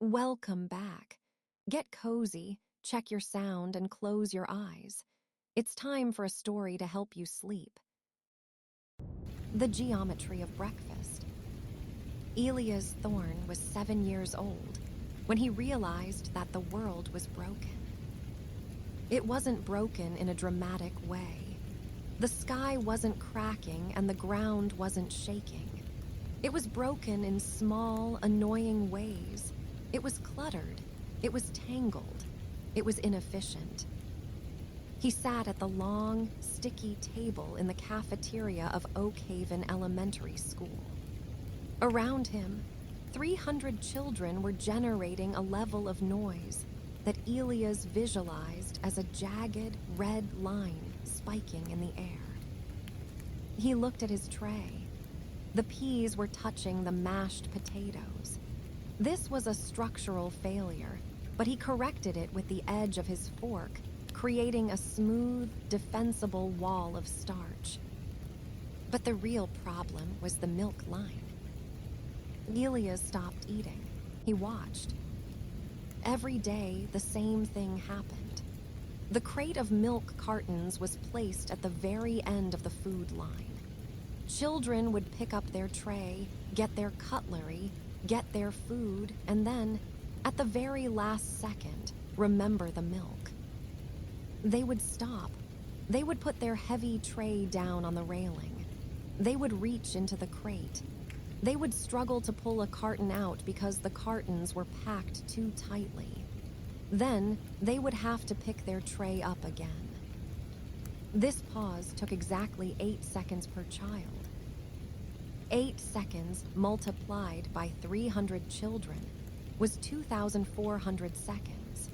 Welcome back. Get cozy, check your sound, and close your eyes. It's time for a story to help you sleep. The Geometry of Breakfast. Elias Thorne was 7 years old when he realized that the world was broken. It wasn't broken in a dramatic way. The sky wasn't cracking and the ground wasn't shaking. It was broken in small, annoying ways. It was cluttered. It was tangled. It was inefficient. He sat at the long, sticky table in the cafeteria of Oak Haven Elementary School. Around him, 300 children were generating a level of noise that Elias visualized as a jagged, red line spiking in the air. He looked at his tray. The peas were touching the mashed potatoes. This was a structural failure, but he corrected it with the edge of his fork, creating a smooth, defensible wall of starch. But the real problem was the milk line. Elias stopped eating. He watched. Every day, the same thing happened. The crate of milk cartons was placed at the very end of the food line. Children would pick up their tray, get their cutlery, get their food, and then, at the very last second, remember the milk. They would stop. They would put their heavy tray down on the railing. They would reach into the crate. They would struggle to pull a carton out because the cartons were packed too tightly. Then, they would have to pick their tray up again. This pause took exactly 8 seconds per child. 8 seconds multiplied by 300 children was 2,400 seconds.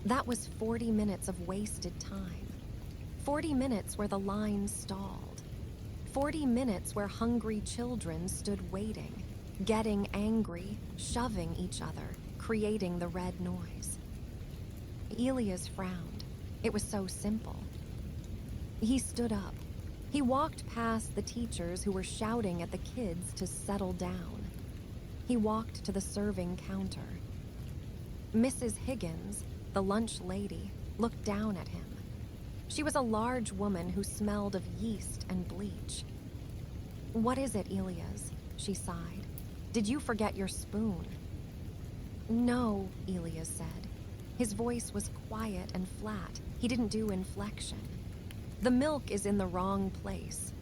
That was 40 minutes of wasted time. 40 minutes where the line stalled. 40 minutes where hungry children stood waiting, getting angry, shoving each other, creating the red noise. Elias frowned. It was so simple. He stood up. He walked past the teachers who were shouting at the kids to settle down. He walked to the serving counter. Mrs. Higgins, the lunch lady, looked down at him. She was a large woman who smelled of yeast and bleach. "What is it, Elias?" she sighed. "Did you forget your spoon?" "No," Elias said. His voice was quiet and flat. He didn't do inflection. "The milk is in the wrong place."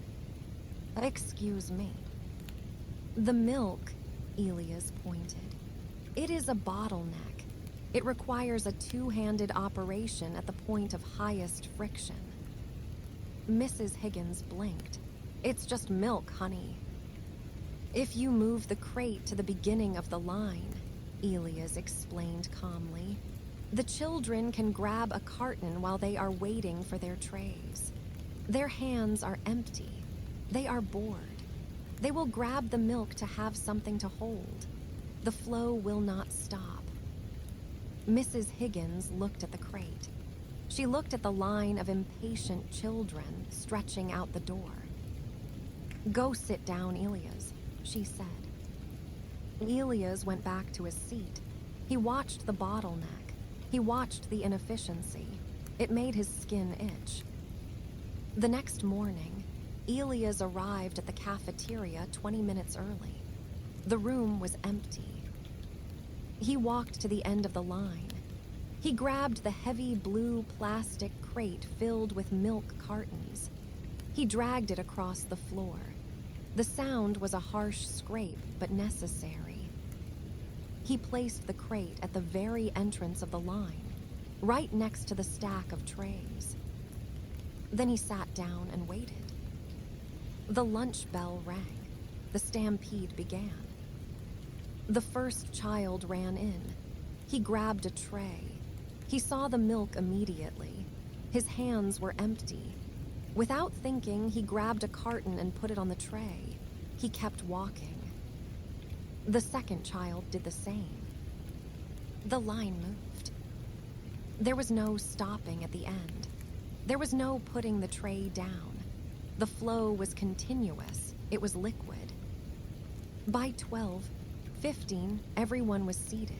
"Excuse me." "The milk," Elias pointed. "It is a bottleneck. It requires a two-handed operation at the point of highest friction." Mrs. Higgins blinked. "It's just milk, honey." "If you move the crate to the beginning of the line," Elias explained calmly, "the children can grab a carton while they are waiting for their trays. Their hands are empty. They are bored. They will grab the milk to have something to hold. The flow will not stop." Mrs. Higgins looked at the crate. She looked at the line of impatient children stretching out the door. "Go sit down, Elias," she said. Elias went back to his seat. He watched the bottleneck. He watched the inefficiency. It made his skin itch. The next morning, Elias arrived at the cafeteria 20 minutes early. The room was empty. He walked to the end of the line. He grabbed the heavy blue plastic crate filled with milk cartons. He dragged it across the floor. The sound was a harsh scrape, but necessary. He placed the crate at the very entrance of the line, right next to the stack of trays. Then he sat down and waited. The lunch bell rang. The stampede began. The first child ran in. He grabbed a tray. He saw the milk immediately. His hands were empty. Without thinking, he grabbed a carton and put it on the tray. He kept walking. The second child did the same. The line moved. There was no stopping at the end. There was no putting the tray down. The flow was continuous. It was liquid. By 12, 15, everyone was seated.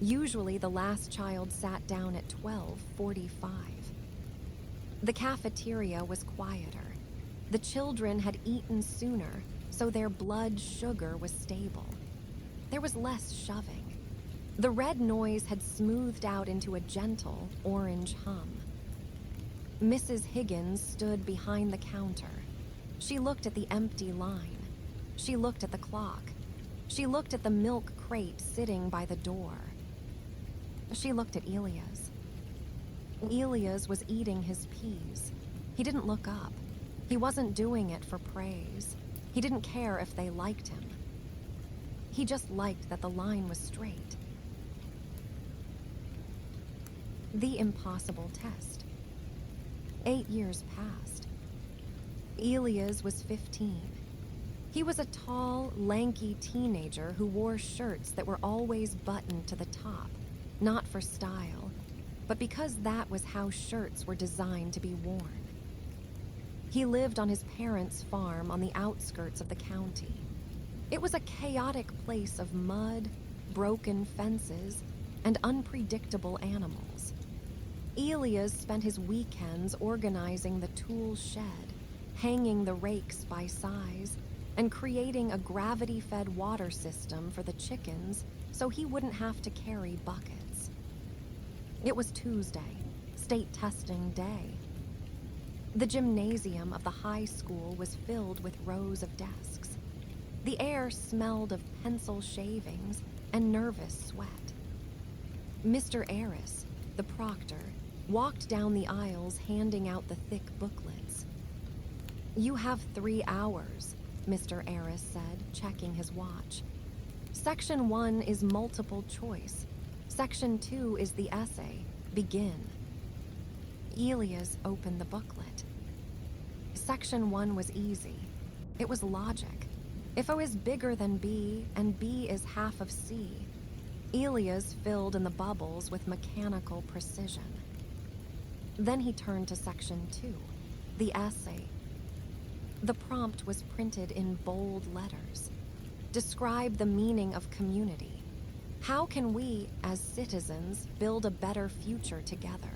Usually the last child sat down at 12:45. The cafeteria was quieter. The children had eaten sooner, so their blood sugar was stable. There was less shoving. The red noise had smoothed out into a gentle orange hum. Mrs. Higgins stood behind the counter. She looked at the empty line. She looked at the clock. She looked at the milk crate sitting by the door. She looked at Elias. Elias was eating his peas. He didn't look up. He wasn't doing it for praise. He didn't care if they liked him. He just liked that the line was straight. The impossible test. 8 years passed. Elias was 15. He was a tall, lanky teenager who wore shirts that were always buttoned to the top, not for style, but because that was how shirts were designed to be worn. He lived on his parents' farm on the outskirts of the county. It was a chaotic place of mud, broken fences, and unpredictable animals. Elias spent his weekends organizing the tool shed, hanging the rakes by size, and creating a gravity-fed water system for the chickens so he wouldn't have to carry buckets. It was Tuesday, state testing day. The gymnasium of the high school was filled with rows of desks. The air smelled of pencil shavings and nervous sweat. Mr. Aris, the proctor, walked down the aisles handing out the thick booklets. "You have 3 hours," Mr. Aris said, checking his watch. "Section 1 is multiple choice. Section 2 is the essay. Begin." Elias opened the booklet. Section 1 was easy. It was logic. If O is bigger than B and B is half of C, Elias filled in the bubbles with mechanical precision. Then he turned to Section 2, the essay. The prompt was printed in bold letters. Describe the meaning of community. How can we, as citizens, build a better future together?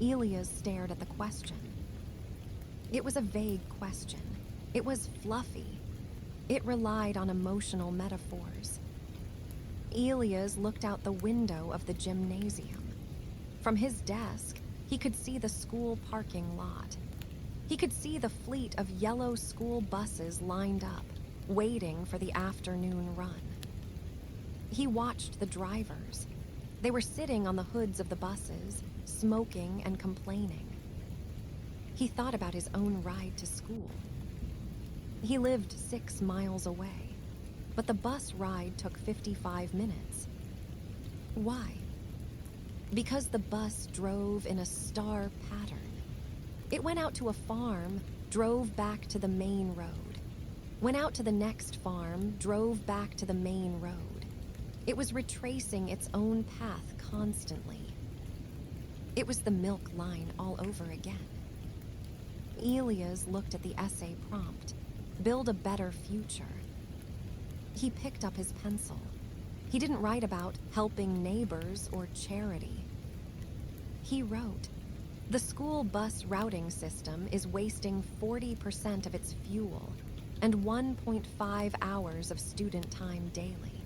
Elias stared at the question. It was a vague question. It was fluffy. It relied on emotional metaphors. Elias looked out the window of the gymnasium. From his desk, he could see the school parking lot. He could see the fleet of yellow school buses lined up, waiting for the afternoon run. He watched the drivers. They were sitting on the hoods of the buses, smoking and complaining. He thought about his own ride to school. He lived 6 miles away, but the bus ride took 55 minutes. Why? Because the bus drove in a star pattern. It went out to a farm, drove back to the main road. Went out to the next farm, drove back to the main road. It was retracing its own path constantly. It was the milk line all over again. Elias looked at the essay prompt, build a better future. He picked up his pencil. He didn't write about helping neighbors or charity. He wrote, the school bus routing system is wasting 40% of its fuel and 1.5 hours of student time daily.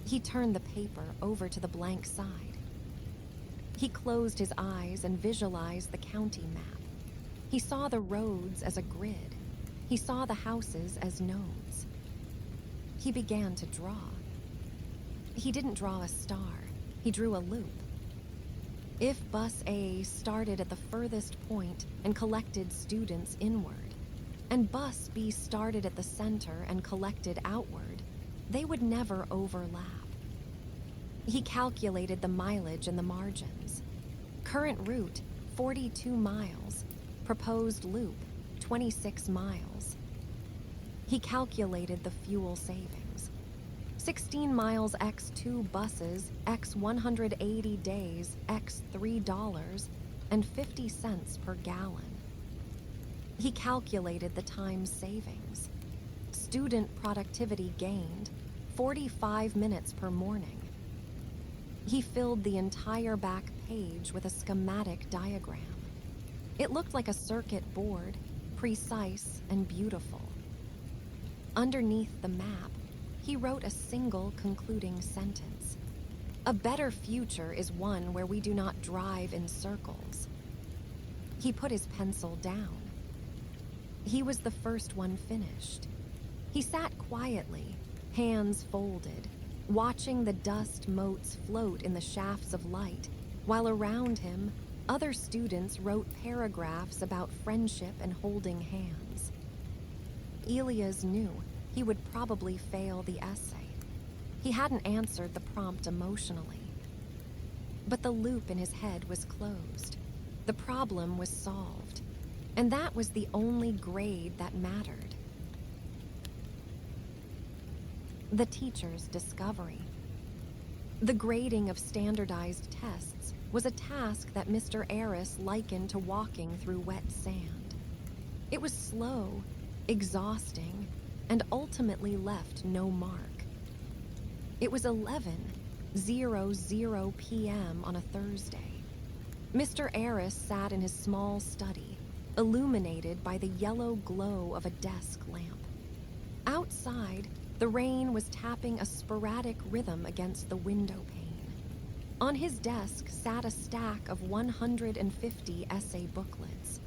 He turned the paper over to the blank side. He closed his eyes and visualized the county map. He saw the roads as a grid. He saw the houses as nodes. He began to draw. He didn't draw a star. He drew a loop. If Bus A started at the furthest point and collected students inward, and Bus B started at the center and collected outward, they would never overlap. He calculated the mileage in the margins. Current route, 42 miles. Proposed loop, 26 miles. He calculated the fuel savings. 16 miles x 2 buses x 180 days x $3.50 per gallon. He calculated the time savings. student productivity gained 45 minutes per morning. He filled the entire back page with a schematic diagram. It looked like a circuit board, precise and beautiful. Underneath the map, he wrote a single concluding sentence. A better future is one where we do not drive in circles. He put his pencil down. He was the first one finished. He sat quietly, hands folded, watching the dust motes float in the shafts of light, while around him, other students wrote paragraphs about friendship and holding hands. Elias knew he would probably fail the essay. He hadn't answered the prompt emotionally. But the loop in his head was closed. The problem was solved. And that was the only grade that mattered. The teacher's discovery. The grading of standardized tests was a task that Mr. Aris likened to walking through wet sand. It was slow, exhausting, and ultimately left no mark. It was 11:00 p.m. on a Thursday. Mr. Aris sat in his small study, illuminated by the yellow glow of a desk lamp. Outside, the rain was tapping a sporadic rhythm against the window pane. On his desk sat a stack of 150 essay booklets.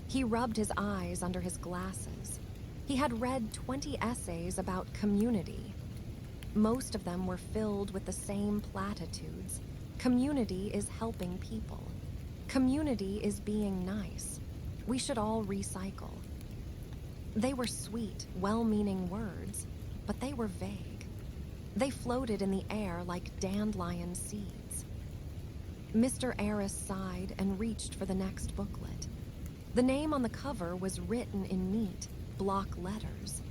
He rubbed his eyes under his glasses. He had read 20 essays about community. Most of them were filled with the same platitudes. Community is helping people. Community is being nice. We should all recycle. They were sweet, well-meaning words, but they were vague. They floated in the air like dandelion seeds. Mr. Aris sighed and reached for the next booklet. The name on the cover was written in neat, block letters.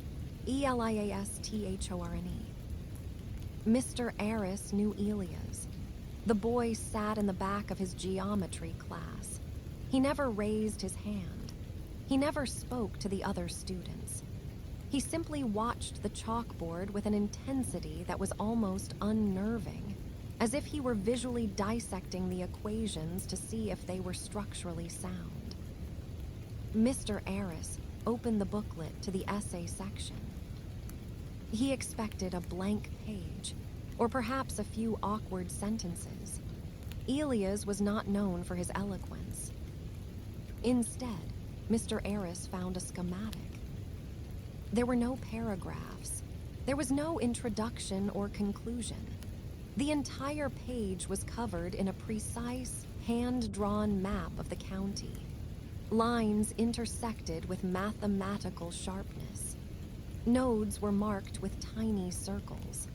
Eliasthorne. Mr. Aris knew Elias. The boy sat in the back of his geometry class. He never raised his hand. He never spoke to the other students. He simply watched the chalkboard with an intensity that was almost unnerving, as if he were visually dissecting the equations to see if they were structurally sound. Mr. Aris opened the booklet to the essay section. He expected a blank page, or perhaps a few awkward sentences. Elias was not known for his eloquence. Instead, Mr. Aris found a schematic. There were no paragraphs. There was no introduction or conclusion. The entire page was covered in a precise, hand-drawn map of the county. Lines intersected with mathematical sharpness. Nodes were marked with tiny circles.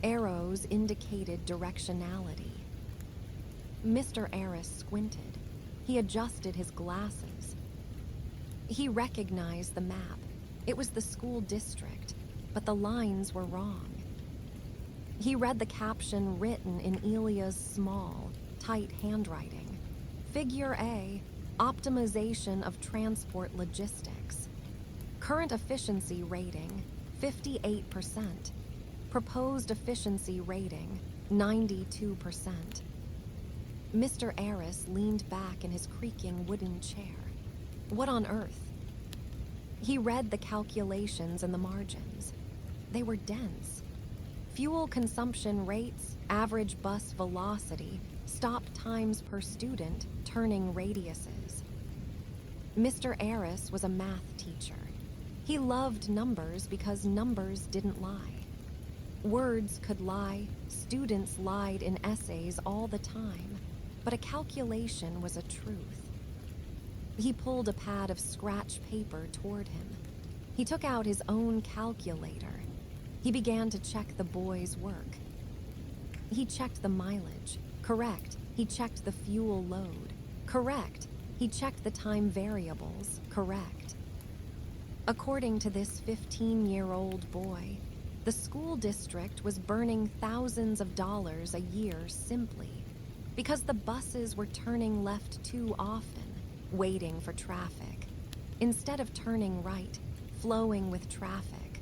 Arrows indicated directionality. Mr. Aris squinted. He adjusted his glasses. He recognized the map. It was the school district, but the lines were wrong. He read the caption written in Elia's small, tight handwriting. Figure A, optimization of transport logistics. Current efficiency rating, 58%. Proposed efficiency rating, 92%. Mr. Aris leaned back in his creaking wooden chair. What on earth? He read the calculations in the margins. They were dense. Fuel consumption rates, average bus velocity, stop times per student, turning radiuses. Mr. Aris was a math teacher. He loved numbers because numbers didn't lie. Words could lie, students lied in essays all the time, but a calculation was a truth. He pulled a pad of scratch paper toward him. He took out his own calculator. He began to check the boy's work. He checked the mileage. Correct. He checked the fuel load. Correct. He checked the time variables. Correct. According to this 15-year-old boy, the school district was burning thousands of dollars a year simply because the buses were turning left too often, waiting for traffic, instead of turning right, flowing with traffic.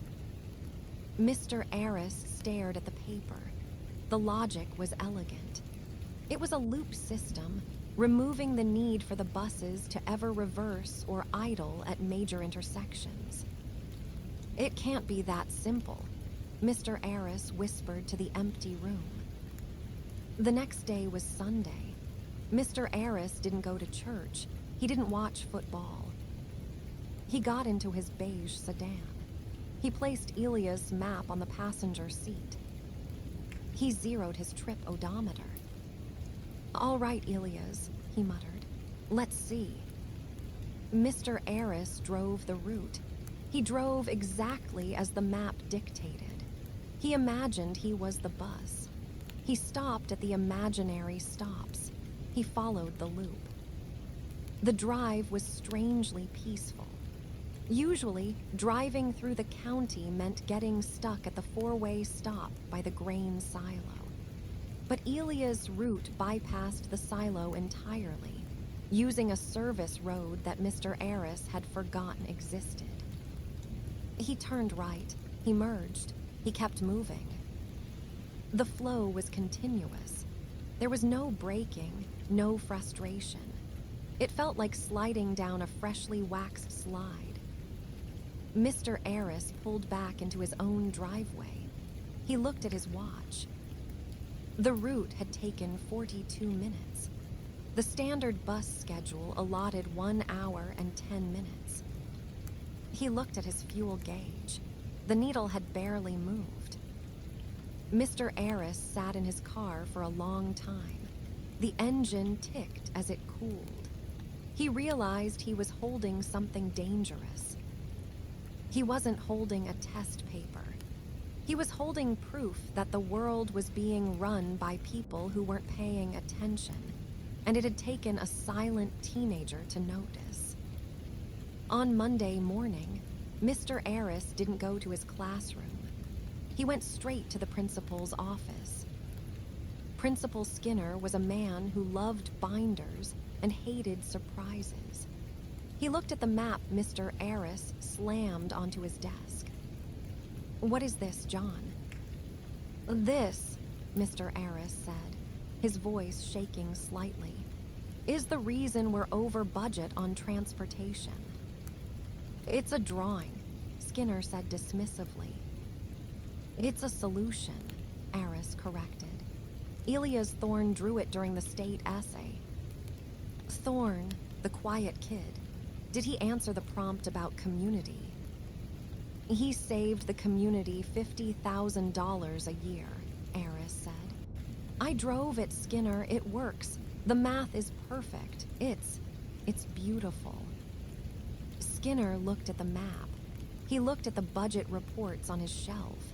Mr. Aris stared at the paper. The logic was elegant. It was a loop system, removing the need for the buses to ever reverse or idle at major intersections. It can't be that simple, Mr. Aris whispered to the empty room. The next day was Sunday. Mr. Aris didn't go to church. He didn't watch football. He got into his beige sedan. He placed Elia's map on the passenger seat. He zeroed his trip odometer. "All right, Elias," he muttered. "Let's see." Mr. Aris drove the route. He drove exactly as the map dictated. He imagined he was the bus. He stopped at the imaginary stops. He followed the loop. The drive was strangely peaceful. Usually, driving through the county meant getting stuck at the four-way stop by the grain silo. But Elia's route bypassed the silo entirely, using a service road that Mr. Aris had forgotten existed. He turned right. He merged. He kept moving. The flow was continuous. There was no braking, no frustration. It felt like sliding down a freshly waxed slide. Mr. Aris pulled back into his own driveway. He looked at his watch. The route had taken 42 minutes. The standard bus schedule allotted 1 hour and 10 minutes. He looked at his fuel gauge. The needle had barely moved. Mr. Aris sat in his car for a long time. The engine ticked as it cooled. He realized he was holding something dangerous. He wasn't holding a test paper. He was holding proof that the world was being run by people who weren't paying attention, and it had taken a silent teenager to notice. On Monday morning, Mr. Aris didn't go to his classroom. He went straight to the principal's office. Principal Skinner was a man who loved binders and hated surprises. He looked at the map Mr. Aris slammed onto his desk. "What is this, John?" "This," Mr. Aris said, his voice shaking slightly, "is the reason we're over budget on transportation." "It's a drawing," Skinner said dismissively. "It's a solution," Aris corrected. "Elias Thorne drew it during the state essay." "Thorne, the quiet kid. Did he answer the prompt about community?" "He saved the community $50,000 a year," Aris said. "I drove it, Skinner. It works. The math is perfect. It's beautiful." Skinner looked at the map. He looked at the budget reports on his shelf.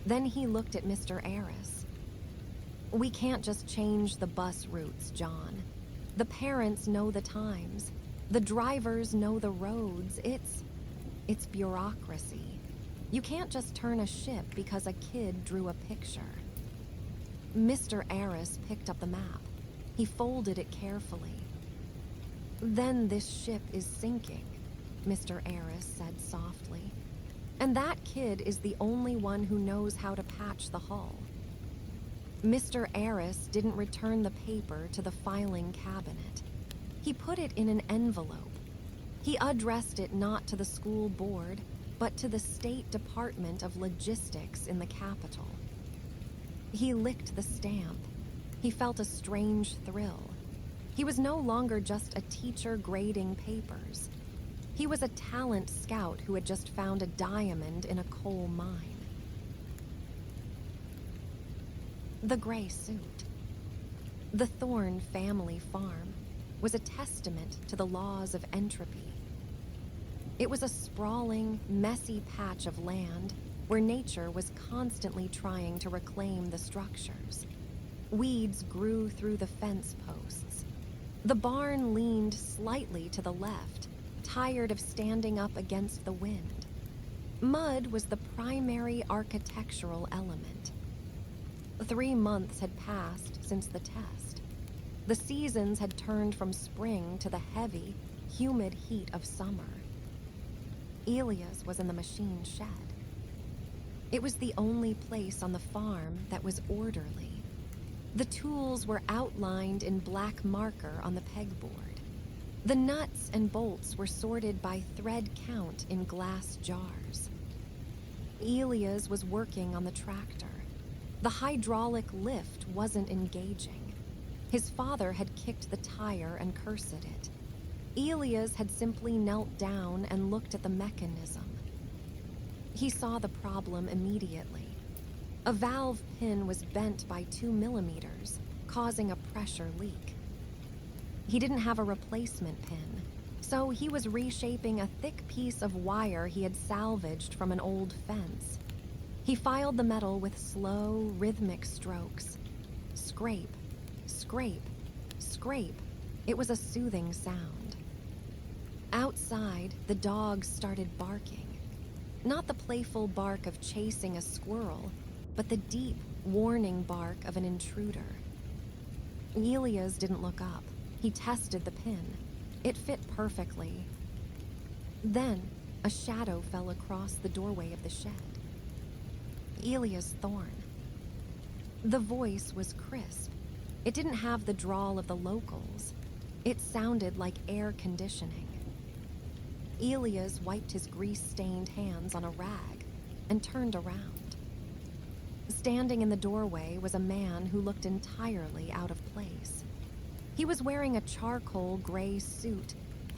Then he looked at Mr. Aris. "We can't just change the bus routes, John. The parents know the times. The drivers know the roads. It's bureaucracy. You can't just turn a ship because a kid drew a picture." Mr. Aris picked up the map. He folded it carefully. "Then this ship is sinking," Mr. Aris said softly. "And that kid is the only one who knows how to patch the hull." Mr. Aris didn't return the paper to the filing cabinet. He put it in an envelope. He addressed it not to the school board, but to the State Department of Logistics in the capital. He licked the stamp. He felt a strange thrill. He was no longer just a teacher grading papers. He was a talent scout who had just found a diamond in a coal mine. The gray suit. The Thorne family farm was a testament to the laws of entropy. It was a sprawling, messy patch of land where nature was constantly trying to reclaim the structures. Weeds grew through the fence posts. The barn leaned slightly to the left, tired of standing up against the wind. Mud was the primary architectural element. 3 months had passed since the test. The seasons had turned from spring to the heavy, humid heat of summer. Elias was in the machine shed. It was the only place on the farm that was orderly. The tools were outlined in black marker on the pegboard. The nuts and bolts were sorted by thread count in glass jars. Elias was working on the tractor. The hydraulic lift wasn't engaging. His father had kicked the tire and cursed it. Elias had simply knelt down and looked at the mechanism. He saw the problem immediately. A valve pin was bent by 2 millimeters, causing a pressure leak. He didn't have a replacement pin, so he was reshaping a thick piece of wire he had salvaged from an old fence. He filed the metal with slow, rhythmic strokes. Scrape, scrape, scrape. It was a soothing sound. Outside, the dogs started barking. Not the playful bark of chasing a squirrel, but the deep, warning bark of an intruder. Elias didn't look up. He tested the pin. It fit perfectly. Then, a shadow fell across the doorway of the shed. Elias Thorne. The voice was crisp. It didn't have the drawl of the locals. It sounded like air conditioning. Elias wiped his grease-stained hands on a rag and turned around. Standing in the doorway was a man who looked entirely out of place. He was wearing a charcoal gray suit,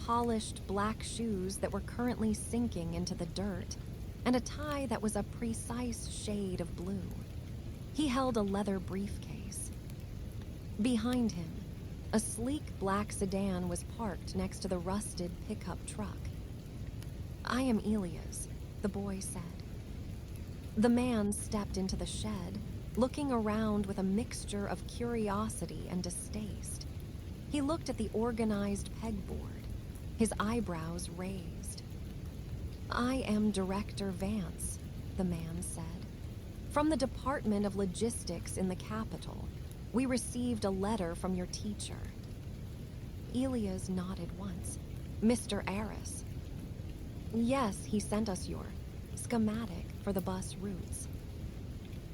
polished black shoes that were currently sinking into the dirt, and a tie that was a precise shade of blue. He held a leather briefcase. Behind him, a sleek black sedan was parked next to the rusted pickup truck. "I am Elias," the boy said. The man stepped into the shed, looking around with a mixture of curiosity and distaste. He looked at the organized pegboard, his eyebrows raised. "I am Director Vance," the man said. "From the Department of Logistics in the capital. We received a letter from your teacher." Elias nodded once. "Mr. Aris." "Yes, he sent us your schematic for the bus routes."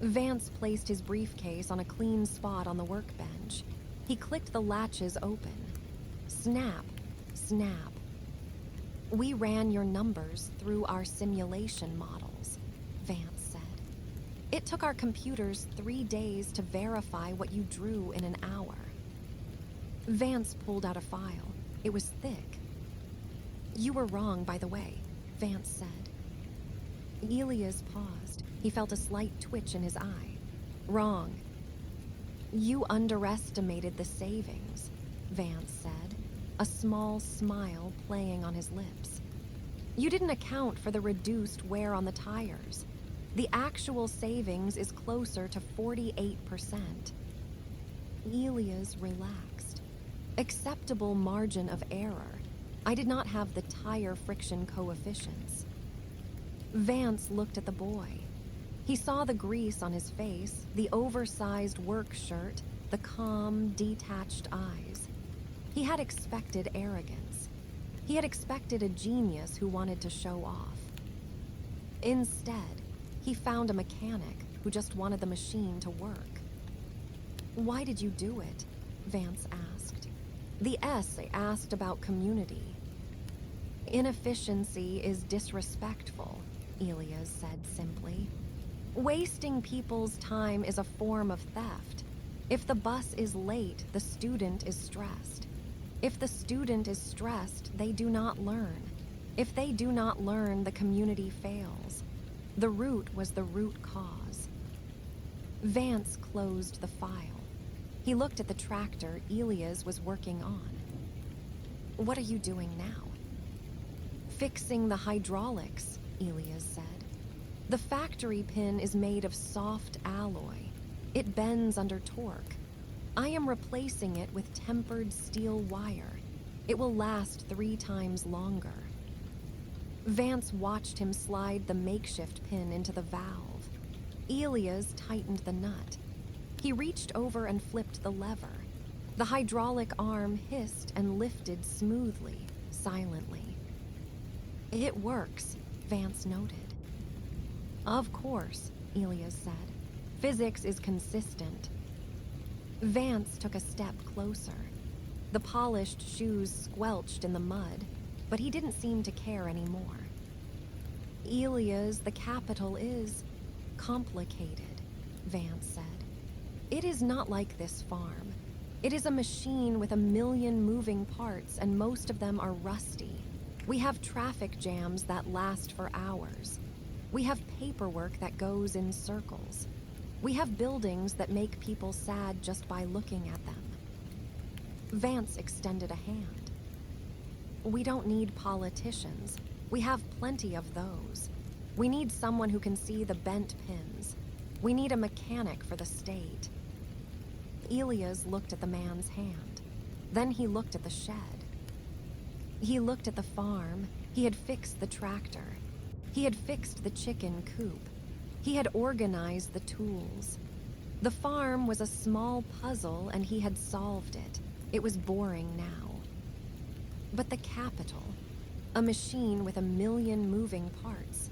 Vance placed his briefcase on a clean spot on the workbench. He clicked the latches open. Snap, snap. "We ran your numbers through our simulation models," Vance said. "It took our computers 3 days to verify what you drew in an hour." Vance pulled out a file. It was thick. "You were wrong, by the way," Vance said. Elias paused. He felt a slight twitch in his eye. "Wrong." "You underestimated the savings," Vance said, a small smile playing on his lips. "You didn't account for the reduced wear on the tires. The actual savings is closer to 48%. Elias relaxed. "Acceptable margin of error. I did not have the tire friction coefficients." Vance looked at the boy. He saw the grease on his face, the oversized work shirt, the calm, detached eyes. He had expected arrogance. He had expected a genius who wanted to show off. Instead, he found a mechanic who just wanted the machine to work. "Why did you do it?" Vance asked. The essay asked about community. "Inefficiency is disrespectful," Elias said simply. "Wasting people's time is a form of theft. If the bus is late, the student is stressed. If the student is stressed, they do not learn. If they do not learn, the community fails. The root was the root cause." Vance closed the file. He looked at the tractor Elias was working on. "What are you doing now?" "Fixing the hydraulics," Elias said. "The factory pin is made of soft alloy. It bends under torque. I am replacing it with tempered steel wire. It will last 3 times longer." Vance watched him slide the makeshift pin into the valve. Elias tightened the nut. He reached over and flipped the lever. The hydraulic arm hissed and lifted smoothly, silently. "It works," Vance noted. Of course, Elias said. Physics is consistent. Vance took a step closer. The polished shoes squelched in the mud, but he didn't seem to care anymore. Elias, the capital is complicated, Vance said. It is not like this farm. It is a machine with 1,000,000 moving parts, and most of them are rusty. We have traffic jams that last for hours. We have paperwork that goes in circles. We have buildings that make people sad just by looking at them. Vance extended a hand. We don't need politicians. We have plenty of those. We need someone who can see the bent pins. We need a mechanic for the state. Elias looked at the man's hand. Then he looked at the shed. He looked at the farm. He had fixed the tractor. He had fixed the chicken coop. He had organized the tools. The farm was a small puzzle, and he had solved it. It was boring now. But the capital, a machine with 1,000,000 moving parts,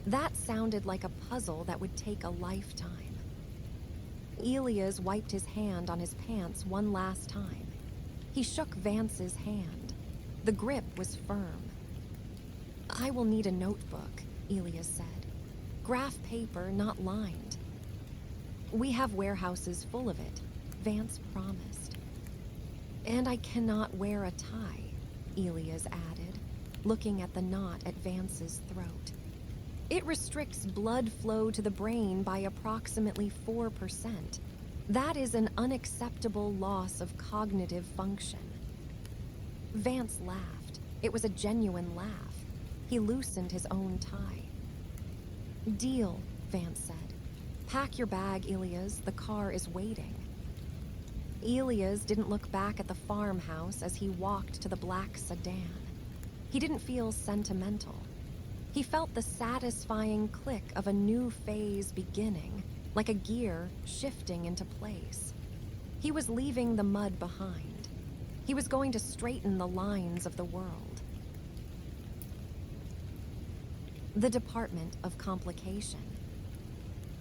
that sounded like a puzzle that would take a lifetime. Elias wiped his hand on his pants one last time. He shook Vance's hand. The grip was firm. I will need a notebook, Elias said. Graph paper, not lined. We have warehouses full of it, Vance promised. And I cannot wear a tie, Elias added, looking at the knot at Vance's throat. It restricts blood flow to the brain by approximately 4%. That is an unacceptable loss of cognitive function. Vance laughed. It was a genuine laugh. He loosened his own tie. Deal, Vance said. Pack your bag, Elias. The car is waiting. Elias didn't look back at the farmhouse as he walked to the black sedan. He didn't feel sentimental. He felt the satisfying click of a new phase beginning, like a gear shifting into place. He was leaving the mud behind. He was going to straighten the lines of the world. The Department of Complication.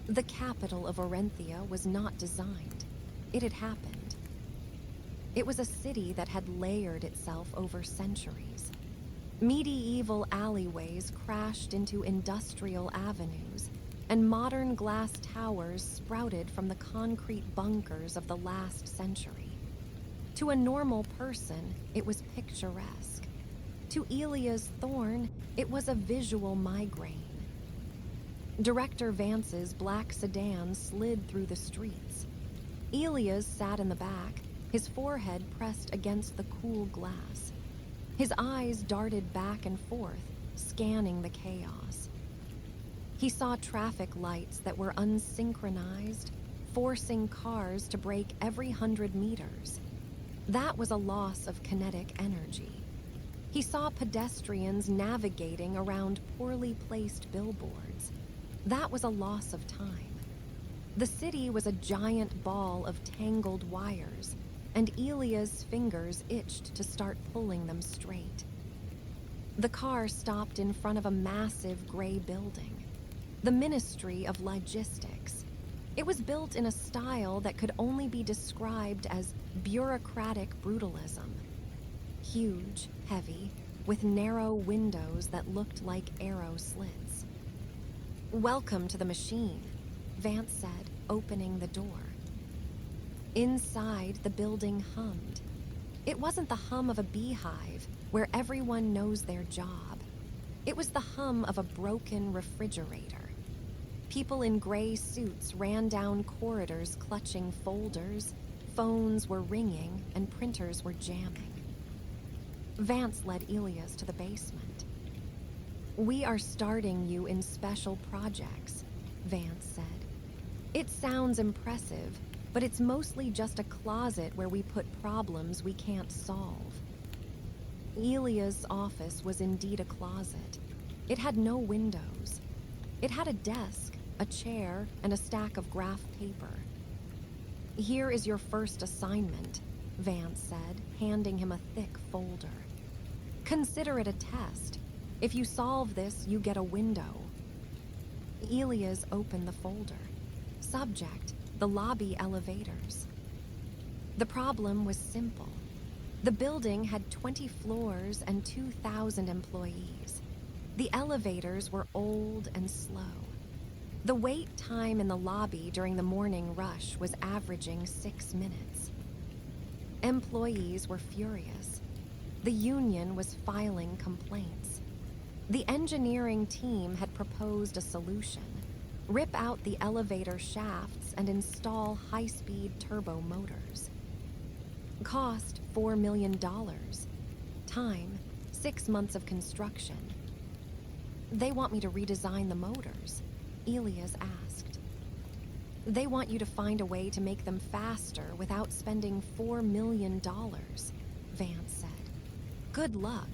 The capital of Orenthia was not designed. It had happened. It was a city that had layered itself over centuries. Medieval alleyways crashed into industrial avenues, and modern glass towers sprouted from the concrete bunkers of the last century. To a normal person, it was picturesque. To Elias Thorne, it was a visual migraine. Director Vance's black sedan slid through the streets. Elias sat in the back, his forehead pressed against the cool glass. His eyes darted back and forth, scanning the chaos. He saw traffic lights that were unsynchronized, forcing cars to brake every 100 meters. That was a loss of kinetic energy. He saw pedestrians navigating around poorly placed billboards. That was a loss of time. The city was a giant ball of tangled wires, and Elia's fingers itched to start pulling them straight. The car stopped in front of a massive gray building, the Ministry of Logistics. It was built in a style that could only be described as bureaucratic brutalism. Huge, heavy, with narrow windows that looked like arrow slits. Welcome to the machine, Vance said, opening the door. Inside, the building hummed. It wasn't the hum of a beehive where everyone knows their job. It was the hum of a broken refrigerator. People in gray suits ran down corridors clutching folders, phones were ringing, and printers were jamming. Vance led Elias to the basement. We are starting you in special projects, Vance said. It sounds impressive, but it's mostly just a closet where we put problems we can't solve. Elia's office was indeed a closet. It had no windows. It had a desk, a chair, and a stack of graph paper. Here is your first assignment, Vance said, handing him a thick folder. Consider it a test. If you solve this, you get a window. Elias opened the folder. Subject, the lobby elevators. The problem was simple. The building had 20 floors and 2,000 employees. The elevators were old and slow. The wait time in the lobby during the morning rush was averaging 6 minutes. Employees were furious. The union was filing complaints. The engineering team had proposed a solution: rip out the elevator shafts and install high-speed turbo motors. Cost $4 million. Time, 6 months of construction. They want me to redesign the motors, Elias asked. They want you to find a way to make them faster without spending $4 million, Vance said. Good luck.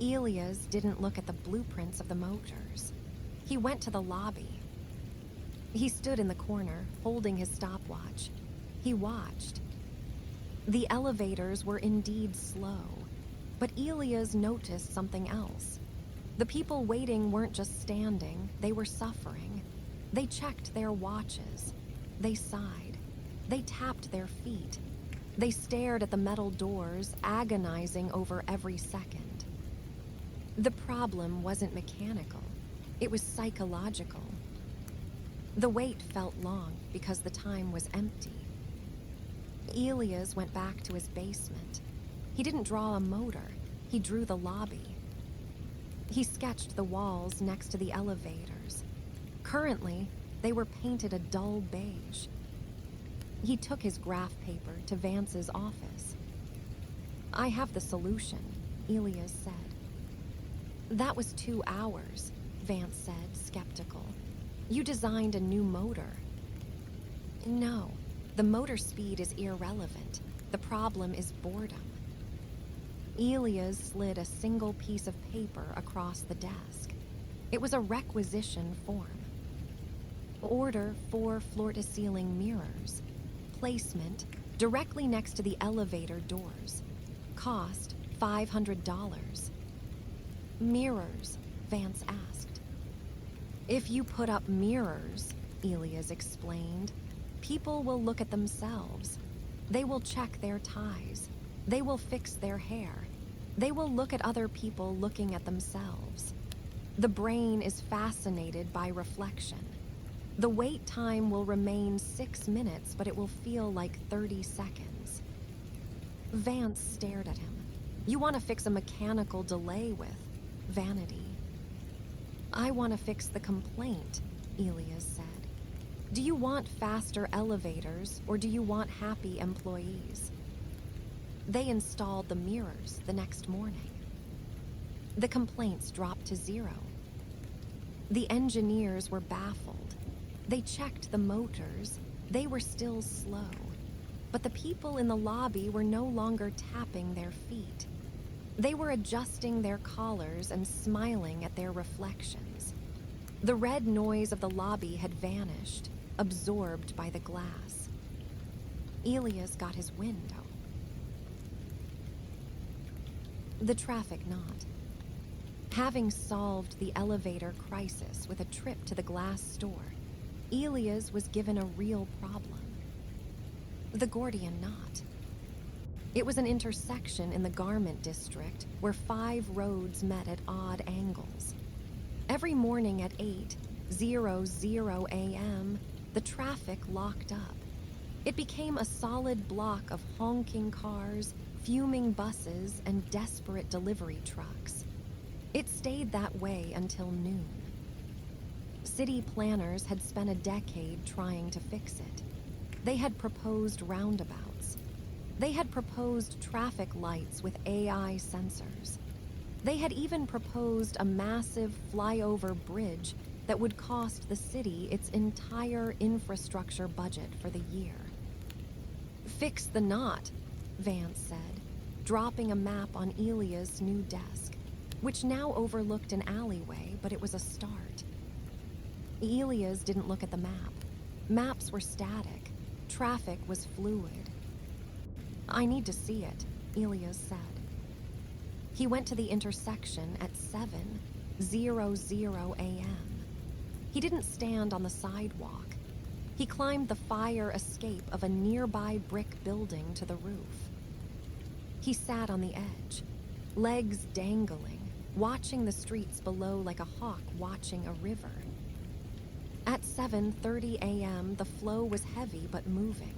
Elias didn't look at the blueprints of the motors. He went to the lobby. He stood in the corner, holding his stopwatch. He watched. The elevators were indeed slow, but Elias noticed something else. The people waiting weren't just standing, they were suffering. They checked their watches. They sighed. They tapped their feet. They stared at the metal doors, agonizing over every second. The problem wasn't mechanical. It was psychological. The wait felt long because the time was empty. Elias went back to his basement. He didn't draw a motor. He drew the lobby. He sketched the walls next to the elevators. Currently, they were painted a dull beige. He took his graph paper to Vance's office. I have the solution, Elias said. That was 2 hours, Vance said, skeptical. You designed a new motor. No, the motor speed is irrelevant. The problem is boredom. Elias slid a single piece of paper across the desk. It was a requisition form. Order 4 floor-to-ceiling mirrors. Placement directly next to the elevator doors. Cost $500. Mirrors, Vance asked. If you put up mirrors, Elias explained, people will look at themselves. They will check their ties. They will fix their hair. They will look at other people looking at themselves. The brain is fascinated by reflection. The wait time will remain 6 minutes, but it will feel like 30 seconds. Vance stared at him. You want to fix a mechanical delay with vanity. I want to fix the complaint, Elias said. Do you want faster elevators, or do you want happy employees? They installed the mirrors the next morning. The complaints dropped to 0. The engineers were baffled. They checked the motors. They were still slow. But the people in the lobby were no longer tapping their feet. They were adjusting their collars and smiling at their reflections. The red noise of the lobby had vanished, absorbed by the glass. Elias got his window. The traffic knot. Having solved the elevator crisis with a trip to the glass store, Elias was given a real problem. The Gordian knot. It was an intersection in the garment district where 5 roads met at odd angles. Every morning at 8:00 a.m., the traffic locked up. It became a solid block of honking cars, fuming buses, and desperate delivery trucks. It stayed that way until noon. City planners had spent a decade trying to fix it. They had proposed roundabouts. They had proposed traffic lights with AI sensors. They had even proposed a massive flyover bridge that would cost the city its entire infrastructure budget for the year. Fix the knot, Vance said, dropping a map on Elias' new desk, which now overlooked an alleyway, but it was a start. Elias didn't look at the map. Maps were static. Traffic was fluid. I need to see it, Elias said. He went to the intersection at 7:00 a.m. He didn't stand on the sidewalk. He climbed the fire escape of a nearby brick building to the roof. He sat on the edge, legs dangling, watching the streets below like a hawk watching a river. At 7:30 a.m., the flow was heavy but moving.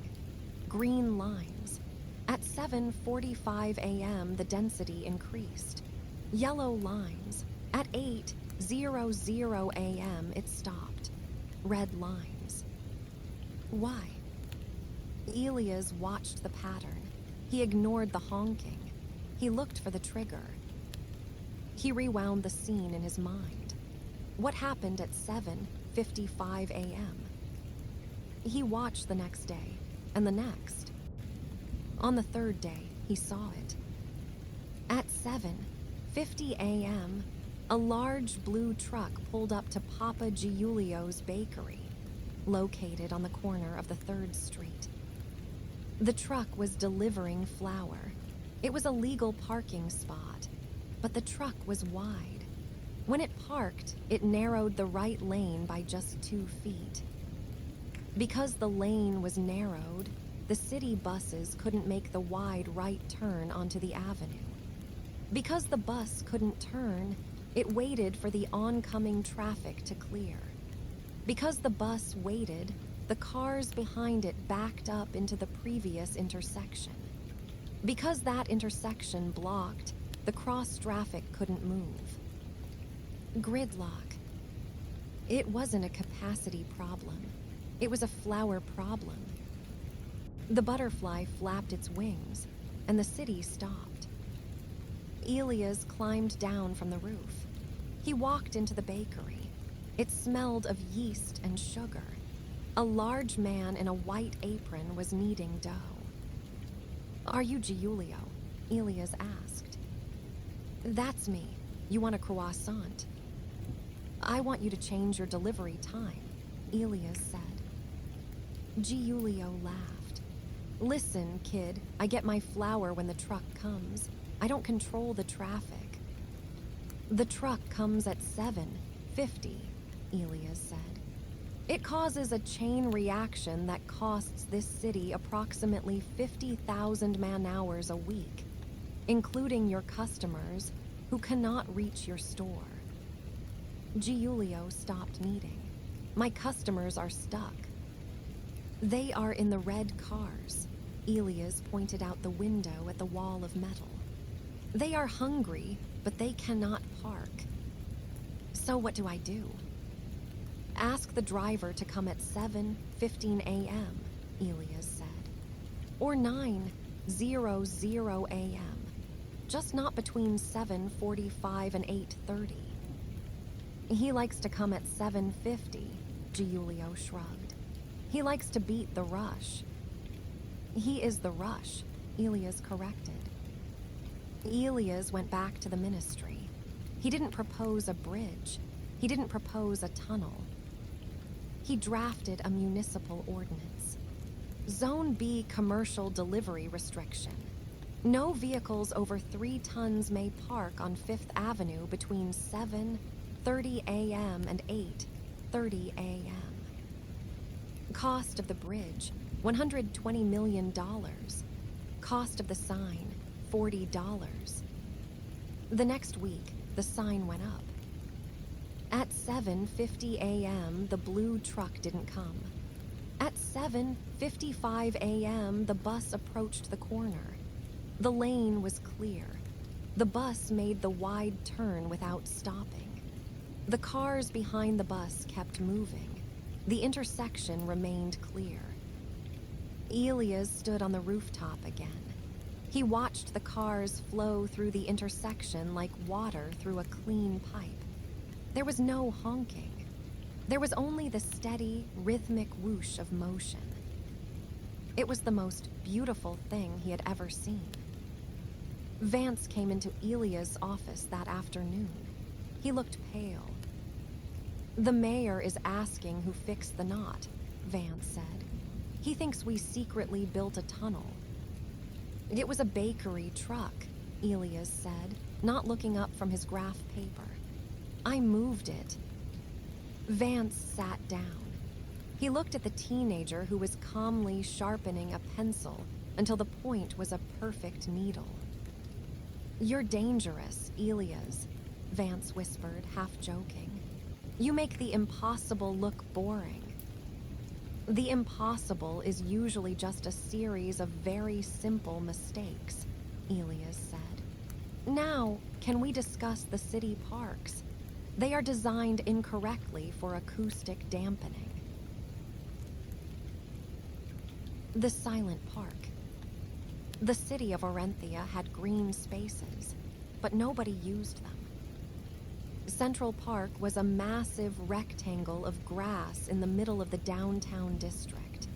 Green lines. At 7:45 a.m., the density increased. Yellow lines. At 8:00 a.m., it stopped. Red lines. Why? Elias watched the pattern. He ignored the honking. He looked for the trigger. He rewound the scene in his mind. What happened at 7:55 a.m.? He watched the next day, and the next. On the third day, he saw it. At 7:50 a.m., a large blue truck pulled up to Papa Giulio's bakery, located on the corner of the 3rd Street. The truck was delivering flour. It was a legal parking spot, but the truck was wide. When it parked, it narrowed the right lane by just 2 feet. Because the lane was narrowed, the city buses couldn't make the wide right turn onto the avenue. Because the bus couldn't turn, it waited for the oncoming traffic to clear. Because the bus waited, the cars behind it backed up into the previous intersection. Because that intersection blocked, the cross traffic couldn't move. Gridlock. It wasn't a capacity problem. It was a flower problem. The butterfly flapped its wings, and the city stopped. Elias climbed down from the roof. He walked into the bakery. It smelled of yeast and sugar. A large man in a white apron was kneading dough. "Are you Giulio?" Elias asked. "That's me. You want a croissant?" "I want you to change your delivery time," Elias said. Giulio laughed. "Listen, kid, I get my flour when the truck comes. I don't control the traffic." "The truck comes at 7:50, Elias said. "It causes a chain reaction that costs this city approximately 50,000 man-hours a week, including your customers who cannot reach your store." Giulio stopped kneading. "My customers are stuck." "They are in the red cars," Elias pointed out the window at the wall of metal. "They are hungry, but they cannot park." "So what do I do?" "Ask the driver to come at 7:15 a.m., Elias said. "Or 9:00 a.m. Just not between 7:45 and 8:30. "He likes to come at 7:50, Giulio shrugged. "He likes to beat the rush." "He is the rush," Elias corrected. Elias went back to the ministry. He didn't propose a bridge. He didn't propose a tunnel. He drafted a municipal ordinance. Zone B commercial delivery restriction. No vehicles over 3 tons may park on 5th Avenue between 7:30 a.m. and 8:30 a.m. Cost of the bridge, $120 million. Cost of the sign, $40. The next week, the sign went up. At 7:50 a.m., the blue truck didn't come. At 7:55 a.m., the bus approached the corner. The lane was clear. The bus made the wide turn without stopping. The cars behind the bus kept moving. The intersection remained clear. Elias stood on the rooftop again. He watched the cars flow through the intersection like water through a clean pipe. There was no honking. There was only the steady, rhythmic whoosh of motion. It was the most beautiful thing he had ever seen. Vance came into Elias' office that afternoon. He looked pale. "The mayor is asking who fixed the knot," Vance said. "He thinks we secretly built a tunnel." "It was a bakery truck," Elias said, not looking up from his graph paper. "I moved it." Vance sat down. He looked at the teenager who was calmly sharpening a pencil until the point was a perfect needle. "You're dangerous, Elias," Vance whispered, half joking. "You make the impossible look boring." "The impossible is usually just a series of very simple mistakes," Elias said. "Now, can we discuss the city parks? They are designed incorrectly for acoustic dampening." The Silent Park. The city of Orenthia had green spaces, but nobody used them. Central Park was a massive rectangle of grass in the middle of the downtown district.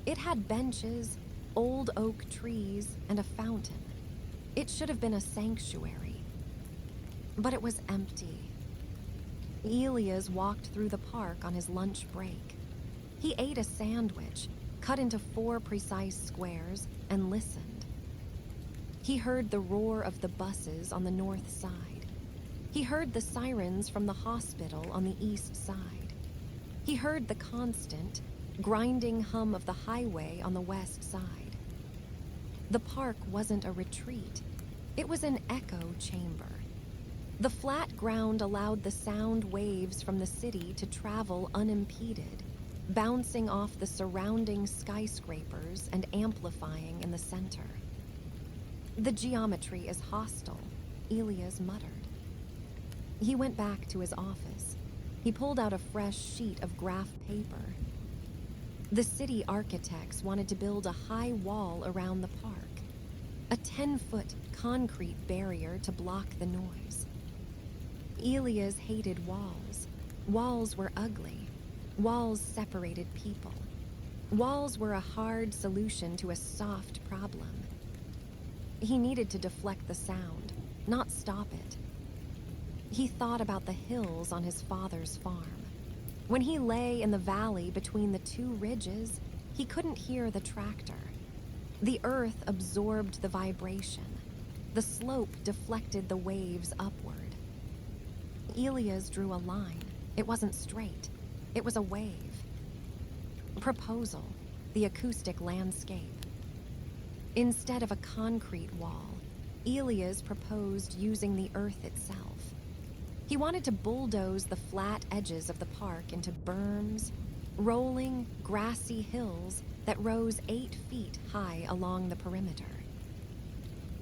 It had benches, old oak trees, and a fountain. It should have been a sanctuary. But it was empty. Elias walked through the park on his lunch break. He ate a sandwich, cut into 4 precise squares, and listened. He heard the roar of the buses on the north side. He heard the sirens from the hospital on the east side. He heard the constant, grinding hum of the highway on the west side. The park wasn't a retreat. It was an echo chamber. The flat ground allowed the sound waves from the city to travel unimpeded, bouncing off the surrounding skyscrapers and amplifying in the center. "The geometry is hostile," Elias muttered. He went back to his office. He pulled out a fresh sheet of graph paper. The city architects wanted to build a high wall around the park, a 10-foot concrete barrier to block the noise. Elias hated walls. Walls were ugly. Walls separated people. Walls were a hard solution to a soft problem. He needed to deflect the sound, not stop it. He thought about the hills on his father's farm. When he lay in the valley between the 2 ridges, he couldn't hear the tractor. The earth absorbed the vibration. The slope deflected the waves upward. Elias drew a line. It wasn't straight. It was a wave. Proposal, the acoustic landscape. Instead of a concrete wall, Elias proposed using the earth itself. He wanted to bulldoze the flat edges of the park into berms, rolling, grassy hills that rose 8 feet high along the perimeter.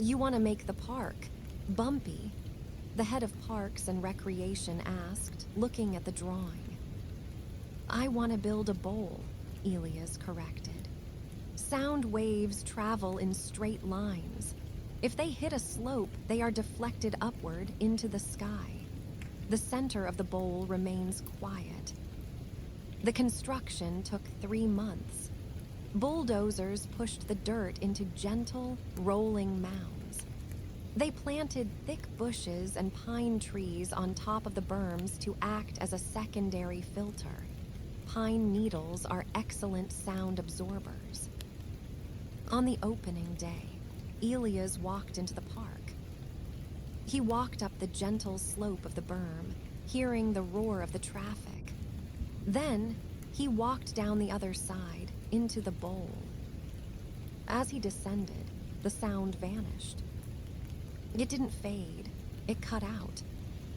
"You want to make the park bumpy?" the head of Parks and Recreation asked, looking at the drawing. "I want to build a bowl," Elias corrected. "Sound waves travel in straight lines. If they hit a slope, they are deflected upward into the sky. The center of the bowl remains quiet." The construction took 3 months. Bulldozers pushed the dirt into gentle, rolling mounds. They planted thick bushes and pine trees on top of the berms to act as a secondary filter. Pine needles are excellent sound absorbers. On the opening day, Elias walked into the park. He walked up the gentle slope of the berm, hearing the roar of the traffic. Then, he walked down the other side, into the bowl. As he descended, the sound vanished. It didn't fade. It cut out.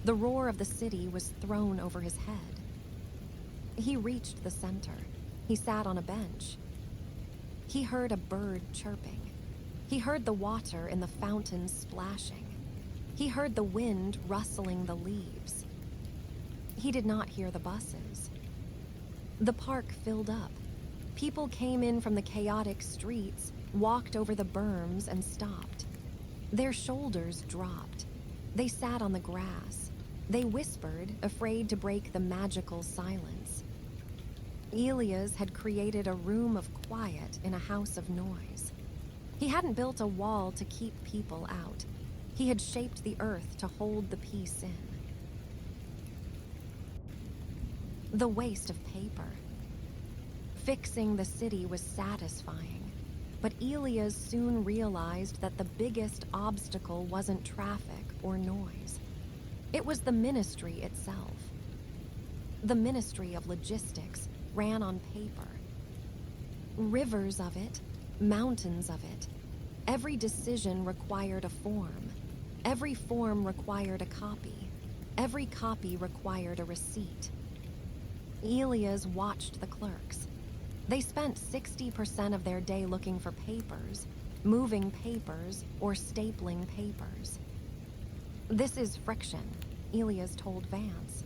The roar of the city was thrown over his head. He reached the center. He sat on a bench. He heard a bird chirping. He heard the water in the fountain splashing. He heard the wind rustling the leaves. He did not hear the buses. The park filled up. People came in from the chaotic streets, walked over the berms, and stopped. Their shoulders dropped. They sat on the grass. They whispered, afraid to break the magical silence. Elias had created a room of quiet in a house of noise. He hadn't built a wall to keep people out. He had shaped the earth to hold the peace in. The waste of paper. Fixing the city was satisfying. But Elias soon realized that the biggest obstacle wasn't traffic or noise. It was the ministry itself. The Ministry of Logistics ran on paper. Rivers of it, mountains of it. Every decision required a form. Every form required a copy. Every copy required a receipt. Elias watched the clerks. They spent 60% of their day looking for papers, moving papers, or stapling papers. "This is friction," Elias told Vance.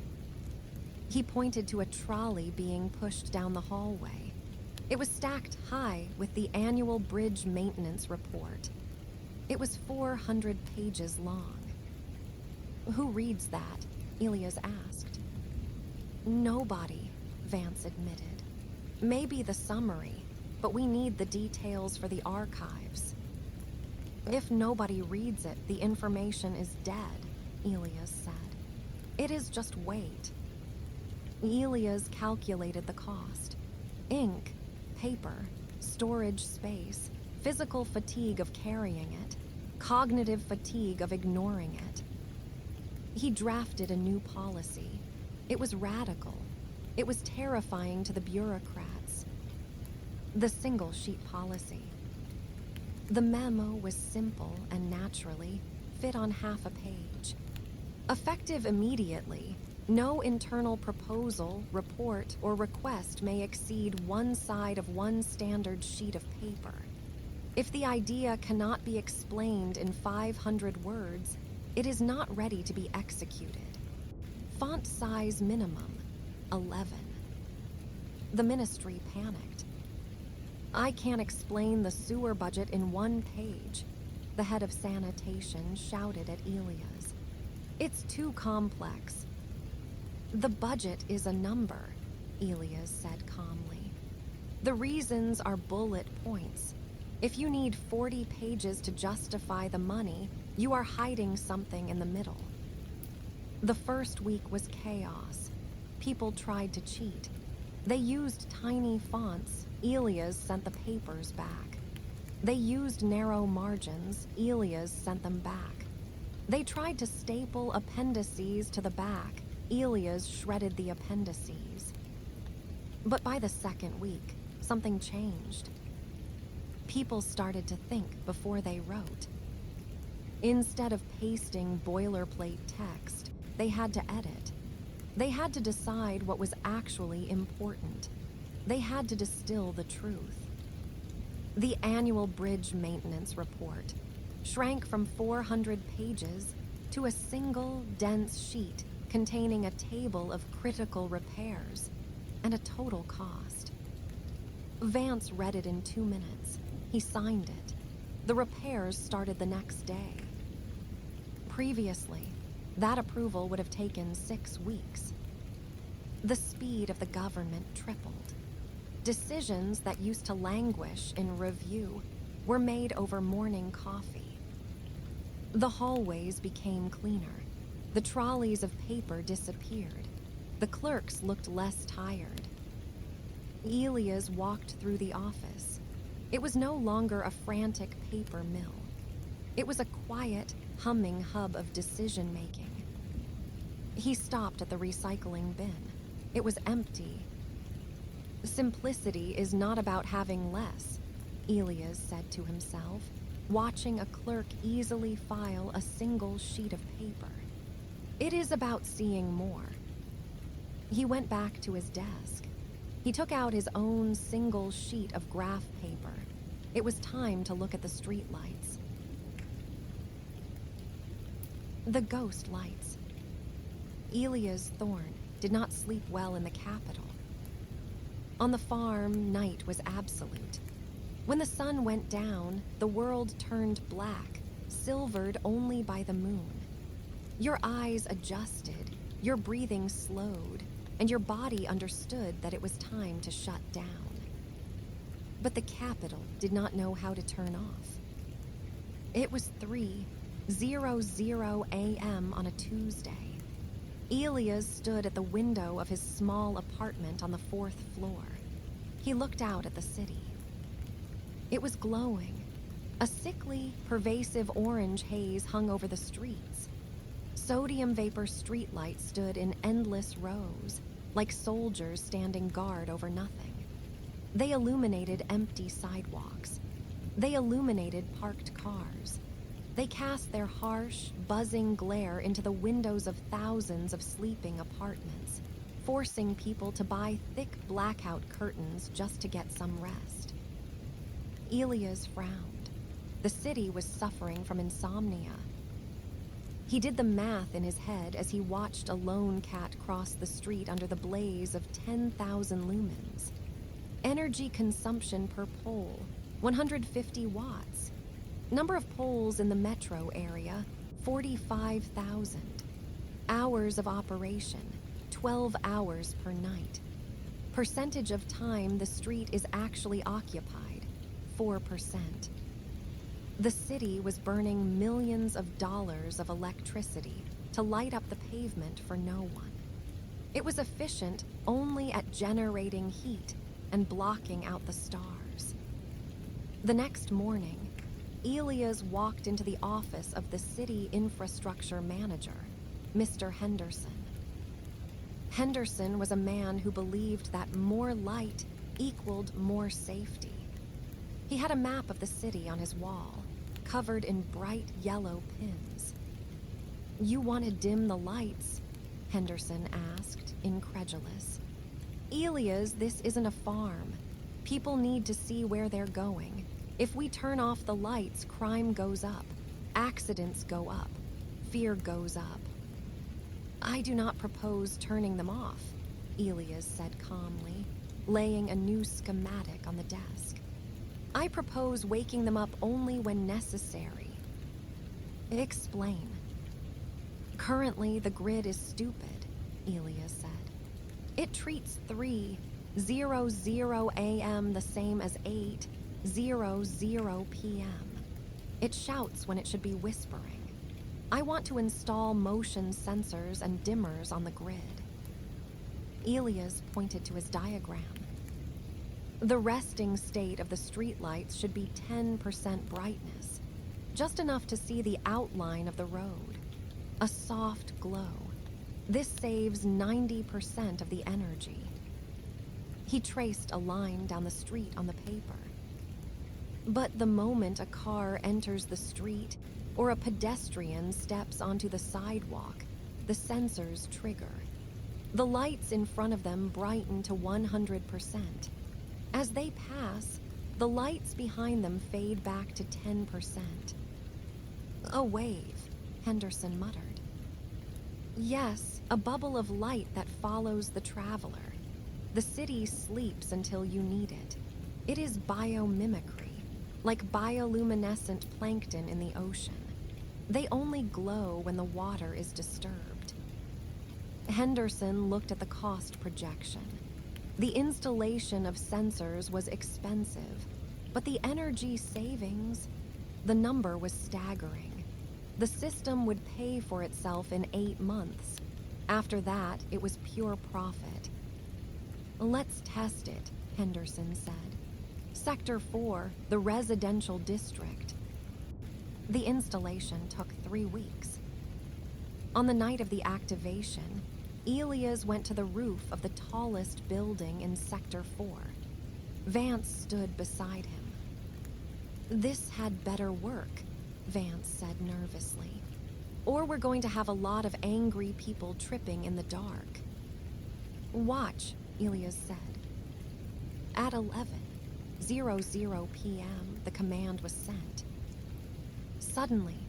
He pointed to a trolley being pushed down the hallway. It was stacked high with the annual bridge maintenance report. It was 400 pages long. "Who reads that?" Elias asked. "Nobody," Vance admitted. "Maybe the summary, but we need the details for the archives." "If nobody reads it, the information is dead," Elias said. "It is just weight." Elias calculated the cost. Ink, paper, storage space, physical fatigue of carrying it, cognitive fatigue of ignoring it. He drafted a new policy. It was radical. It was terrifying to the bureaucrats. The single-sheet policy. The memo was simple and naturally fit on half a page. Effective immediately, no internal proposal, report, or request may exceed one side of one standard sheet of paper. If the idea cannot be explained in 500 words, it is not ready to be executed. Font size minimum, 11. The ministry panicked. "I can't explain the sewer budget in one page," the head of sanitation shouted at Elias. "It's too complex." "The budget is a number," Elias said calmly. "The reasons are bullet points. If you need 40 pages to justify the money, you are hiding something in the middle." The first week was chaos. People tried to cheat. They used tiny fonts. Elias sent the papers back. They used narrow margins. Elias sent them back. They tried to staple appendices to the back. Elias shredded the appendices. But by the second week, something changed. People started to think before they wrote. Instead of pasting boilerplate text, they had to edit. They had to decide what was actually important. They had to distill the truth. The annual bridge maintenance report shrank from 400 pages to a single, dense sheet containing a table of critical repairs and a total cost. Vance read it in 2 minutes. He signed it. The repairs started the next day. Previously, that approval would have taken 6 weeks. The speed of the government tripled. Decisions that used to languish in review were made over morning coffee. The hallways became cleaner. The trolleys of paper disappeared. The clerks looked less tired. Elias walked through the office. It was no longer a frantic paper mill. It was a quiet, humming hub of decision-making. He stopped at the recycling bin. It was empty. "Simplicity is not about having less," Elias said to himself, watching a clerk easily file a single sheet of paper. "It is about seeing more." He went back to his desk. He took out his own single sheet of graph paper. It was time to look at the streetlights. The ghost lights. Elias Thorne did not sleep well in the capital. On the farm, night was absolute. When the sun went down, the world turned black, silvered only by the moon. Your eyes adjusted, your breathing slowed, and your body understood that it was time to shut down. But the capital did not know how to turn off. It was 3:00 a.m. on a Tuesday. Elias stood at the window of his small apartment on the 4th floor. He looked out at the city. It was glowing. A sickly, pervasive orange haze hung over the streets. Sodium vapor streetlights stood in endless rows, like soldiers standing guard over nothing. They illuminated empty sidewalks. They illuminated parked cars. They cast their harsh, buzzing glare into the windows of thousands of sleeping apartments, forcing people to buy thick blackout curtains just to get some rest. Elias frowned. The city was suffering from insomnia. He did the math in his head as he watched a lone cat cross the street under the blaze of 10,000 lumens. Energy consumption per pole, 150 watts. Number of poles in the metro area, 45,000. Hours of operation, 12 hours per night. Percentage of time the street is actually occupied, 4%. The city was burning millions of dollars of electricity to light up the pavement for no one. It was efficient only at generating heat and blocking out the stars. The next morning, Elias walked into the office of the city infrastructure manager, Mr. Henderson. Henderson was a man who believed that more light equaled more safety. He had a map of the city on his wall, covered in bright yellow pins. "You want to dim the lights?" Henderson asked, incredulous. "Elias, this isn't a farm. People need to see where they're going. If we turn off the lights, crime goes up, accidents go up, fear goes up." "I do not propose turning them off," Elias said calmly, laying a new schematic on the desk. "I propose waking them up only when necessary." "Explain." "Currently, the grid is stupid," Elias said. "It treats 3:00 a.m. the same as 8:00 p.m. It shouts when it should be whispering. I want to install motion sensors and dimmers on the grid." Elias pointed to his diagram. "The resting state of the streetlights should be 10% brightness, just enough to see the outline of the road. A soft glow. This saves 90% of the energy." He traced a line down the street on the paper. "But the moment a car enters the street or a pedestrian steps onto the sidewalk, the sensors trigger. The lights in front of them brighten to 100%. As they pass, the lights behind them fade back to 10%. "A wave," Henderson muttered. "Yes, a bubble of light that follows the traveler. The city sleeps until you need it. It is biomimicry, like bioluminescent plankton in the ocean. They only glow when the water is disturbed." Henderson looked at the cost projection. The installation of sensors was expensive, but the energy savings, the number was staggering. The system would pay for itself in 8 months. After that, it was pure profit. "Let's test it," Henderson said. "Sector 4, the residential district." The installation took 3 weeks. On the night of the activation, Elias went to the roof of the tallest building in Sector 4. Vance stood beside him. "This had better work," Vance said nervously. "Or we're going to have a lot of angry people tripping in the dark." "Watch," Elias said. At 11:00 p.m., the command was sent. Suddenly,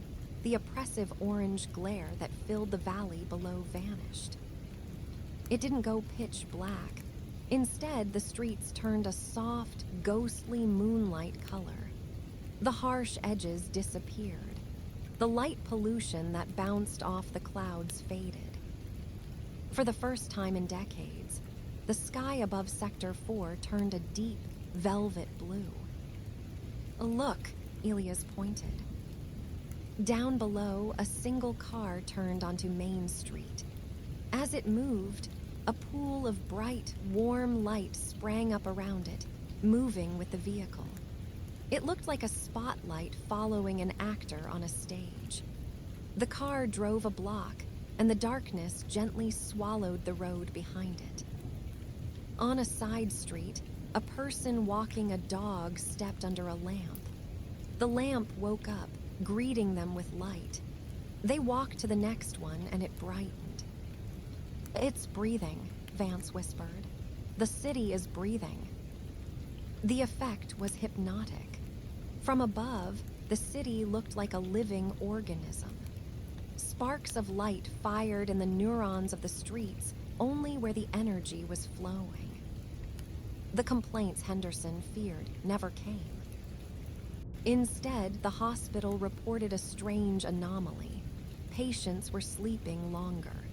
the oppressive orange glare that filled the valley below vanished. It didn't go pitch black. Instead, the streets turned a soft, ghostly moonlight color. The harsh edges disappeared. The light pollution that bounced off the clouds faded. For the first time in decades, the sky above Sector 4 turned a deep, velvet blue. "Look," Elias pointed. Down below, a single car turned onto Main Street. As it moved, a pool of bright, warm light sprang up around it, moving with the vehicle. It looked like a spotlight following an actor on a stage. The car drove a block, and the darkness gently swallowed the road behind it. On a side street, a person walking a dog stepped under a lamp. The lamp woke up, greeting them with light. They walked to the next one and it brightened. "It's breathing," Vance whispered. "The city is breathing." The effect was hypnotic. From above, the city looked like a living organism. Sparks of light fired in the neurons of the streets only where the energy was flowing. The complaints Henderson feared never came. Instead, the hospital reported a strange anomaly. Patients were sleeping longer.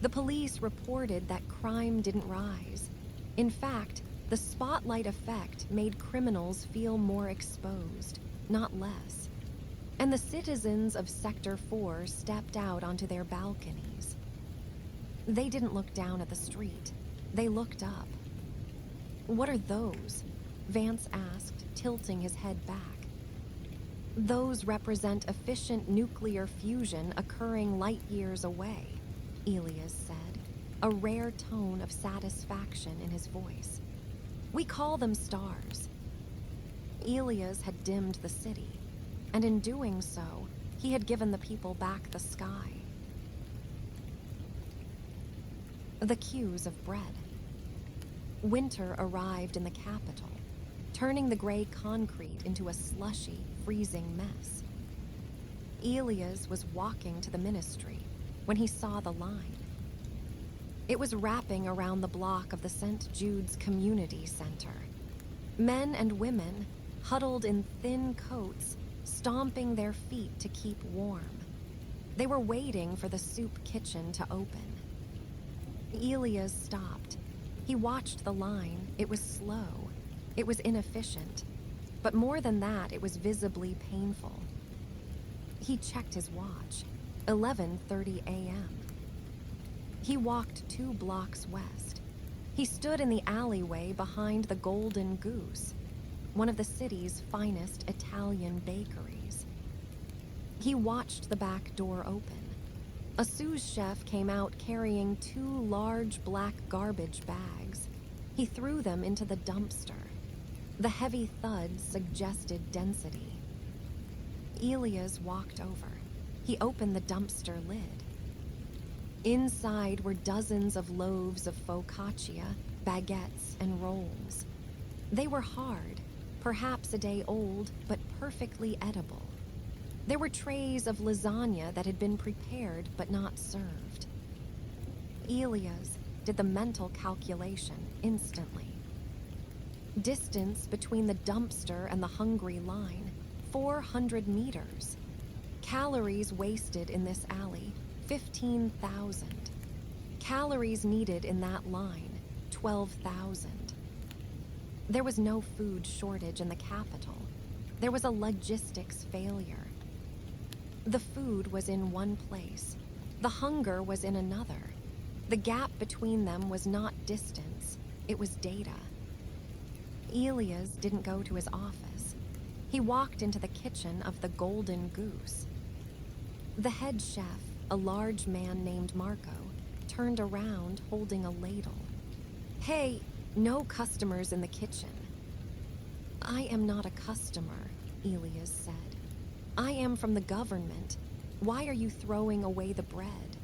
The police reported that crime didn't rise. In fact, the spotlight effect made criminals feel more exposed, not less. And the citizens of Sector 4 stepped out onto their balconies. They didn't look down at the street. They looked up. "What are those?" Vance asked, tilting his head back. "Those represent efficient nuclear fusion occurring light years away," Elias said, a rare tone of satisfaction in his voice. "We call them stars." Elias had dimmed the city, and in doing so, he had given the people back the sky. The cues of bread. Winter arrived in the capital, turning the gray concrete into a slushy, freezing mess. Elias was walking to the ministry when he saw the line. It was wrapping around the block of the St. Jude's Community Center. Men and women, huddled in thin coats, stomping their feet to keep warm. They were waiting for the soup kitchen to open. Elias stopped. He watched the line. It was slow. It was inefficient. But more than that, it was visibly painful. He checked his watch. 11:30 a.m. He walked 2 blocks west. He stood in the alleyway behind the Golden Goose, one of the city's finest Italian bakeries. He watched the back door open. A sous chef came out carrying 2 large black garbage bags. He threw them into the dumpster. The heavy thud suggested density. Elias walked over. He opened the dumpster lid. Inside were dozens of loaves of focaccia, baguettes, and rolls. They were hard, perhaps a day old, but perfectly edible. There were trays of lasagna that had been prepared but not served. Elias did the mental calculation instantly. Distance between the dumpster and the hungry line, 400 meters. Calories wasted in this alley, 15,000. Calories needed in that line, 12,000. There was no food shortage in the capital. There was a logistics failure. The food was in one place. The hunger was in another. The gap between them was not distance, it was data. Elias didn't go to his office. He walked into the kitchen of the Golden Goose. The head chef, a large man named Marco, turned around holding a ladle. "Hey, no customers in the kitchen." "I am not a customer," Elias said. "I am from the government. Why are you throwing away the bread?"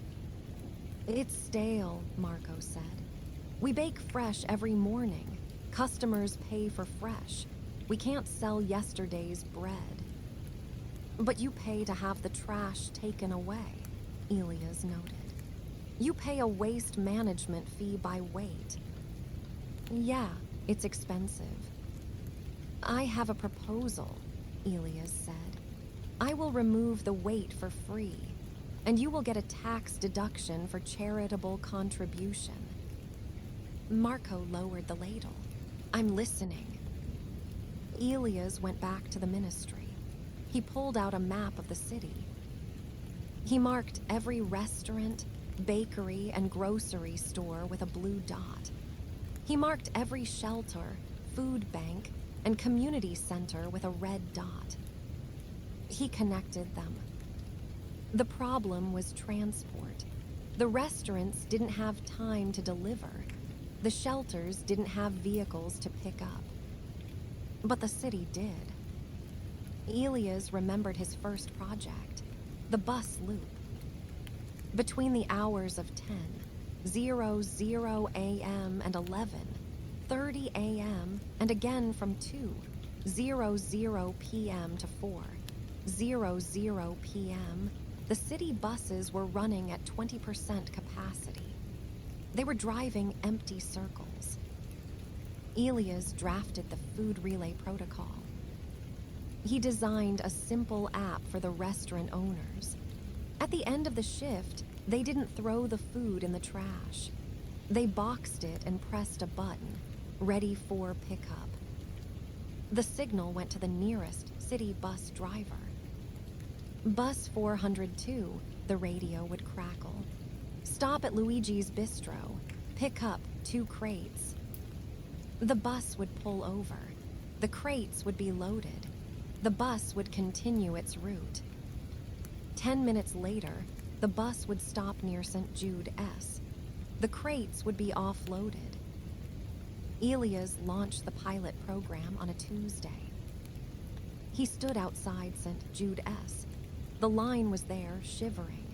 "It's stale," Marco said. "We bake fresh every morning. Customers pay for fresh. We can't sell yesterday's bread." "But you pay to have the trash taken away," Elias noted. "You pay a waste management fee by weight." "Yeah, it's expensive." "I have a proposal," Elias said. "I will remove the weight for free, and you will get a tax deduction for charitable contribution." Marco lowered the ladle. "I'm listening." Elias went back to the ministry. He pulled out a map of the city. He marked every restaurant, bakery, and grocery store with a blue dot. He marked every shelter, food bank, and community center with a red dot. He connected them. The problem was transport. The restaurants didn't have time to deliver. The shelters didn't have vehicles to pick up. But the city did. Elias remembered his first project, the bus loop. Between the hours of 10:00 a.m. and 11:30 a.m., and again from 2:00 p.m. to 4:00 p.m., the city buses were running at 20% capacity. They were driving empty circles. Elias drafted the food relay protocol. He designed a simple app for the restaurant owners. At the end of the shift, they didn't throw the food in the trash. They boxed it and pressed a button, ready for pickup. The signal went to the nearest city bus driver. Bus 402, the radio would crackle. Stop at Luigi's Bistro. Pick up 2 crates. The bus would pull over. The crates would be loaded. The bus would continue its route. 10 minutes later, the bus would stop near St. Jude S. The crates would be offloaded. Elias launched the pilot program on a Tuesday. He stood outside St. Jude S. The line was there, shivering.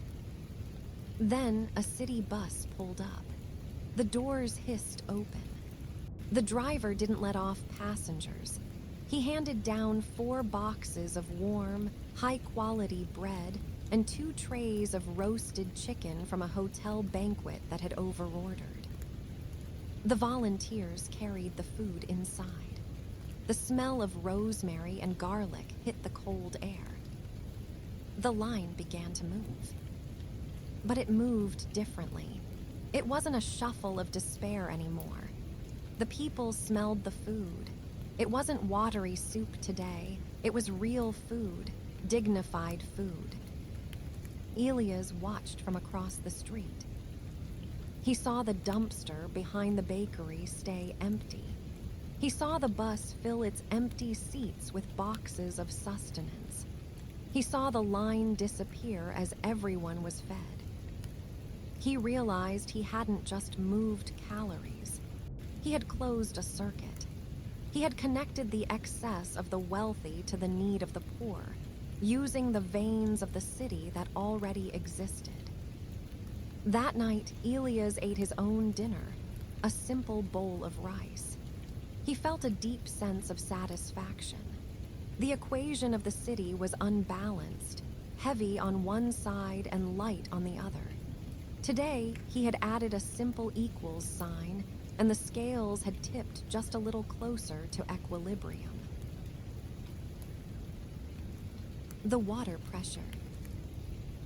Then a city bus pulled up. The doors hissed open. The driver didn't let off passengers. He handed down 4 boxes of warm, high-quality bread and 2 trays of roasted chicken from a hotel banquet that had overordered. The volunteers carried the food inside. The smell of rosemary and garlic hit the cold air. The line began to move. But it moved differently. It wasn't a shuffle of despair anymore. The people smelled the food. It wasn't watery soup today. It was real food, dignified food. Elias watched from across the street. He saw the dumpster behind the bakery stay empty. He saw the bus fill its empty seats with boxes of sustenance. He saw the line disappear as everyone was fed. He realized he hadn't just moved calories. He had closed a circuit. He had connected the excess of the wealthy to the need of the poor, using the veins of the city that already existed. That night, Elias ate his own dinner, a simple bowl of rice. He felt a deep sense of satisfaction. The equation of the city was unbalanced, heavy on one side and light on the other. Today, he had added a simple equals sign, and the scales had tipped just a little closer to equilibrium. The water pressure.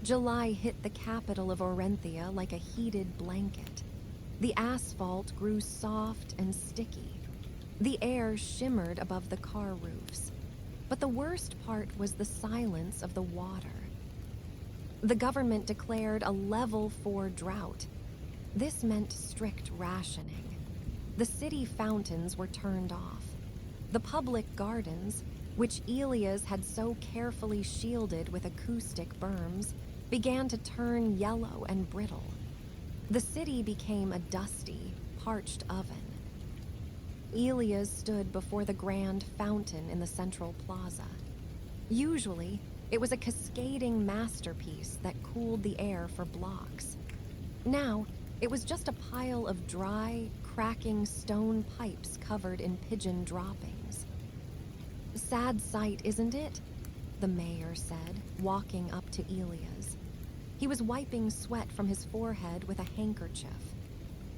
July hit the capital of Orenthia like a heated blanket. The asphalt grew soft and sticky. The air shimmered above the car roofs. But the worst part was the silence of the water. The government declared a level 4 drought. This meant strict rationing. The city fountains were turned off. The public gardens, which Elias had so carefully shielded with acoustic berms, began to turn yellow and brittle. The city became a dusty, parched oven. Elias stood before the grand fountain in the central plaza. Usually, it was a cascading masterpiece that cooled the air for blocks. Now, it was just a pile of dry, cracking stone pipes covered in pigeon droppings. Sad sight, isn't it? The mayor said, walking up to Elias. He was wiping sweat from his forehead with a handkerchief.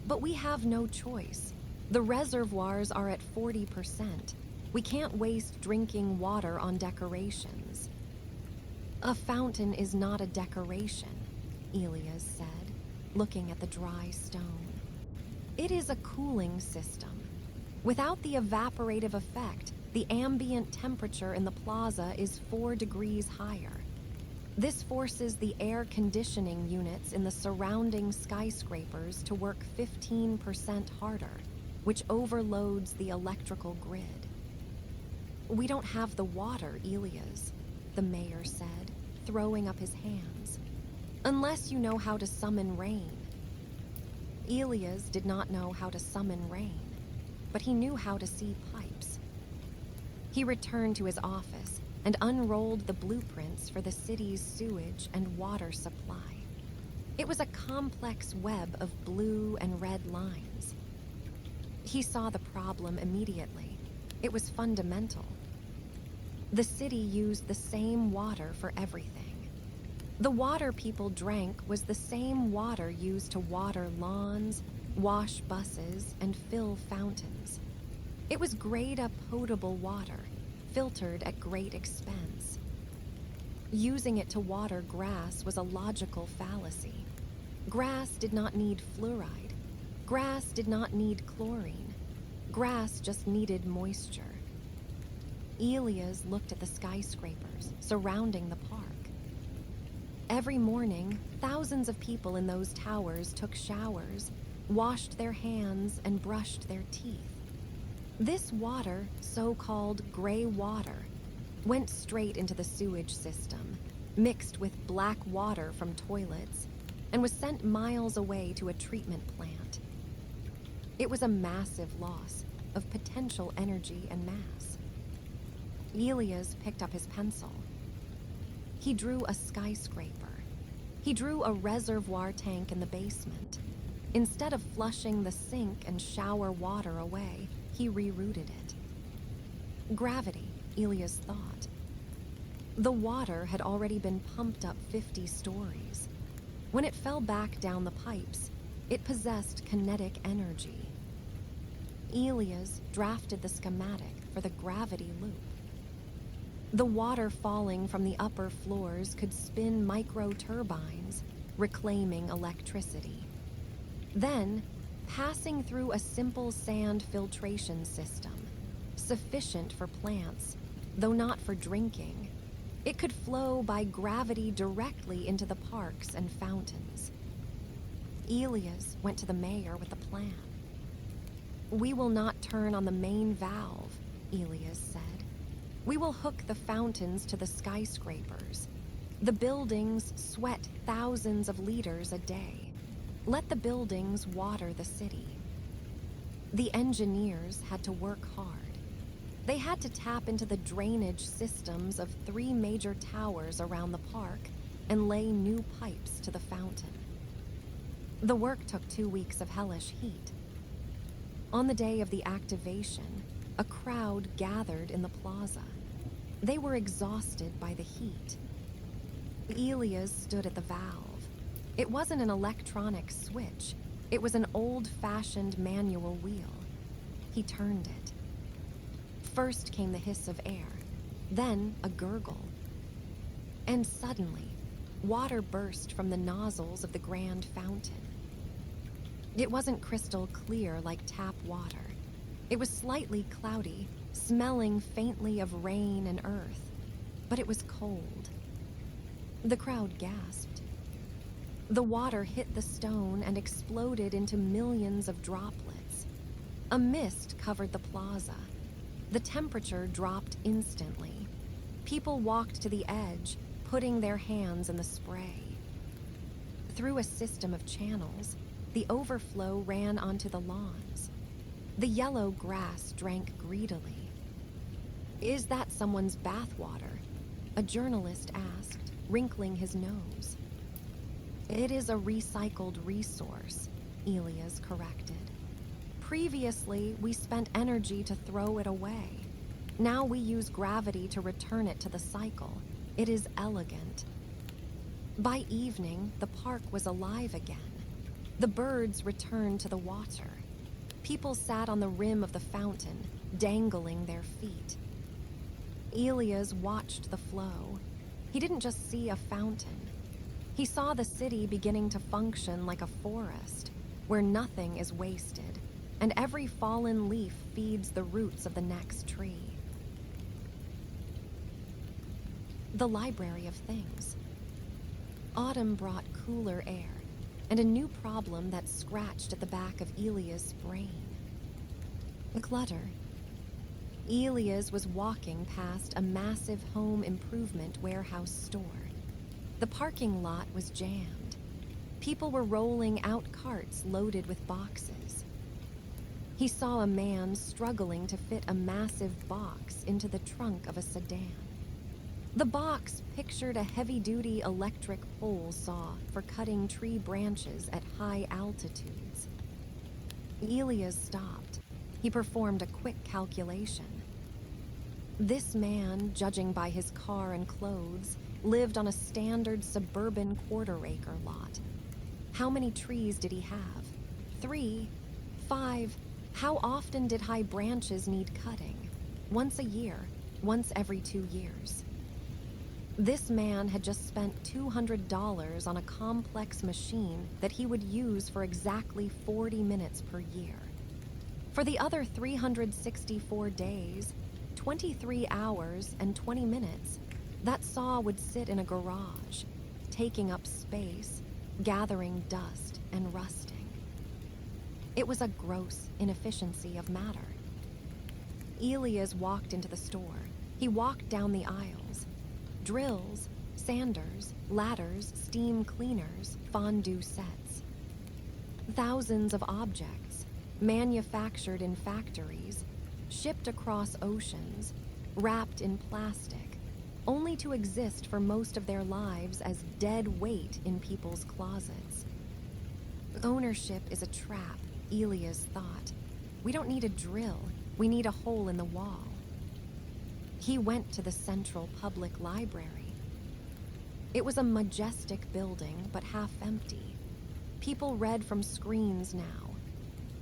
But we have no choice. The reservoirs are at 40%. We can't waste drinking water on decorations. A fountain is not a decoration, Elias said, looking at the dry stone. It is a cooling system. Without the evaporative effect, the ambient temperature in the plaza is 4 degrees higher. This forces the air conditioning units in the surrounding skyscrapers to work 15% harder, which overloads the electrical grid. We don't have the water, Elias, the mayor said, throwing up his hands. Unless you know how to summon rain. Elias did not know how to summon rain, but he knew how to see pipes. He returned to his office and unrolled the blueprints for the city's sewage and water supply. It was a complex web of blue and red lines. He saw the problem immediately. It was fundamental. The city used the same water for everything. The water people drank was the same water used to water lawns, wash buses, and fill fountains. It was grade-up potable water, filtered at great expense. Using it to water grass was a logical fallacy. Grass did not need fluoride. Grass did not need chlorine. Grass just needed moisture. Elias looked at the skyscrapers surrounding the park. Every morning, thousands of people in those towers took showers, washed their hands, and brushed their teeth. This water, so-called gray water, went straight into the sewage system, mixed with black water from toilets, and was sent miles away to a treatment plant. It was a massive loss of potential energy and mass. Elias picked up his pencil. He drew a skyscraper. He drew a reservoir tank in the basement. Instead of flushing the sink and shower water away, he rerouted it. Gravity, Elias thought. The water had already been pumped up 50 stories. When it fell back down the pipes, it possessed kinetic energy. Elias drafted the schematic for the gravity loop. The water falling from the upper floors could spin micro-turbines, reclaiming electricity. Then, passing through a simple sand filtration system, sufficient for plants, though not for drinking, it could flow by gravity directly into the parks and fountains. Elias went to the mayor with a plan. "We will not turn on the main valve," Elias said. "We will hook the fountains to the skyscrapers. The buildings sweat thousands of liters a day. Let the buildings water the city." The engineers had to work hard. They had to tap into the drainage systems of 3 major towers around the park and lay new pipes to the fountain. The work took 2 weeks of hellish heat. On the day of the activation, a crowd gathered in the plaza. They were exhausted by the heat. Elias stood at the valve. It wasn't an electronic switch. It was an old-fashioned manual wheel. He turned it. First came the hiss of air, then a gurgle. And suddenly, water burst from the nozzles of the grand fountain. It wasn't crystal clear like tap water. It was slightly cloudy, smelling faintly of rain and earth, but it was cold. The crowd gasped. The water hit the stone and exploded into millions of droplets. A mist covered the plaza. The temperature dropped instantly. People walked to the edge, putting their hands in the spray. Through a system of channels, the overflow ran onto the lawns. The yellow grass drank greedily. "Is that someone's bathwater?" a journalist asked, wrinkling his nose. "It is a recycled resource," Elias corrected. "Previously, we spent energy to throw it away. Now we use gravity to return it to the cycle. It is elegant." By evening, the park was alive again. The birds returned to the water. People sat on the rim of the fountain, dangling their feet. Elias watched the flow. He didn't just see a fountain. He saw the city beginning to function like a forest, where nothing is wasted, and every fallen leaf feeds the roots of the next tree. The Library of Things. Autumn brought cooler air, and a new problem that scratched at the back of Elias' brain. Clutter. Elias was walking past a massive home improvement warehouse store. The parking lot was jammed. People were rolling out carts loaded with boxes. He saw a man struggling to fit a massive box into the trunk of a sedan. The box pictured a heavy-duty electric pole saw for cutting tree branches at high altitudes. Elias stopped. He performed a quick calculation. This man, judging by his car and clothes, lived on a standard suburban quarter-acre lot. How many trees did he have? 3? 5? How often did high branches need cutting? Once a year, once every 2 years. This man had just spent $200 on a complex machine that he would use for exactly 40 minutes per year. For the other 364 days, 23 hours and 20 minutes, that saw would sit in a garage, taking up space, gathering dust and rusting. It was a gross inefficiency of matter. Elias walked into the store. He walked down the aisles. Drills, sanders, ladders, steam cleaners, fondue sets. Thousands of objects, manufactured in factories, shipped across oceans, wrapped in plastic, only to exist for most of their lives as dead weight in people's closets. Ownership is a trap, Elias thought. We don't need a drill, we need a hole in the wall. He went to the Central Public Library. It was a majestic building, but half empty. People read from screens now.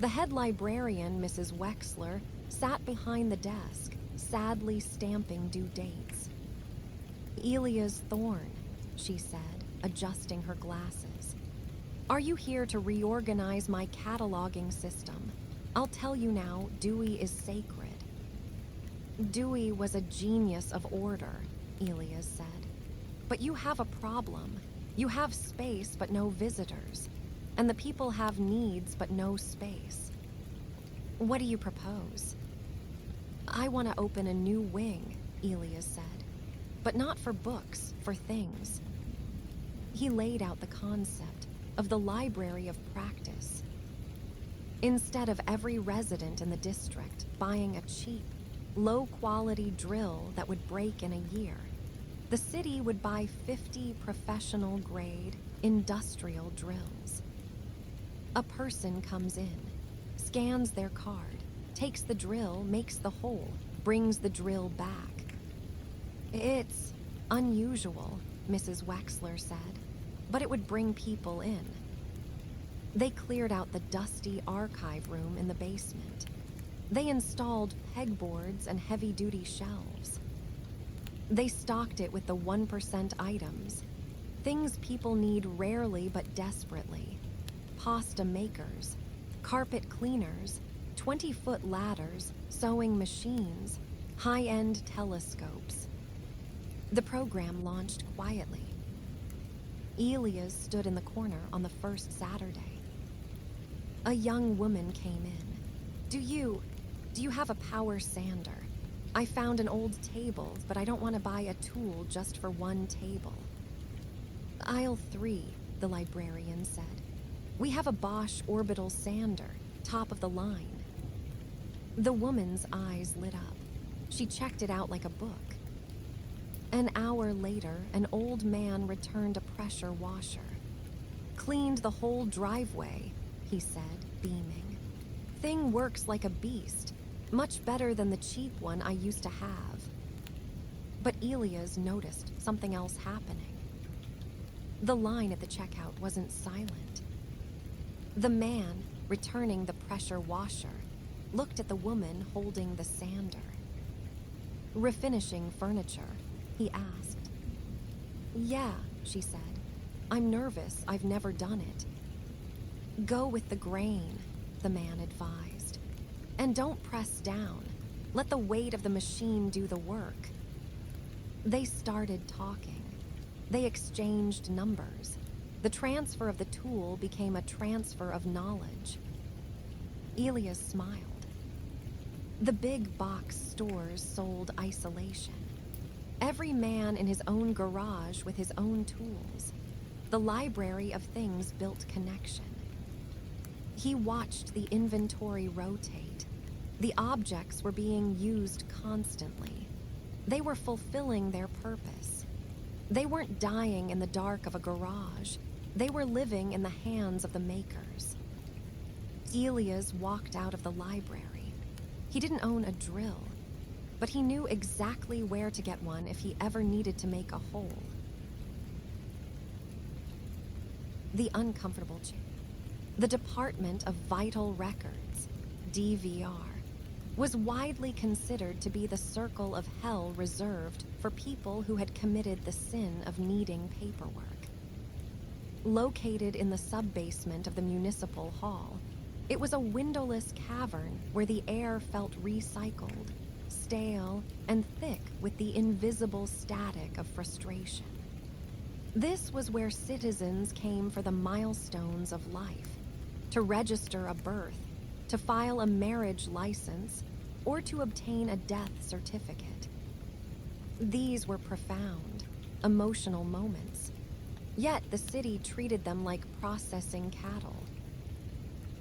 The head librarian, Mrs. Wexler, sat behind the desk, sadly stamping due dates. Elias Thorne, she said, adjusting her glasses. Are you here to reorganize my cataloging system? I'll tell you now, Dewey is sacred. Dewey was a genius of order, Elias said. But you have a problem. You have space but no visitors. And the people have needs but no space. What do you propose? I want to open a new wing, Elias said. But not for books, for things. He laid out the concept of the library of practice. Instead of every resident in the district buying a cheap, low-quality drill that would break in a year, the city would buy 50 professional-grade, industrial drills. A person comes in, scans their card, takes the drill, makes the hole, brings the drill back. It's unusual, Mrs. Wexler said, but it would bring people in. They cleared out the dusty archive room in the basement. They installed pegboards and heavy-duty shelves. They stocked it with the 1% items, things people need rarely but desperately. Pasta makers, carpet cleaners, 20-foot ladders, sewing machines, high-end telescopes. The program launched quietly. Elias stood in the corner on the first Saturday. A young woman came in. Do you have a power sander? I found an old table, but I don't want to buy a tool just for one table. Aisle 3, the librarian said. We have a Bosch orbital sander, top of the line. The woman's eyes lit up. She checked it out like a book. An hour later, an old man returned a pressure washer. Cleaned the whole driveway, he said, beaming. Thing works like a beast, much better than the cheap one I used to have. But Elias noticed something else happening. The line at the checkout wasn't silent. The man, returning the pressure washer, looked at the woman holding the sander. Refinishing furniture, he asked. Yeah, she said. I'm nervous, I've never done it. Go with the grain, the man advised. And don't press down. Let the weight of the machine do the work. They started talking. They exchanged numbers. The transfer of the tool became a transfer of knowledge. Elias smiled. The big box stores sold isolation. Every man in his own garage with his own tools. The library of things built connection. He watched the inventory rotate. The objects were being used constantly. They were fulfilling their purpose. They weren't dying in the dark of a garage. They were living in the hands of the makers. Elias walked out of the library. He didn't own a drill, but he knew exactly where to get one if he ever needed to make a hole. The uncomfortable chair. The Department of Vital Records, DVR, was widely considered to be the circle of hell reserved for people who had committed the sin of needing paperwork. Located in the sub-basement of the municipal hall, it was a windowless cavern where the air felt recycled, stale, and thick with the invisible static of frustration. This was where citizens came for the milestones of life, to register a birth, to file a marriage license, or to obtain a death certificate. These were profound, emotional moments, yet the city treated them like processing cattle.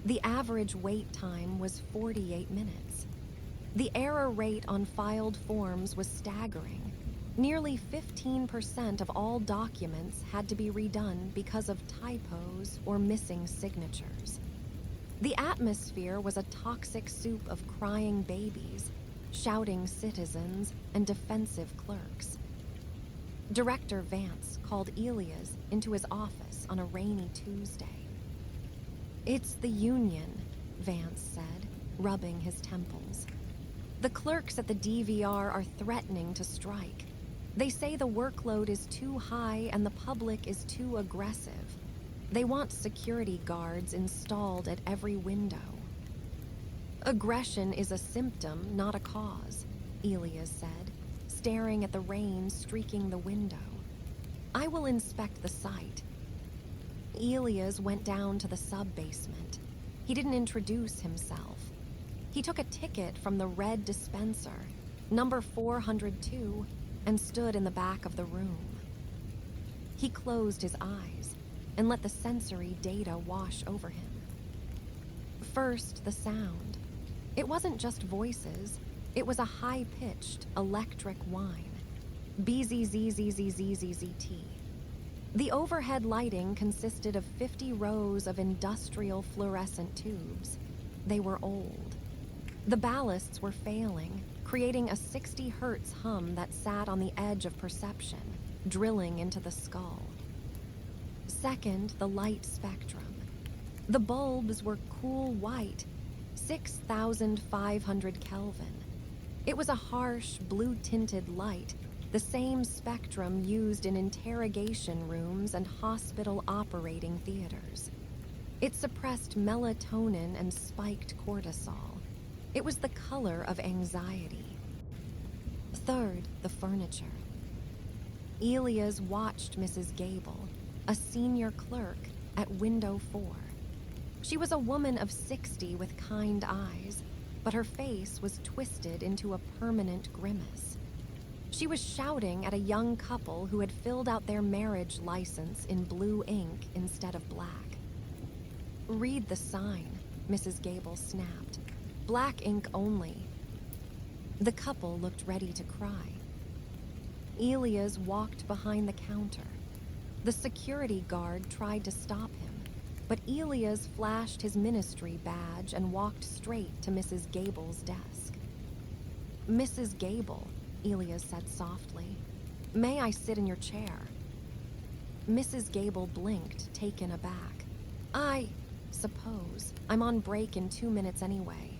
The average wait time was 48 minutes. The error rate on filed forms was staggering. Nearly 15% of all documents had to be redone because of typos or missing signatures. The atmosphere was a toxic soup of crying babies, shouting citizens, and defensive clerks. Director Vance called Elias into his office on a rainy Tuesday. "It's the union," Vance said, rubbing his temples. "The clerks at the DVR are threatening to strike. They say the workload is too high and the public is too aggressive. They want security guards installed at every window." "Aggression is a symptom, not a cause," Elias said, staring at the rain streaking the window. "I will inspect the site." Elias went down to the sub-basement. He didn't introduce himself. He took a ticket from the red dispenser, number 402, and stood in the back of the room. He closed his eyes and let the sensory data wash over him. First, the sound. It wasn't just voices. It was a high-pitched, electric whine. BZZZZZZZT. The overhead lighting consisted of 50 rows of industrial fluorescent tubes. They were old. The ballasts were failing, creating a 60 hertz hum that sat on the edge of perception, drilling into the skull. Second, the light spectrum. The bulbs were cool white, 6,500 Kelvin. It was a harsh, blue-tinted light, the same spectrum used in interrogation rooms and hospital operating theaters. It suppressed melatonin and spiked cortisol. It was the color of anxiety. Third, the furniture. Elias watched Mrs. Gable, a senior clerk, at window 4. She was a woman of 60 with kind eyes, but her face was twisted into a permanent grimace. She was shouting at a young couple who had filled out their marriage license in blue ink instead of black. "Read the sign," Mrs. Gable snapped. "Black ink only." The couple looked ready to cry. Elias walked behind the counter. The security guard tried to stop him, but Elias flashed his ministry badge and walked straight to Mrs. Gable's desk. "Mrs. Gable," Elias said softly, "may I sit in your chair?" Mrs. Gable blinked, taken aback. "I suppose. I'm on break in 2 minutes anyway."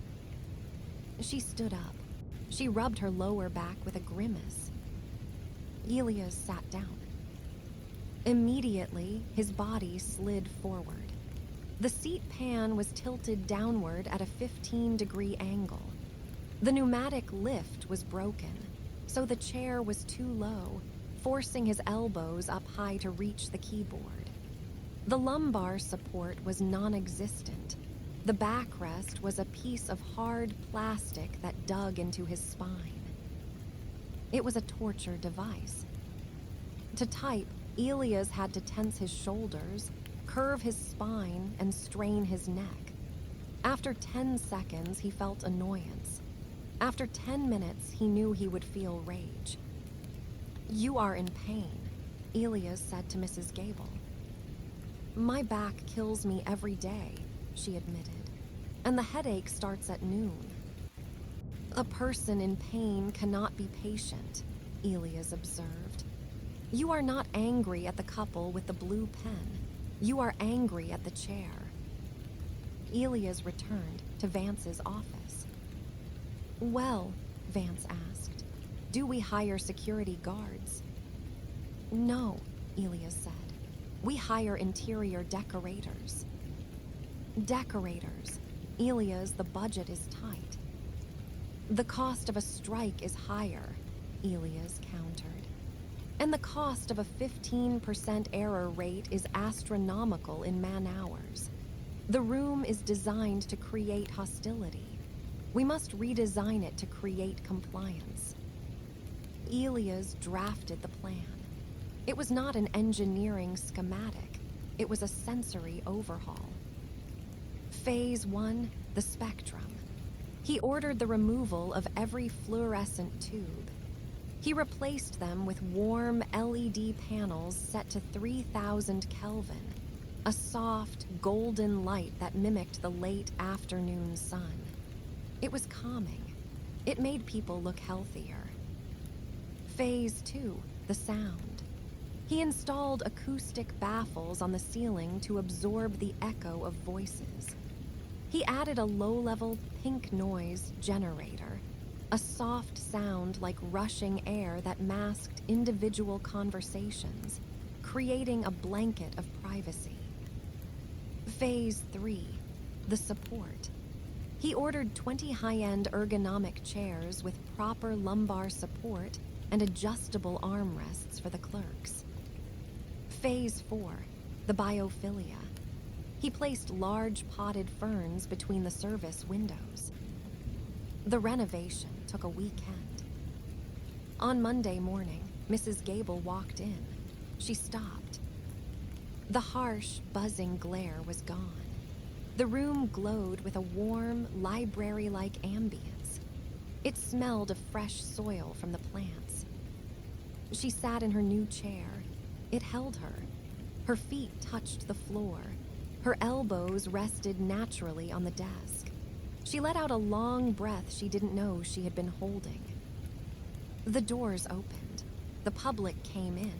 She stood up. She rubbed her lower back with a grimace. Elias sat down. Immediately, his body slid forward. The seat pan was tilted downward at a 15-degree angle. The pneumatic lift was broken, so the chair was too low, forcing his elbows up high to reach the keyboard. The lumbar support was non-existent. The backrest was a piece of hard plastic that dug into his spine. It was a torture device. To type, Elias had to tense his shoulders, curve his spine, and strain his neck. After 10 seconds, he felt annoyance. After 10 minutes, he knew he would feel rage. "You are in pain," Elias said to Mrs. Gable. "My back kills me every day," she admitted, "and the headache starts at noon." "A person in pain cannot be patient," Elias observed. "You are not angry at the couple with the blue pen. You are angry at the chair." Elias returned to Vance's office. "Well," Vance asked, "do we hire security guards?" "No," Elias said. "We hire interior decorators." "Decorators. Elias, the budget is tight." "The cost of a strike is higher," Elias countered. "And the cost of a 15% error rate is astronomical in man-hours. The room is designed to create hostility. We must redesign it to create compliance." Elias drafted the plan. It was not an engineering schematic. It was a sensory overhaul. Phase 1, the spectrum. He ordered the removal of every fluorescent tube. He replaced them with warm LED panels set to 3000 Kelvin, a soft, golden light that mimicked the late afternoon sun. It was calming. It made people look healthier. Phase 2, the sound. He installed acoustic baffles on the ceiling to absorb the echo of voices. He added a low-level pink noise generator, a soft sound like rushing air that masked individual conversations, creating a blanket of privacy. Phase 3, the support. He ordered 20 high-end ergonomic chairs with proper lumbar support and adjustable armrests for the clerks. Phase 4, the biophilia. He placed large potted ferns between the service windows. The renovation took a weekend. On Monday morning, Mrs. Gable walked in. She stopped. The harsh, buzzing glare was gone. The room glowed with a warm, library-like ambience. It smelled of fresh soil from the plants. She sat in her new chair. It held her. Her feet touched the floor. Her elbows rested naturally on the desk. She let out a long breath she didn't know she had been holding. The doors opened. The public came in.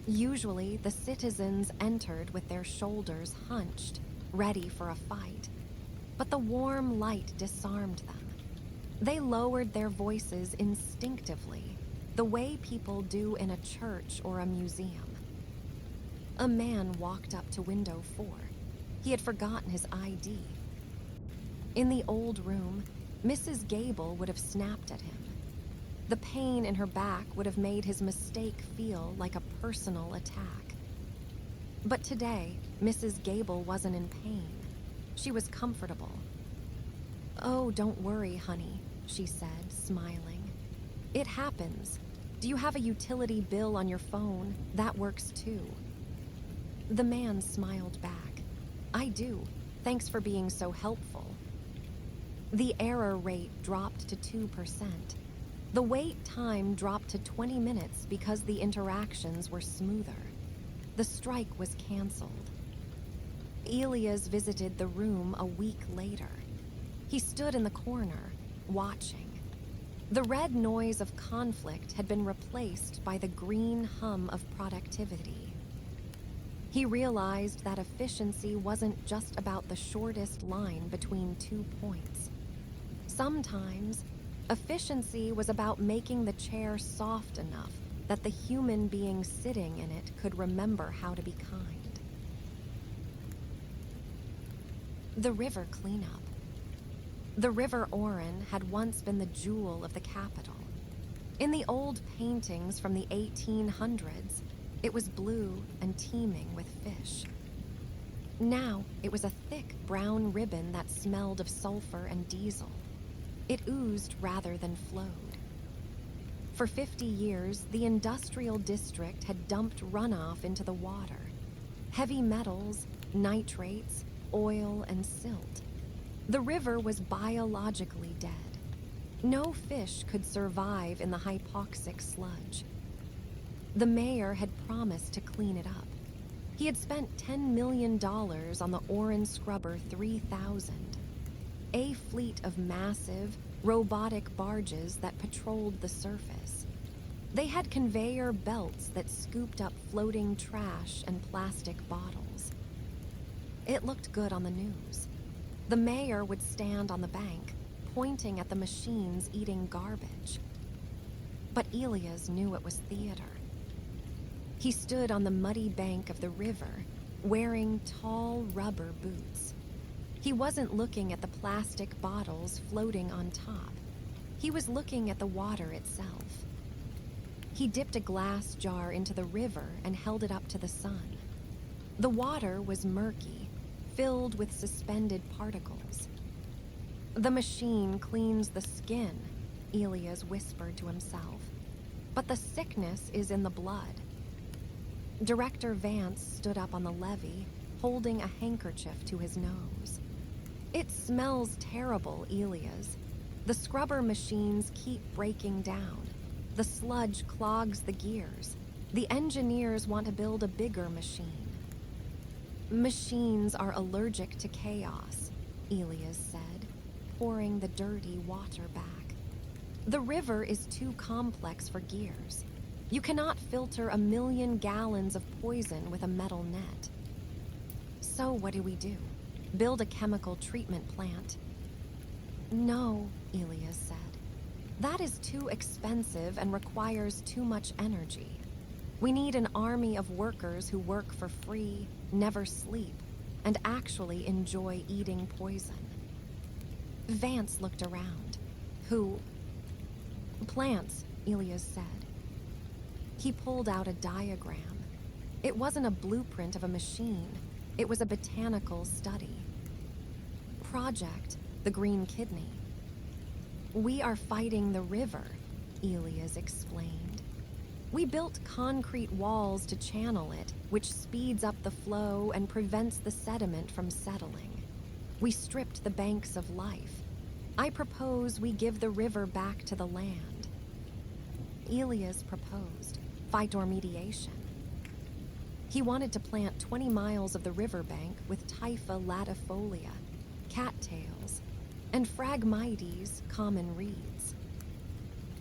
Usually, the citizens entered with their shoulders hunched, ready for a fight. But the warm light disarmed them. They lowered their voices instinctively, the way people do in a church or a museum. A man walked up to window 4. He had forgotten his ID. In the old room, Mrs. Gable would have snapped at him. The pain in her back would have made his mistake feel like a personal attack. But today, Mrs. Gable wasn't in pain. She was comfortable. "Oh, don't worry, honey," she said, smiling. "It happens. Do you have a utility bill on your phone? That works too." The man smiled back. "I do. Thanks for being so helpful." The error rate dropped to 2%. The wait time dropped to 20 minutes because the interactions were smoother. The strike was canceled. Elias visited the room a week later. He stood in the corner, watching. The red noise of conflict had been replaced by the green hum of productivity. He realized that efficiency wasn't just about the shortest line between 2 points. Sometimes, efficiency was about making the chair soft enough that the human being sitting in it could remember how to be kind. The river cleanup. The River Oren had once been the jewel of the capital. In the old paintings from the 1800s, it was blue and teeming with fish. Now, it was a thick brown ribbon that smelled of sulfur and diesel. It oozed rather than flowed. For 50 years, the industrial district had dumped runoff into the water. Heavy metals, nitrates, oil, and silt. The river was biologically dead. No fish could survive in the hypoxic sludge. The mayor had promised to clean it up. He had spent $10 million on the Oran Scrubber 3000, a fleet of massive, robotic barges that patrolled the surface. They had conveyor belts that scooped up floating trash and plastic bottles. It looked good on the news. The mayor would stand on the bank, pointing at the machines eating garbage. But Elias knew it was theater. He stood on the muddy bank of the river, wearing tall rubber boots. He wasn't looking at the plastic bottles floating on top. He was looking at the water itself. He dipped a glass jar into the river and held it up to the sun. The water was murky, filled with suspended particles. "The machine cleans the skin," Elias whispered to himself. "But the sickness is in the blood." Director Vance stood up on the levee, holding a handkerchief to his nose. "It smells terrible, Elias. The scrubber machines keep breaking down. The sludge clogs the gears. The engineers want to build a bigger machine." "Machines are allergic to chaos," Elias said, pouring the dirty water back. "The river is too complex for gears. You cannot filter 1 million gallons of poison with a metal net." "So what do we do? Build a chemical treatment plant?" "No," Elias said. "That is too expensive and requires too much energy. We need an army of workers who work for free, never sleep, and actually enjoy eating poison." Vance looked around. "Who?" "Plants," Elias said. He pulled out a diagram. It wasn't a blueprint of a machine. It was a botanical study. "Project, the Green Kidney." "We are fighting the river," Elias explained. "We built concrete walls to channel it, which speeds up the flow and prevents the sediment from settling. We stripped the banks of life. I propose we give the river back to the land." Elias proposed phytoremediation. He wanted to plant 20 miles of the riverbank with Typha latifolia, cattails, and Phragmites, common reeds.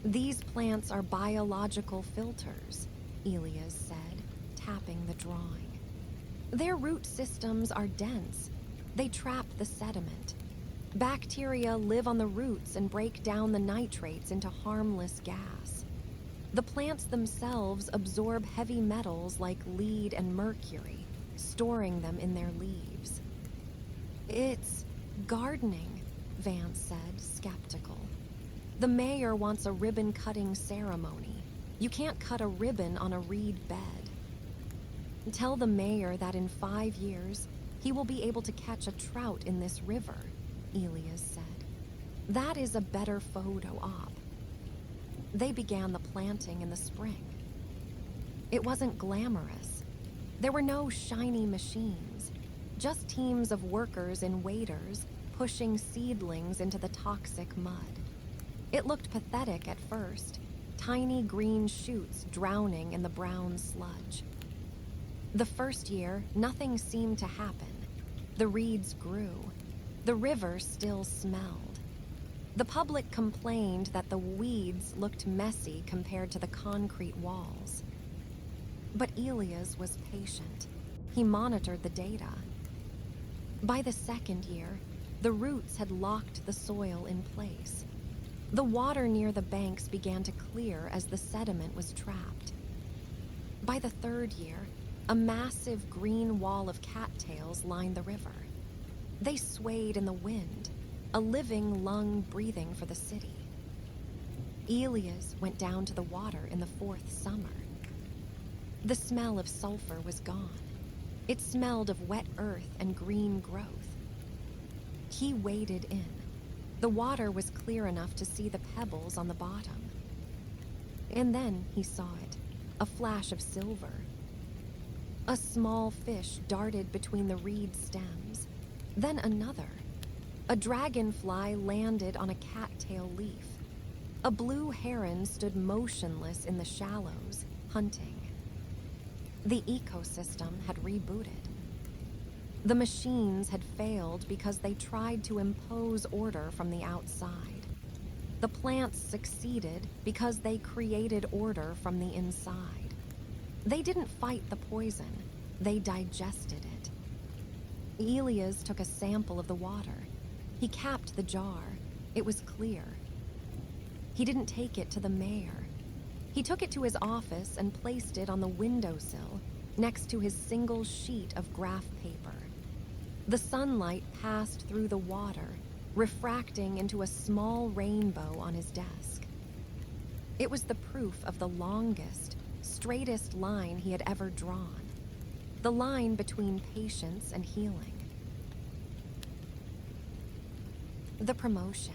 "These plants are biological filters," Elias said, tapping the drawing. "Their root systems are dense. They trap the sediment. Bacteria live on the roots and break down the nitrates into harmless gas. The plants themselves absorb heavy metals like lead and mercury, storing them in their leaves." "It's gardening," Vance said, skeptical. "The mayor wants a ribbon-cutting ceremony. You can't cut a ribbon on a reed bed." "Tell the mayor that in 5 years, he will be able to catch a trout in this river," Elias said. "That is a better photo op." They began the planting in the spring. It wasn't glamorous. There were no shiny machines, just teams of workers in waders pushing seedlings into the toxic mud. It looked pathetic at first, tiny green shoots drowning in the brown sludge. The first year, nothing seemed to happen. The reeds grew. The river still smelled. The public complained that the weeds looked messy compared to the concrete walls. But Elias was patient. He monitored the data. By the second year, the roots had locked the soil in place. The water near the banks began to clear as the sediment was trapped. By the third year, a massive green wall of cattails lined the river. They swayed in the wind, a living lung breathing for the city. Elias went down to the water in the 4th summer. The smell of sulfur was gone. It smelled of wet earth and green growth. He waded in. The water was clear enough to see the pebbles on the bottom. And then he saw it, a flash of silver. A small fish darted between the reed stems, then another. A dragonfly landed on a cattail leaf. A blue heron stood motionless in the shallows, hunting. The ecosystem had rebooted. The machines had failed because they tried to impose order from the outside. The plants succeeded because they created order from the inside. They didn't fight the poison, they digested it. Elias took a sample of the water. He capped the jar. It was clear. He didn't take it to the mayor. He took it to his office and placed it on the windowsill next to his single sheet of graph paper. The sunlight passed through the water, refracting into a small rainbow on his desk. It was the proof of the longest, straightest line he had ever drawn. The line between patience and healing. The promotion.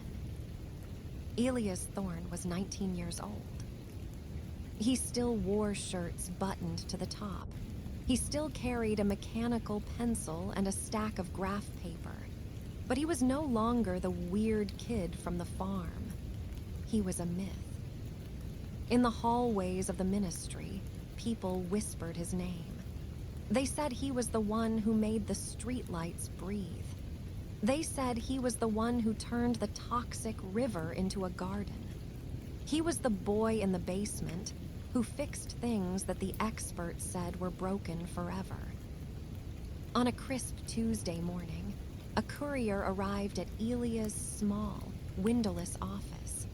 Elias Thorne was 19 years old. He still wore shirts buttoned to the top. He still carried a mechanical pencil and a stack of graph paper. But he was no longer the weird kid from the farm. He was a myth. In the hallways of the ministry, people whispered his name. They said he was the one who made the streetlights breathe. They said he was the one who turned the toxic river into a garden. He was the boy in the basement who fixed things that the experts said were broken forever. On a crisp Tuesday morning, a courier arrived at Elia's small, windowless office.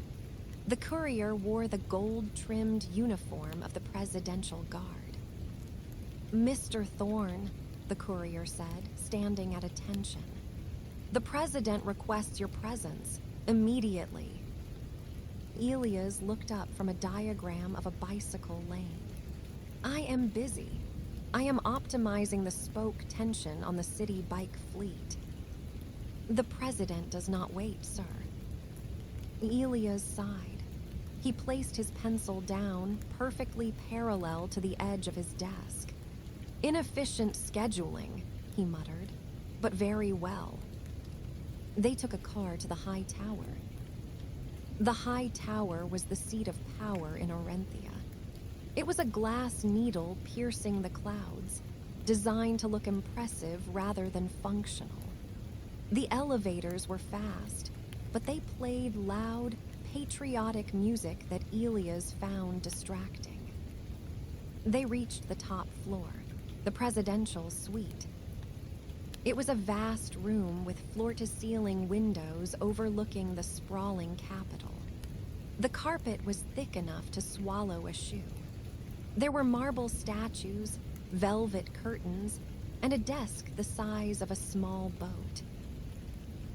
The courier wore the gold-trimmed uniform of the Presidential Guard. "Mr. Thorne," the courier said, standing at attention. "The president requests your presence, immediately." Elias looked up from a diagram of a bicycle lane. "I am busy. I am optimizing the spoke tension on the city bike fleet." "The president does not wait, sir." Elias sighed. He placed his pencil down, perfectly parallel to the edge of his desk. "Inefficient scheduling," he muttered, "but very well." They took a car to the high tower. The high tower was the seat of power in Orenthia. It was a glass needle piercing the clouds, designed to look impressive rather than functional. The elevators were fast, but they played loud, patriotic music that Elias found distracting. They reached the top floor, the presidential suite. It was a vast room with floor-to-ceiling windows overlooking the sprawling Capitol. The carpet was thick enough to swallow a shoe. There were marble statues, velvet curtains, and a desk the size of a small boat.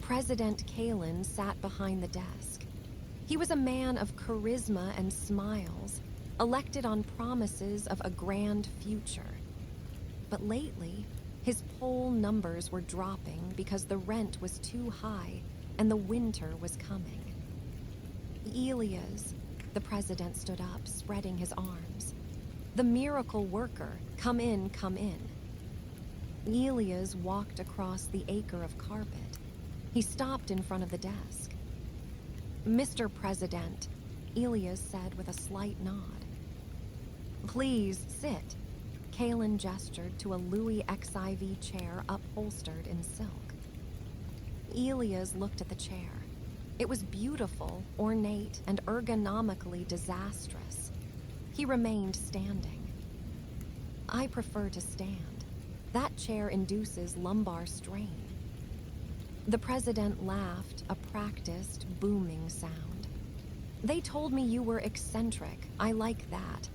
President Kalin sat behind the desk. He was a man of charisma and smiles, elected on promises of a grand future. But lately, his poll numbers were dropping because the rent was too high and the winter was coming. "Elias," the president stood up, spreading his arms. "The miracle worker, come in, come in." Elias walked across the acre of carpet. He stopped in front of the desk. "Mr. President," Elias said with a slight nod. "Please sit." Kalin gestured to a Louis XIV chair upholstered in silk. Elias looked at the chair. It was beautiful, ornate, and ergonomically disastrous. He remained standing. "I prefer to stand. That chair induces lumbar strain." The president laughed, a practiced, booming sound. "They told me you were eccentric. I like that.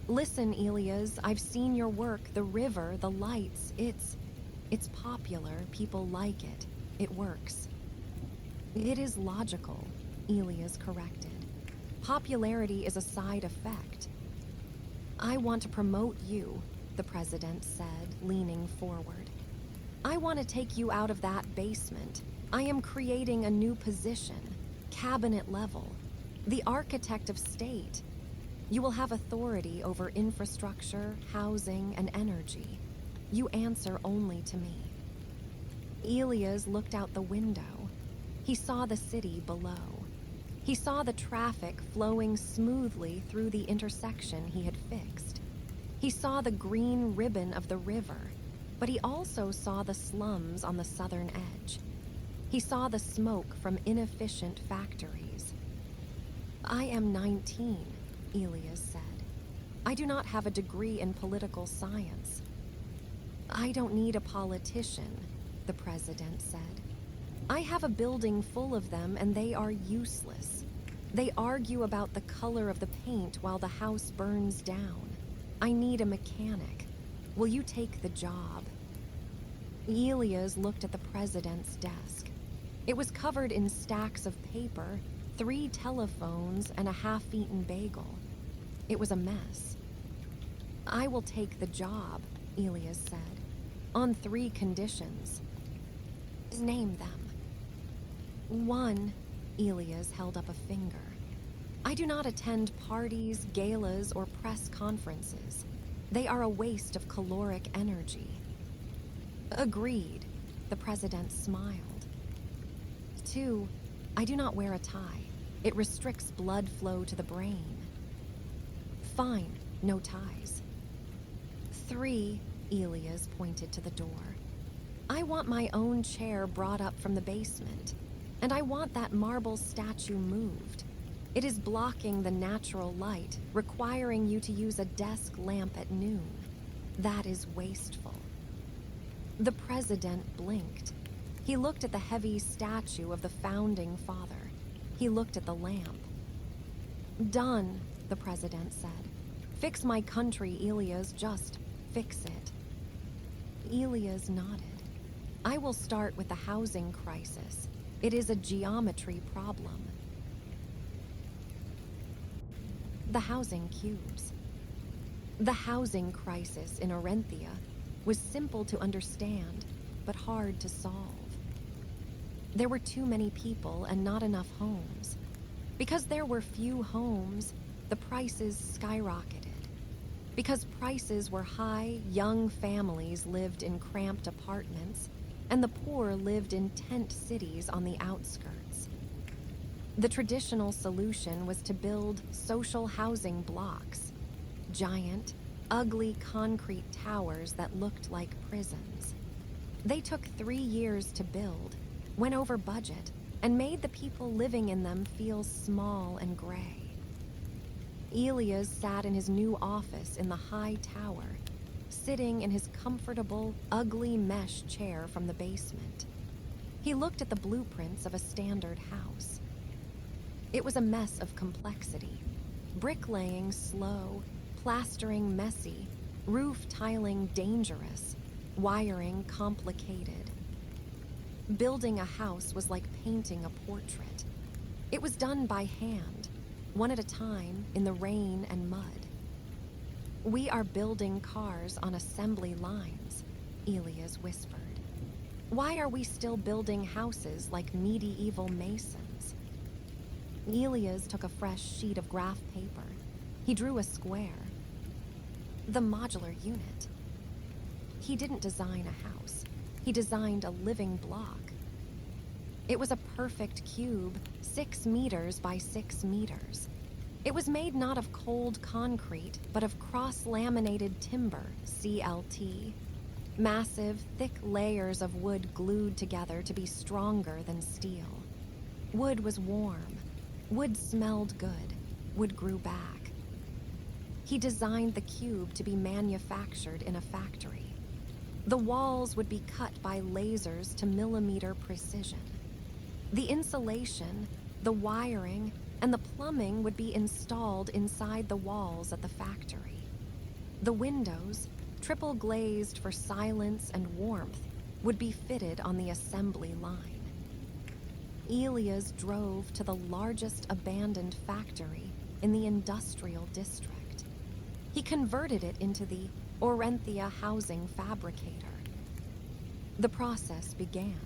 Listen, Elias, I've seen your work, the river, the lights. It's popular, people like it. It works." "It is logical," Elias corrected. "Popularity is a side effect." "I want to promote you," the president said, leaning forward. "I want to take you out of that basement. I am creating a new position, cabinet level, the architect of state." You will have authority over infrastructure, housing, and energy. You answer only to me." Elias looked out the window. He saw the city below. He saw the traffic flowing smoothly through the intersection he had fixed. He saw the green ribbon of the river, but he also saw the slums on the southern edge. He saw the smoke from inefficient factories. "I am 19, Elias said. "I do not have a degree in political science." "I don't need a politician," the president said. "I have a building full of them and they are useless. They argue about the color of the paint while the house burns down. I need a mechanic. Will you take the job?" Elias looked at the president's desk. It was covered in stacks of paper, 3 telephones, and a half-eaten bagel. It was a mess. "I will take the job," Elias said, "on 3 conditions." "Name them." "1," Elias held up a finger. "I do not attend parties, galas, or press conferences. They are a waste of caloric energy." "Agreed," the president smiled. 2, I do not wear a tie. It restricts blood flow to the brain." "Fine, no ties." 3, Elias pointed to the door. "I want my own chair brought up from the basement, and I want that marble statue moved. It is blocking the natural light, requiring you to use a desk lamp at noon. That is wasteful." The president blinked. He looked at the heavy statue of the founding father. He looked at the lamp. "Done," the president said. "Fix my country, Elias, just fix it." Elias nodded. "I will start with the housing crisis. It is a geometry problem." The housing cubes. The housing crisis in Orenthia was simple to understand, but hard to solve. There were too many people and not enough homes. Because there were few homes, the prices skyrocketed. Because prices were high, young families lived in cramped apartments, and the poor lived in tent cities on the outskirts. The traditional solution was to build social housing blocks, giant, ugly concrete towers that looked like prisons. They took 3 years to build, went over budget, and made the people living in them feel small and gray. Elias sat in his new office in the high tower, sitting in his comfortable, ugly mesh chair from the basement. He looked at the blueprints of a standard house. It was a mess of complexity. Bricklaying slow, plastering messy, roof tiling dangerous, wiring complicated. Building a house was like painting a portrait. It was done by hand, one at a time, in the rain and mud. "We are building cars on assembly lines," Elias whispered. "Why are we still building houses like medieval masons?" Elias took a fresh sheet of graph paper. He drew a square. The modular unit. He didn't design a house. He designed a living block. It was a perfect cube, 6 meters by 6 meters. It was made not of cold concrete, but of cross-laminated timber, CLT. Massive, thick layers of wood glued together to be stronger than steel. Wood was warm. Wood smelled good. Wood grew back. He designed the cube to be manufactured in a factory. The walls would be cut by lasers to millimeter precision. The insulation, the wiring, and the plumbing would be installed inside the walls at the factory. The windows, triple glazed for silence and warmth, would be fitted on the assembly line. Elias drove to the largest abandoned factory in the industrial district. He converted it into the Orenthia Housing Fabricator. The process began.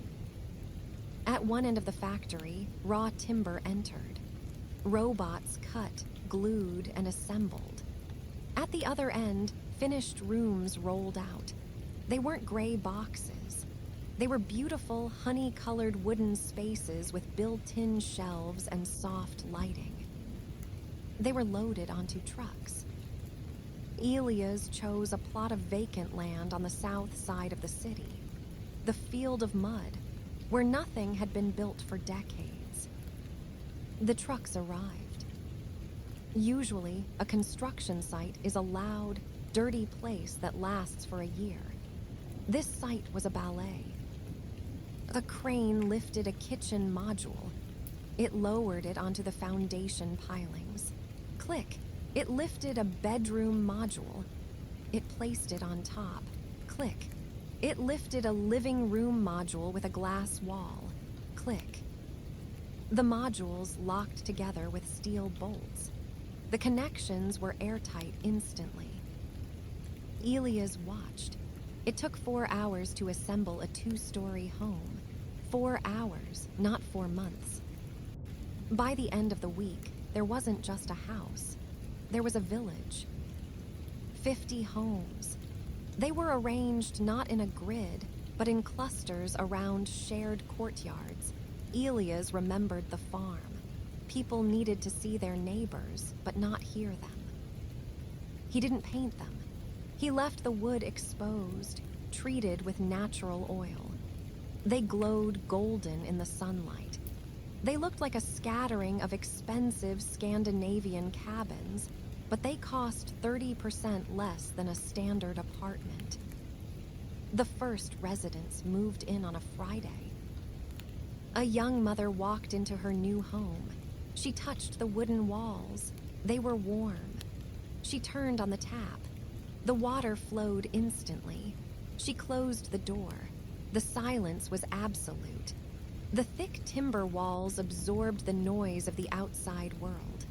At one end of the factory, raw timber entered. Robots cut, glued and assembled. At the other end, finished rooms rolled out. They weren't gray boxes. They were beautiful, honey-colored wooden spaces with built-in shelves and soft lighting. They were loaded onto trucks. Elias chose a plot of vacant land on the south side of the city, the Field of Mud, where nothing had been built for decades. The trucks arrived. Usually, a construction site is a loud, dirty place that lasts for a year. This site was a ballet. A crane lifted a kitchen module. It lowered it onto the foundation pilings. Click! It lifted a bedroom module. It placed it on top. Click! It lifted a living room module with a glass wall. Click! The modules locked together with steel bolts. The connections were airtight instantly. Elias watched. It took 4 hours to assemble a 2-story home. 4 hours, not 4 months. By the end of the week, there wasn't just a house. There was a village. 50 homes. They were arranged not in a grid, but in clusters around shared courtyards. Elias remembered the farm. People needed to see their neighbors, but not hear them. He didn't paint them. He left the wood exposed, treated with natural oil. They glowed golden in the sunlight. They looked like a scattering of expensive Scandinavian cabins, but they cost 30% less than a standard apartment. The first residents moved in on a Friday. A young mother walked into her new home. She touched the wooden walls. They were warm. She turned on the tap. The water flowed instantly. She closed the door. The silence was absolute. The thick timber walls absorbed the noise of the outside world.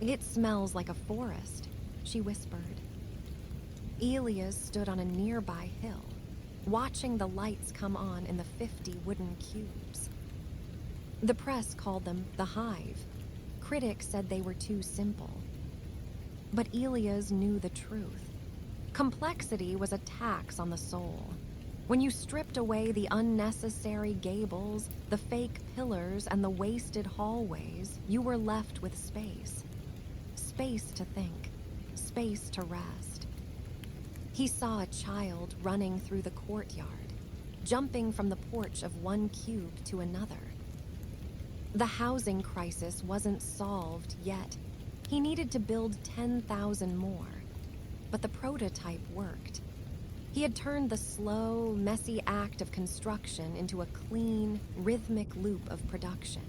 "It smells like a forest," she whispered. Elias stood on a nearby hill, watching the lights come on in the 50 wooden cubes. The press called them the Hive. Critics said they were too simple. But Elias knew the truth. Complexity was a tax on the soul. When you stripped away the unnecessary gables, the fake pillars, and the wasted hallways, you were left with space. Space to think, space to rest. He saw a child running through the courtyard, jumping from the porch of one cube to another. The housing crisis wasn't solved yet. He needed to build 10,000 more. But the prototype worked. He had turned the slow, messy act of construction into a clean, rhythmic loop of production.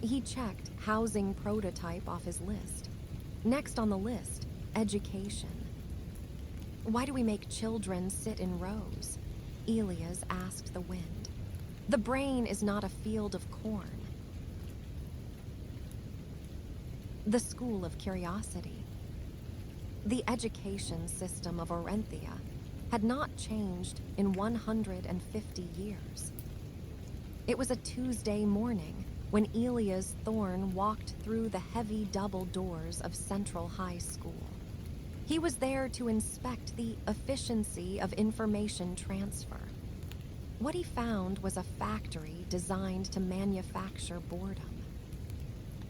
He checked housing prototype off his list. Next on the list, education. "Why do we make children sit in rows?" Elias asked the wind. "The brain is not a field of corn." The School of Curiosity. The education system of Orenthia had not changed in 150 years. It was a Tuesday morning when Elias Thorne walked through the heavy double doors of Central High School. He was there to inspect the efficiency of information transfer. What he found was a factory designed to manufacture boredom.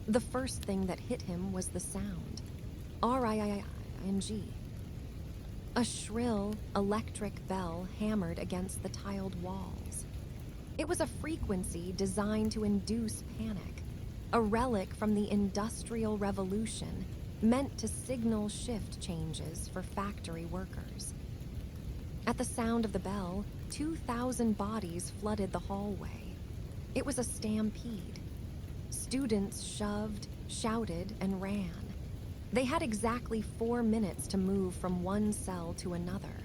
The first thing that hit him was the sound. R-I-I-I-N-G. A shrill, electric bell hammered against the tiled walls. It was a frequency designed to induce panic, a relic from the Industrial Revolution meant to signal shift changes for factory workers. At the sound of the bell, 2,000 bodies flooded the hallway. It was a stampede. Students shoved, shouted, and ran. They had exactly 4 minutes to move from one cell to another.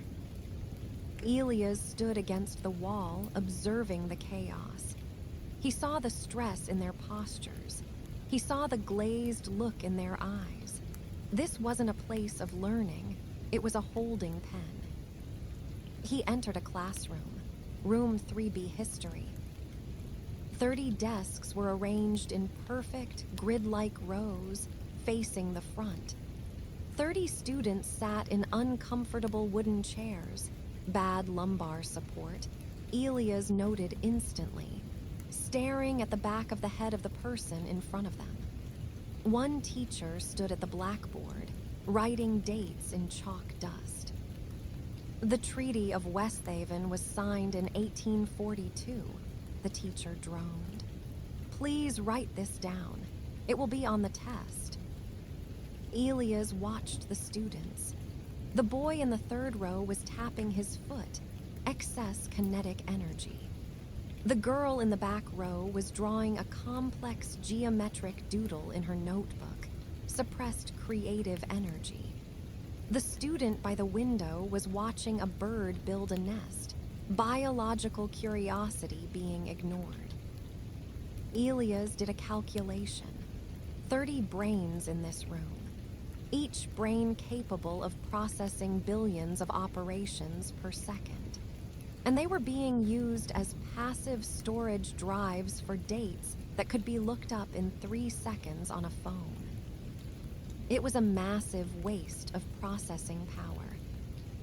Elias stood against the wall, observing the chaos. He saw the stress in their postures. He saw the glazed look in their eyes. This wasn't a place of learning. It was a holding pen. He entered a classroom, room 3B History. 30 desks were arranged in perfect, grid-like rows, facing the front. 30 students sat in uncomfortable wooden chairs, bad lumbar support, Elias noted instantly, staring at the back of the head of the person in front of them. One teacher stood at the blackboard, writing dates in chalk dust. The Treaty of Westhaven was signed in 1842, the teacher droned. Please write this down. It will be on the test. Elias watched the students. The boy in the third row was tapping his foot, excess kinetic energy. The girl in the back row was drawing a complex geometric doodle in her notebook, suppressed creative energy. The student by the window was watching a bird build a nest, biological curiosity being ignored. Elias did a calculation. 30 brains in this room, each brain capable of processing billions of operations per second. And they were being used as passive storage drives for dates that could be looked up in 3 seconds on a phone. It was a massive waste of processing power.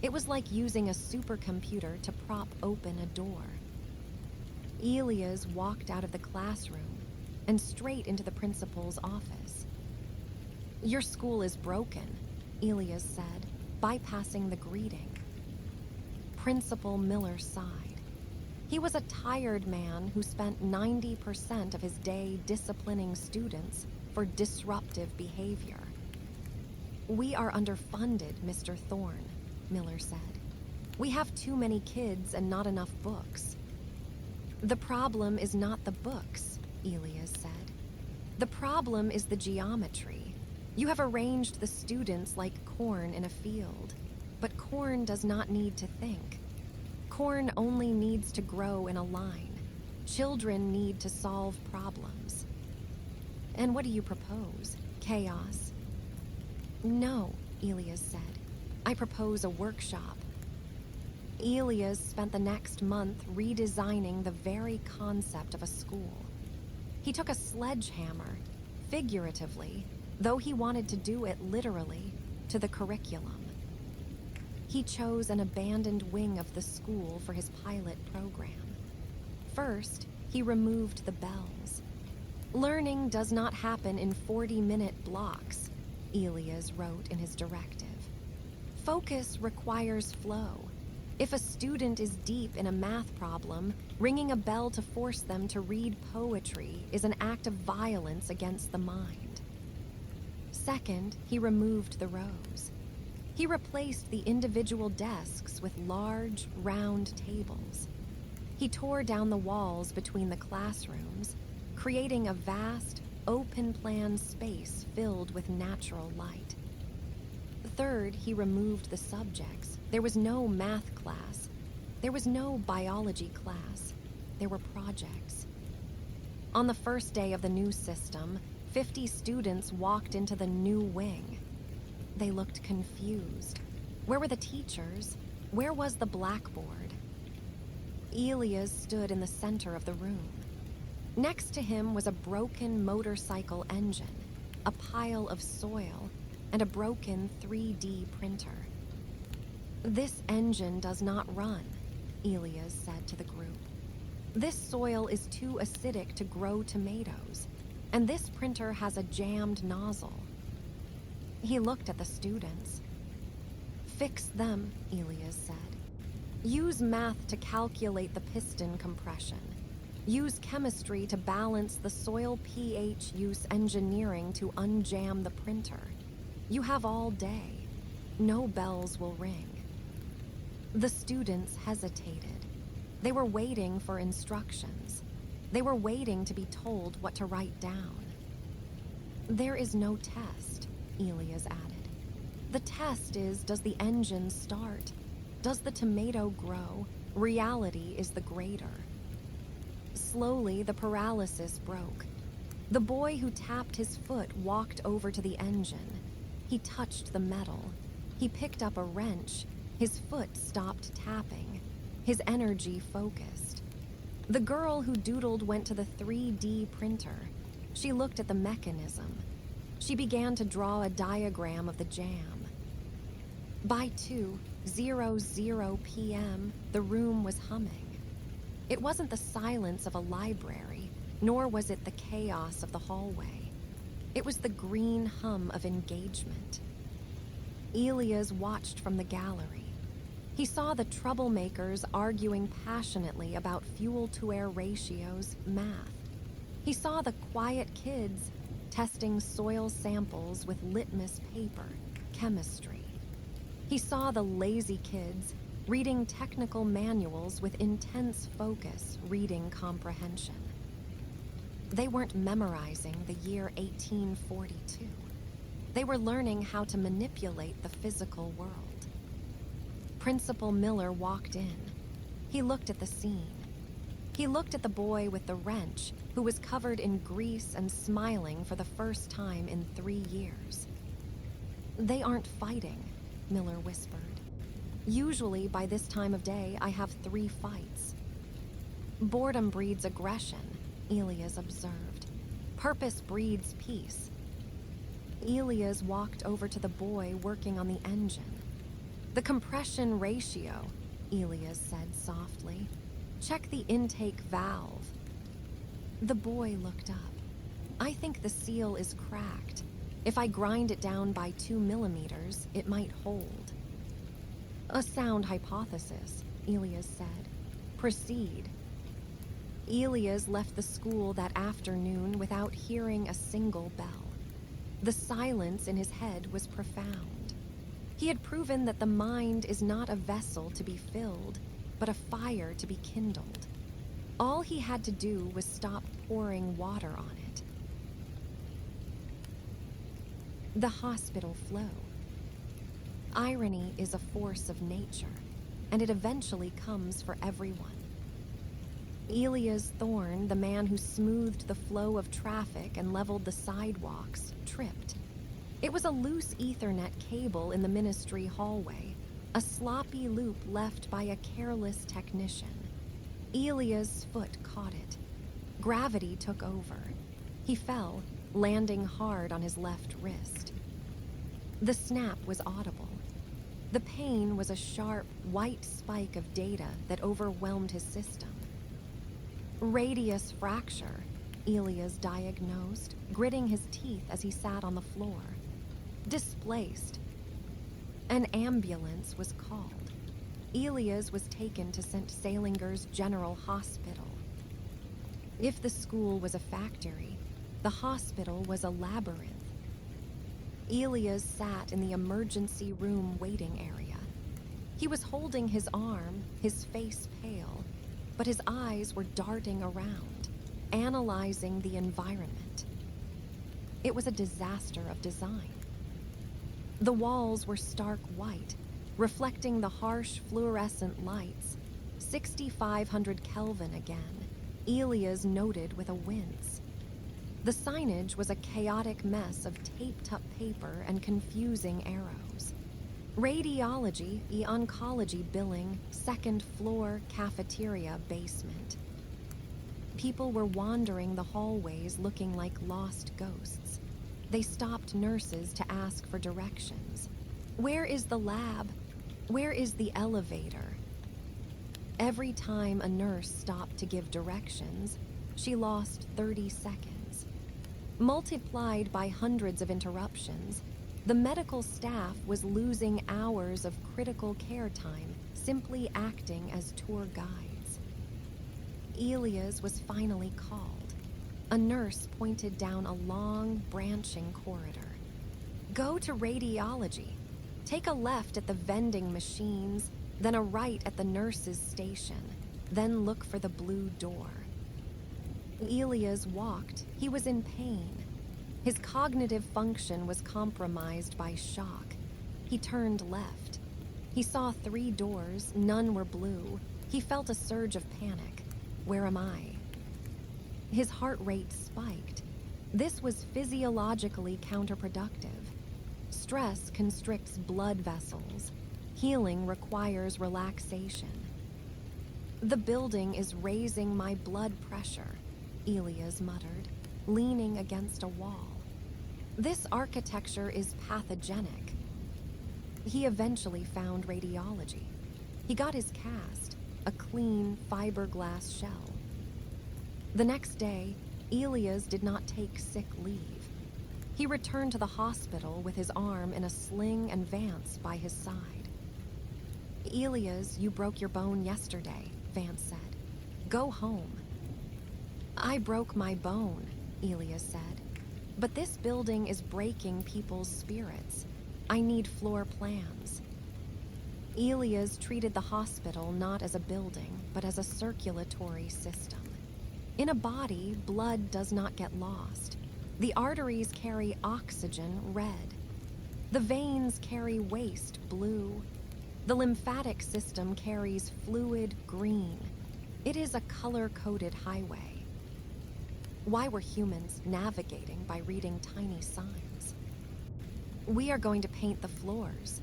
It was like using a supercomputer to prop open a door. Elias walked out of the classroom and straight into the principal's office. "Your school is broken," Elias said, bypassing the greeting. Principal Miller sighed. He was a tired man who spent 90% of his day disciplining students for disruptive behavior. "We are underfunded, Mr. Thorne," Miller said. "We have too many kids and not enough books." "The problem is not the books," Elias said. "The problem is the geometry. You have arranged the students like corn in a field. But corn does not need to think. Corn only needs to grow in a line. Children need to solve problems." "And what do you propose? Chaos?" "No," Elias said. "I propose a workshop." Elias spent the next month redesigning the very concept of a school. He took a sledgehammer, figuratively, though he wanted to do it literally, to the curriculum. He chose an abandoned wing of the school for his pilot program. First, he removed the bells. "Learning does not happen in 40-minute blocks," Elias wrote in his directive. "Focus requires flow. If a student is deep in a math problem, ringing a bell to force them to read poetry is an act of violence against the mind." Second, he removed the rows. He replaced the individual desks with large, round tables. He tore down the walls between the classrooms, creating a vast, open-plan space filled with natural light. Third, he removed the subjects. There was no math class. There was no biology class. There were projects. On the first day of the new system, 50 students walked into the new wing. They looked confused. Where were the teachers? Where was the blackboard? Elias stood in the center of the room. Next to him was a broken motorcycle engine, a pile of soil, and a broken 3D printer. "This engine does not run," Elias said to the group. "This soil is too acidic to grow tomatoes, and this printer has a jammed nozzle." He looked at the students. "Fix them," Elias said. "Use math to calculate the piston compression. Use chemistry to balance the soil pH. Use engineering to unjam the printer. You have all day. No bells will ring." The students hesitated. They were waiting for instructions. They were waiting to be told what to write down. "There is no test," Elias added. "The test is, does the engine start? Does the tomato grow? Reality is the grader." Slowly, the paralysis broke. The boy who tapped his foot walked over to the engine. He touched the metal. He picked up a wrench. His foot stopped tapping. His energy focused. The girl who doodled went to the 3D printer. She looked at the mechanism. She began to draw a diagram of the jam. By 2:00 p.m., the room was humming. It wasn't the silence of a library, nor was it the chaos of the hallway. It was the green hum of engagement. Elias watched from the gallery. He saw the troublemakers arguing passionately about fuel-to-air ratios, math. He saw the quiet kids testing soil samples with litmus paper, chemistry. He saw the lazy kids reading technical manuals with intense focus, reading comprehension. They weren't memorizing the year 1842. They were learning how to manipulate the physical world. Principal Miller walked in. He looked at the scene. He looked at the boy with the wrench, who was covered in grease and smiling for the first time in 3 years. "They aren't fighting," Miller whispered. "Usually by this time of day I have 3 fights." "Boredom breeds aggression," Elias observed. "Purpose breeds peace." Elias walked over to the boy working on the engine. "The compression ratio," Elias said softly. "Check the intake valve." The boy looked up. "I think the seal is cracked. If I grind it down by 2 millimeters, it might hold." "A sound hypothesis," Elias said. "Proceed." Elias left the school that afternoon without hearing a single bell. The silence in his head was profound. He had proven that the mind is not a vessel to be filled, but a fire to be kindled. All he had to do was stop pouring water on it. The hospital flow. Irony is a force of nature, and it eventually comes for everyone. Elias Thorne, the man who smoothed the flow of traffic and leveled the sidewalks, tripped. It was a loose Ethernet cable in the ministry hallway, a sloppy loop left by a careless technician. Elias' foot caught it. Gravity took over. He fell, landing hard on his left wrist. The snap was audible. The pain was a sharp, white spike of data that overwhelmed his system. "Radius fracture," Elias diagnosed, gritting his teeth as he sat on the floor. "Displaced." An ambulance was called. Elias was taken to St. Salinger's General Hospital. If the school was a factory, the hospital was a labyrinth. Elias sat in the emergency room waiting area. He was holding his arm, his face pale, but his eyes were darting around, analyzing the environment. It was a disaster of design. The walls were stark white, reflecting the harsh fluorescent lights. 6,500 Kelvin again, Elias noted with a wince. The signage was a chaotic mess of taped-up paper and confusing arrows. Radiology, oncology billing, 2nd floor, cafeteria, basement. People were wandering the hallways looking like lost ghosts. They stopped nurses to ask for directions. "Where is the lab? Where is the elevator?" Every time a nurse stopped to give directions, she lost 30 seconds. Multiplied by hundreds of interruptions, the medical staff was losing hours of critical care time simply acting as tour guides. Elias was finally called. A nurse pointed down a long, branching corridor. "Go to radiology. Take a left at the vending machines, then a right at the nurse's station, then look for the blue door." Elias walked. He was in pain. His cognitive function was compromised by shock. He turned left. He saw 3 doors, none were blue. He felt a surge of panic. Where am I? His heart rate spiked. This was physiologically counterproductive. Stress constricts blood vessels. Healing requires relaxation. The building is raising my blood pressure, Elias muttered, leaning against a wall. This architecture is pathogenic. He eventually found radiology. He got his cast, a clean fiberglass shell. The next day, Elias did not take sick leave. He returned to the hospital with his arm in a sling and Vance by his side. Elias, you broke your bone yesterday, Vance said. Go home. I broke my bone, Elias said. But this building is breaking people's spirits. I need floor plans. Elias treated the hospital not as a building, but as a circulatory system. In a body, blood does not get lost. The arteries carry oxygen, red. The veins carry waste, blue. The lymphatic system carries fluid, green. It is a color-coded highway. Why were humans navigating by reading tiny signs? We are going to paint the floors,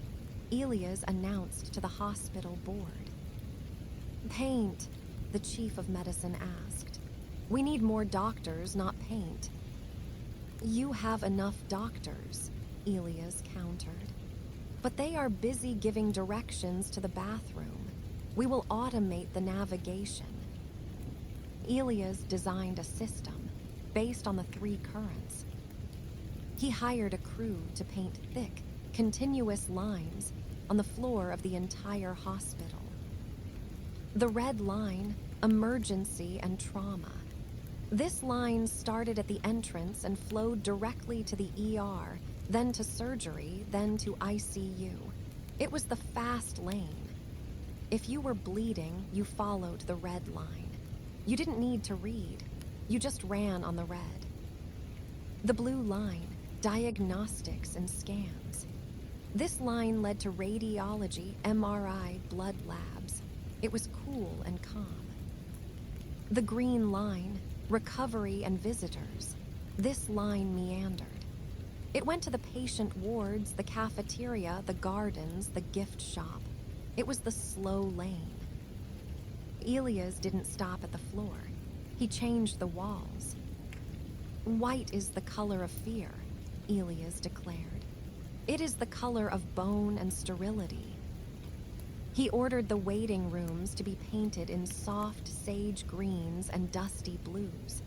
Elias announced to the hospital board. Paint, the chief of medicine asked. We need more doctors, not paint. You have enough doctors, Elias countered. But they are busy giving directions to the bathroom. We will automate the navigation. Elias designed a system based on the 3 currents. He hired a crew to paint thick, continuous lines on the floor of the entire hospital. The red line, emergency and trauma. This line started at the entrance and flowed directly to the ER, then to surgery, then to ICU. It was the fast lane. If you were bleeding, you followed the red line. You didn't need to read. You just ran on the red. The blue line, diagnostics and scans. This line led to radiology, MRI, blood labs. It was cool and calm. The green line, recovery and visitors. This line meandered. It went to the patient wards, the cafeteria, the gardens, the gift shop. It was the slow lane. Elias didn't stop at the floor. He changed the walls. White is the color of fear, Elias declared. It is the color of bone and sterility. He ordered the waiting rooms to be painted in soft sage greens and dusty blues,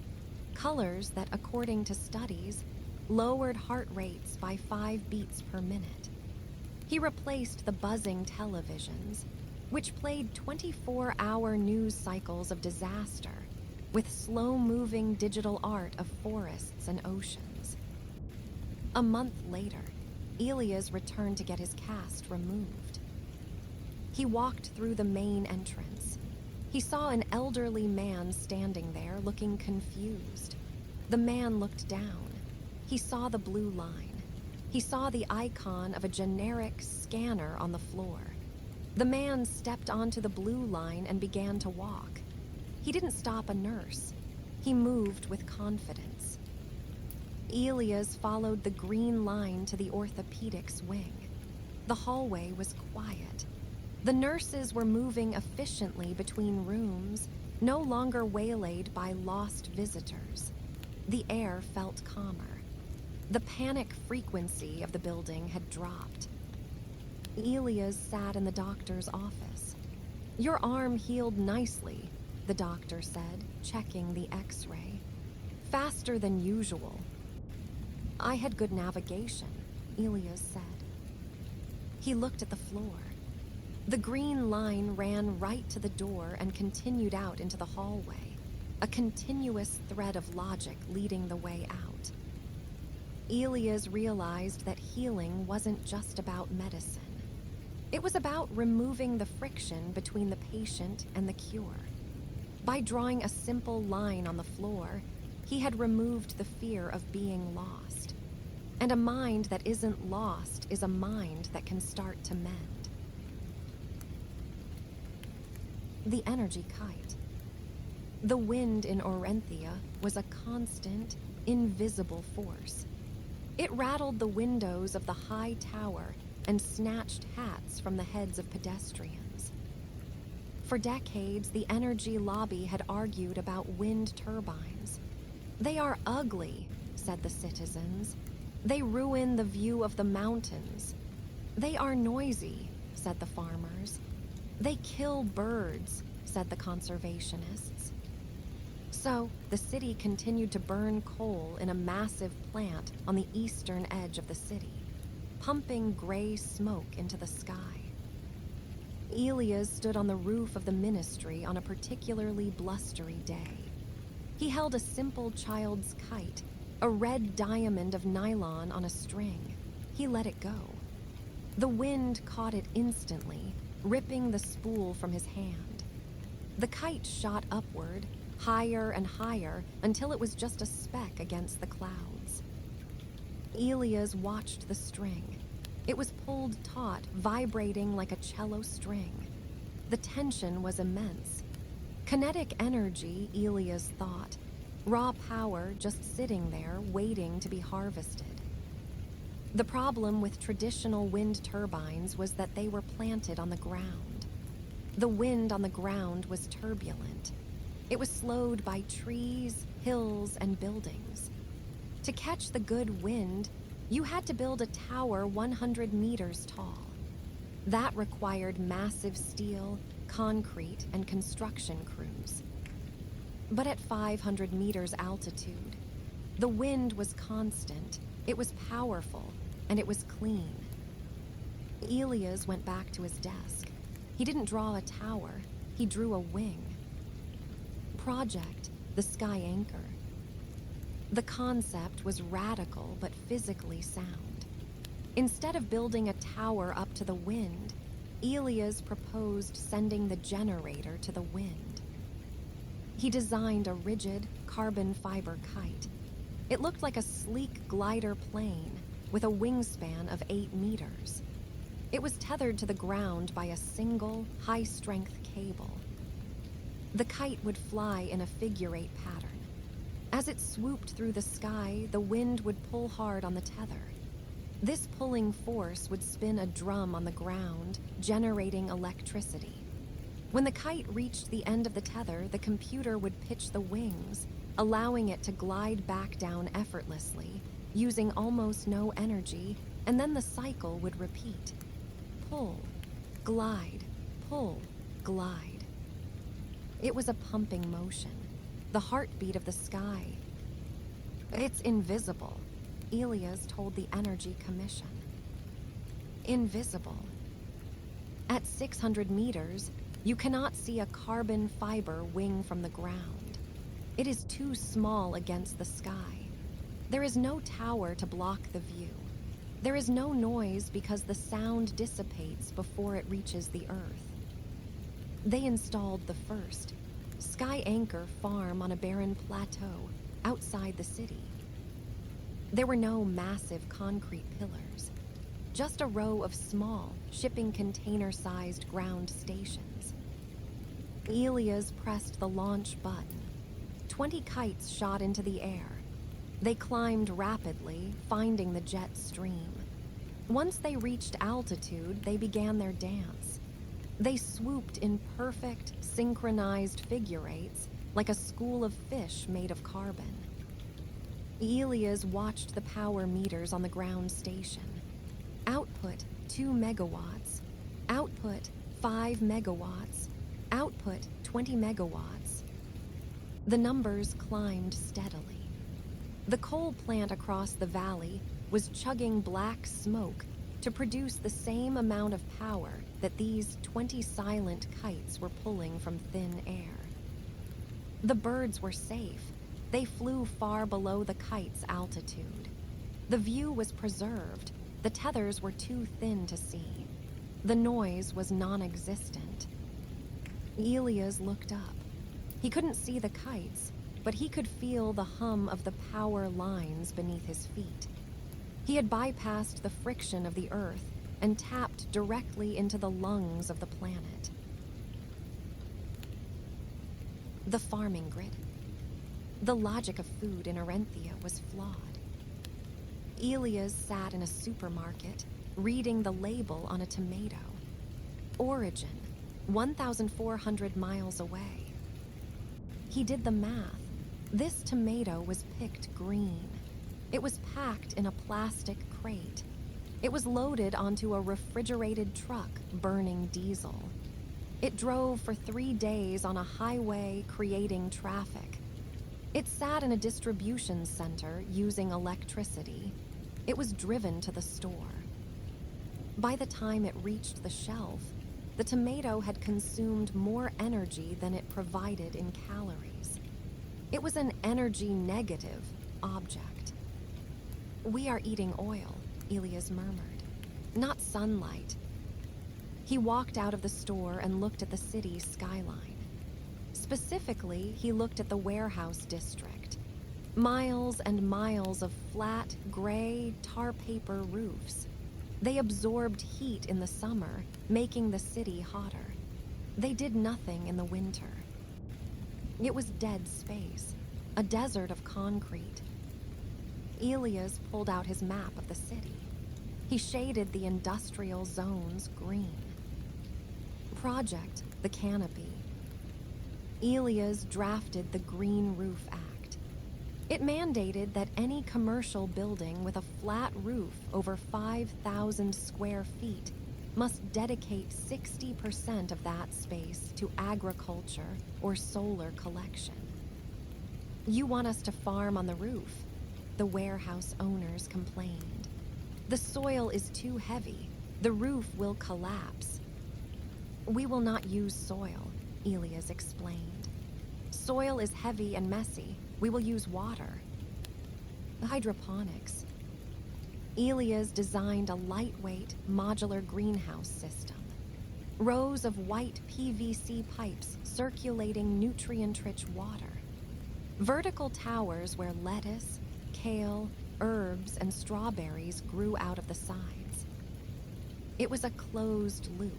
colors that, according to studies, lowered heart rates by 5 beats per minute. He replaced the buzzing televisions, which played 24-hour news cycles of disaster, with slow-moving digital art of forests and oceans. A month later, Elias returned to get his cast removed. He walked through the main entrance. He saw an elderly man standing there, looking confused. The man looked down. He saw the blue line. He saw the icon of a generic scanner on the floor. The man stepped onto the blue line and began to walk. He didn't stop a nurse. He moved with confidence. Elias followed the green line to the orthopedics wing. The hallway was quiet. The nurses were moving efficiently between rooms, no longer waylaid by lost visitors. The air felt calmer. The panic frequency of the building had dropped. Elias sat in the doctor's office. Your arm healed nicely, the doctor said, checking the X-ray. Faster than usual. I had good navigation, Elias said. He looked at the floor. The green line ran right to the door and continued out into the hallway, a continuous thread of logic leading the way out. Elias realized that healing wasn't just about medicine. It was about removing the friction between the patient and the cure. By drawing a simple line on the floor, he had removed the fear of being lost. And a mind that isn't lost is a mind that can start to mend. The energy kite. The wind in Orenthia was a constant, invisible force. It rattled the windows of the high tower and snatched hats from the heads of pedestrians. For decades, the energy lobby had argued about wind turbines. "They are ugly," said the citizens. "They ruin the view of the mountains." "They are noisy," said the farmers. "They kill birds," said the conservationists. So, the city continued to burn coal in a massive plant on the eastern edge of the city, pumping gray smoke into the sky. Elias stood on the roof of the ministry on a particularly blustery day. He held a simple child's kite, a red diamond of nylon on a string. He let it go. The wind caught it instantly, ripping the spool from his hand. The kite shot upward, higher and higher, until it was just a speck against the clouds. Elias watched the string. It was pulled taut, vibrating like a cello string. The tension was immense. Kinetic energy, Elias thought. Raw power just sitting there, waiting to be harvested. The problem with traditional wind turbines was that they were planted on the ground. The wind on the ground was turbulent. It was slowed by trees, hills, and buildings. To catch the good wind, you had to build a tower 100 meters tall. That required massive steel, concrete, and construction crews. But at 500 meters altitude, the wind was constant, it was powerful, and it was clean. Elias went back to his desk. He didn't draw a tower, he drew a wing. Project, the Sky Anchor. The concept was radical but physically sound. Instead of building a tower up to the wind, Elias proposed sending the generator to the wind. He designed a rigid, carbon fiber kite. It looked like a sleek glider plane with a wingspan of 8 meters. It was tethered to the ground by a single, high-strength cable. The kite would fly in a figure-8 pattern. As it swooped through the sky, the wind would pull hard on the tether. This pulling force would spin a drum on the ground, generating electricity. When the kite reached the end of the tether, the computer would pitch the wings, allowing it to glide back down effortlessly, using almost no energy, and then the cycle would repeat. Pull, glide, pull, glide. It was a pumping motion, the heartbeat of the sky. "It's invisible," Elias told the Energy Commission. Invisible. At 600 meters, you cannot see a carbon fiber wing from the ground. It is too small against the sky. There is no tower to block the view. There is no noise because the sound dissipates before it reaches the earth. They installed the first Sky Anchor farm on a barren plateau outside the city. There were no massive concrete pillars, just a row of small, shipping container-sized ground stations. Elias pressed the launch button. 20 kites shot into the air. They climbed rapidly, finding the jet stream. Once they reached altitude, they began their dance. They swooped in perfect, synchronized figure-8s, like a school of fish made of carbon. Elias watched the power meters on the ground station. Output 2 megawatts. Output 5 megawatts. Output 20 megawatts. The numbers climbed steadily. The coal plant across the valley was chugging black smoke to produce the same amount of power that these 20 silent kites were pulling from thin air. The birds were safe. They flew far below the kite's altitude. The view was preserved. The tethers were too thin to see. The noise was non-existent. Elias looked up. He couldn't see the kites, but he could feel the hum of the power lines beneath his feet. He had bypassed the friction of the earth and tapped directly into the lungs of the planet. The farming grid. The logic of food in Arenthia was flawed. Elias sat in a supermarket, reading the label on a tomato. Origin, 1,400 miles away. He did the math. This tomato was picked green. It was packed in a plastic crate. It was loaded onto a refrigerated truck burning diesel. It drove for 3 days on a highway, creating traffic. It sat in a distribution center using electricity. It was driven to the store. By the time it reached the shelf, the tomato had consumed more energy than it provided in calories. It was an energy-negative object. "We are eating oil," Elias murmured, "not sunlight." He walked out of the store and looked at the city skyline. Specifically, he looked at the warehouse district. Miles and miles of flat, gray, tar paper roofs. They absorbed heat in the summer, making the city hotter. They did nothing in the winter. It was dead space, a desert of concrete. Elias pulled out his map of the city. He shaded the industrial zones green. Project the Canopy. Elias drafted the Green Roof Act. It mandated that any commercial building with a flat roof over 5,000 square feet must dedicate 60% of that space to agriculture or solar collection. "You want us to farm on the roof?" the warehouse owners complained. "The soil is too heavy. The roof will collapse." "We will not use soil," Elias explained. "Soil is heavy and messy. We will use water." Hydroponics. Elias designed a lightweight, modular greenhouse system. Rows of white PVC pipes circulating nutrient-rich water. Vertical towers where lettuce, kale, herbs, and strawberries grew out of the sides. It was a closed loop.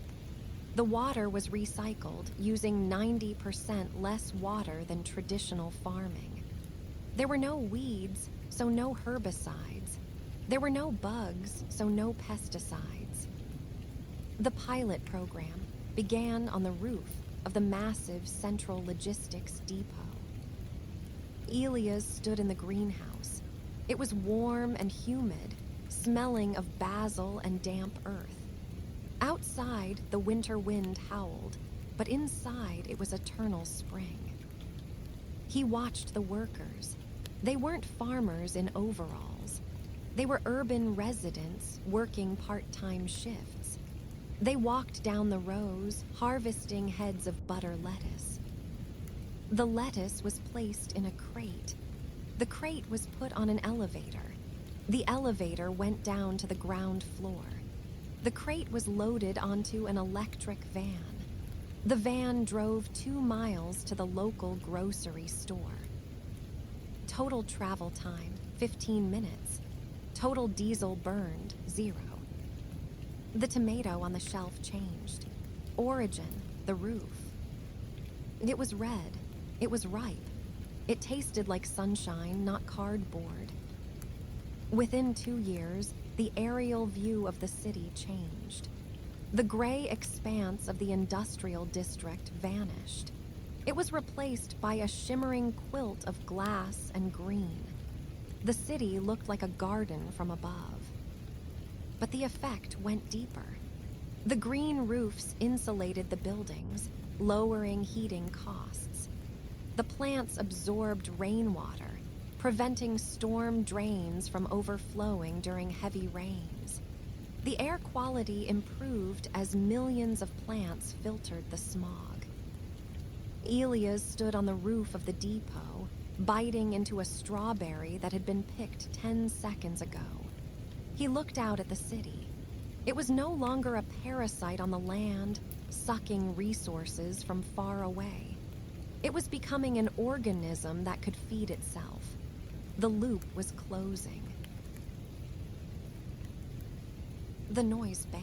The water was recycled, using 90% less water than traditional farming. There were no weeds, so no herbicides. There were no bugs, so no pesticides. The pilot program began on the roof of the massive central logistics depot. Elias stood in the greenhouse. It was warm and humid, smelling of basil and damp earth. Outside, the winter wind howled, but inside it was eternal spring. He watched the workers. They weren't farmers in overalls. They were urban residents working part-time shifts. They walked down the rows, harvesting heads of butter lettuce. The lettuce was placed in a crate. The crate was put on an elevator. The elevator went down to the ground floor. The crate was loaded onto an electric van. The van drove 2 miles to the local grocery store. Total travel time, 15 minutes. Total diesel burned, 0. The tomato on the shelf changed. Origin, the roof. It was red. It was ripe. It tasted like sunshine, not cardboard. Within 2 years, the aerial view of the city changed. The gray expanse of the industrial district vanished. It was replaced by a shimmering quilt of glass and green. The city looked like a garden from above. But the effect went deeper. The green roofs insulated the buildings, lowering heating costs. The plants absorbed rainwater, preventing storm drains from overflowing during heavy rains. The air quality improved as millions of plants filtered the smog. Elias stood on the roof of the depot, biting into a strawberry that had been picked 10 seconds ago. He looked out at the city. It was no longer a parasite on the land, sucking resources from far away. It was becoming an organism that could feed itself. The loop was closing. The noise ban.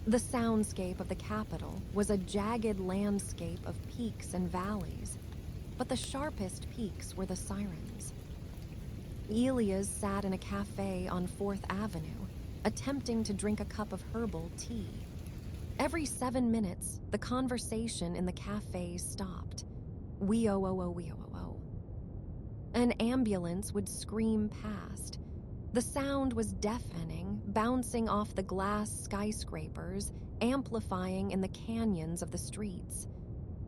The soundscape of the capital was a jagged landscape of peaks and valleys, but the sharpest peaks were the sirens. Elias sat in a cafe on 4th Avenue, attempting to drink a cup of herbal tea. Every 7 minutes, the conversation in the cafe stopped. Wee-oh-oh-oh-wee-oh-oh-oh. An ambulance would scream past. The sound was deafening, bouncing off the glass skyscrapers, amplifying in the canyons of the streets.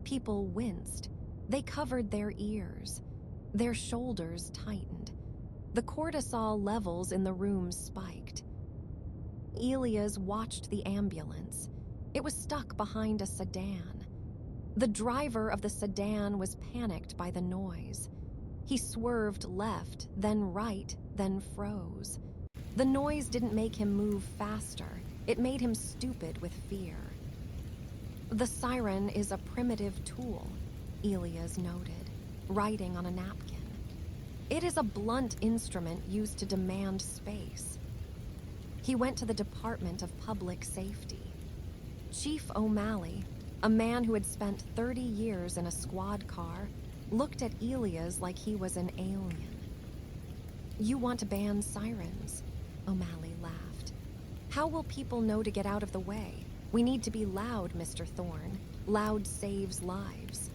People winced. They covered their ears. Their shoulders tightened. The cortisol levels in the room spiked. Elias watched the ambulance. It was stuck behind a sedan. The driver of the sedan was panicked by the noise. He swerved left, then right, then froze. The noise didn't make him move faster. It made him stupid with fear. The siren is a primitive tool, Elias noted, writing on a napkin. It is a blunt instrument used to demand space. He went to the Department of Public Safety. Chief O'Malley, a man who had spent 30 years in a squad car, looked at Elias like he was an alien. "You want to ban sirens?" O'Malley laughed. "How will people know to get out of the way? We need to be loud, Mr. Thorne. Loud saves lives."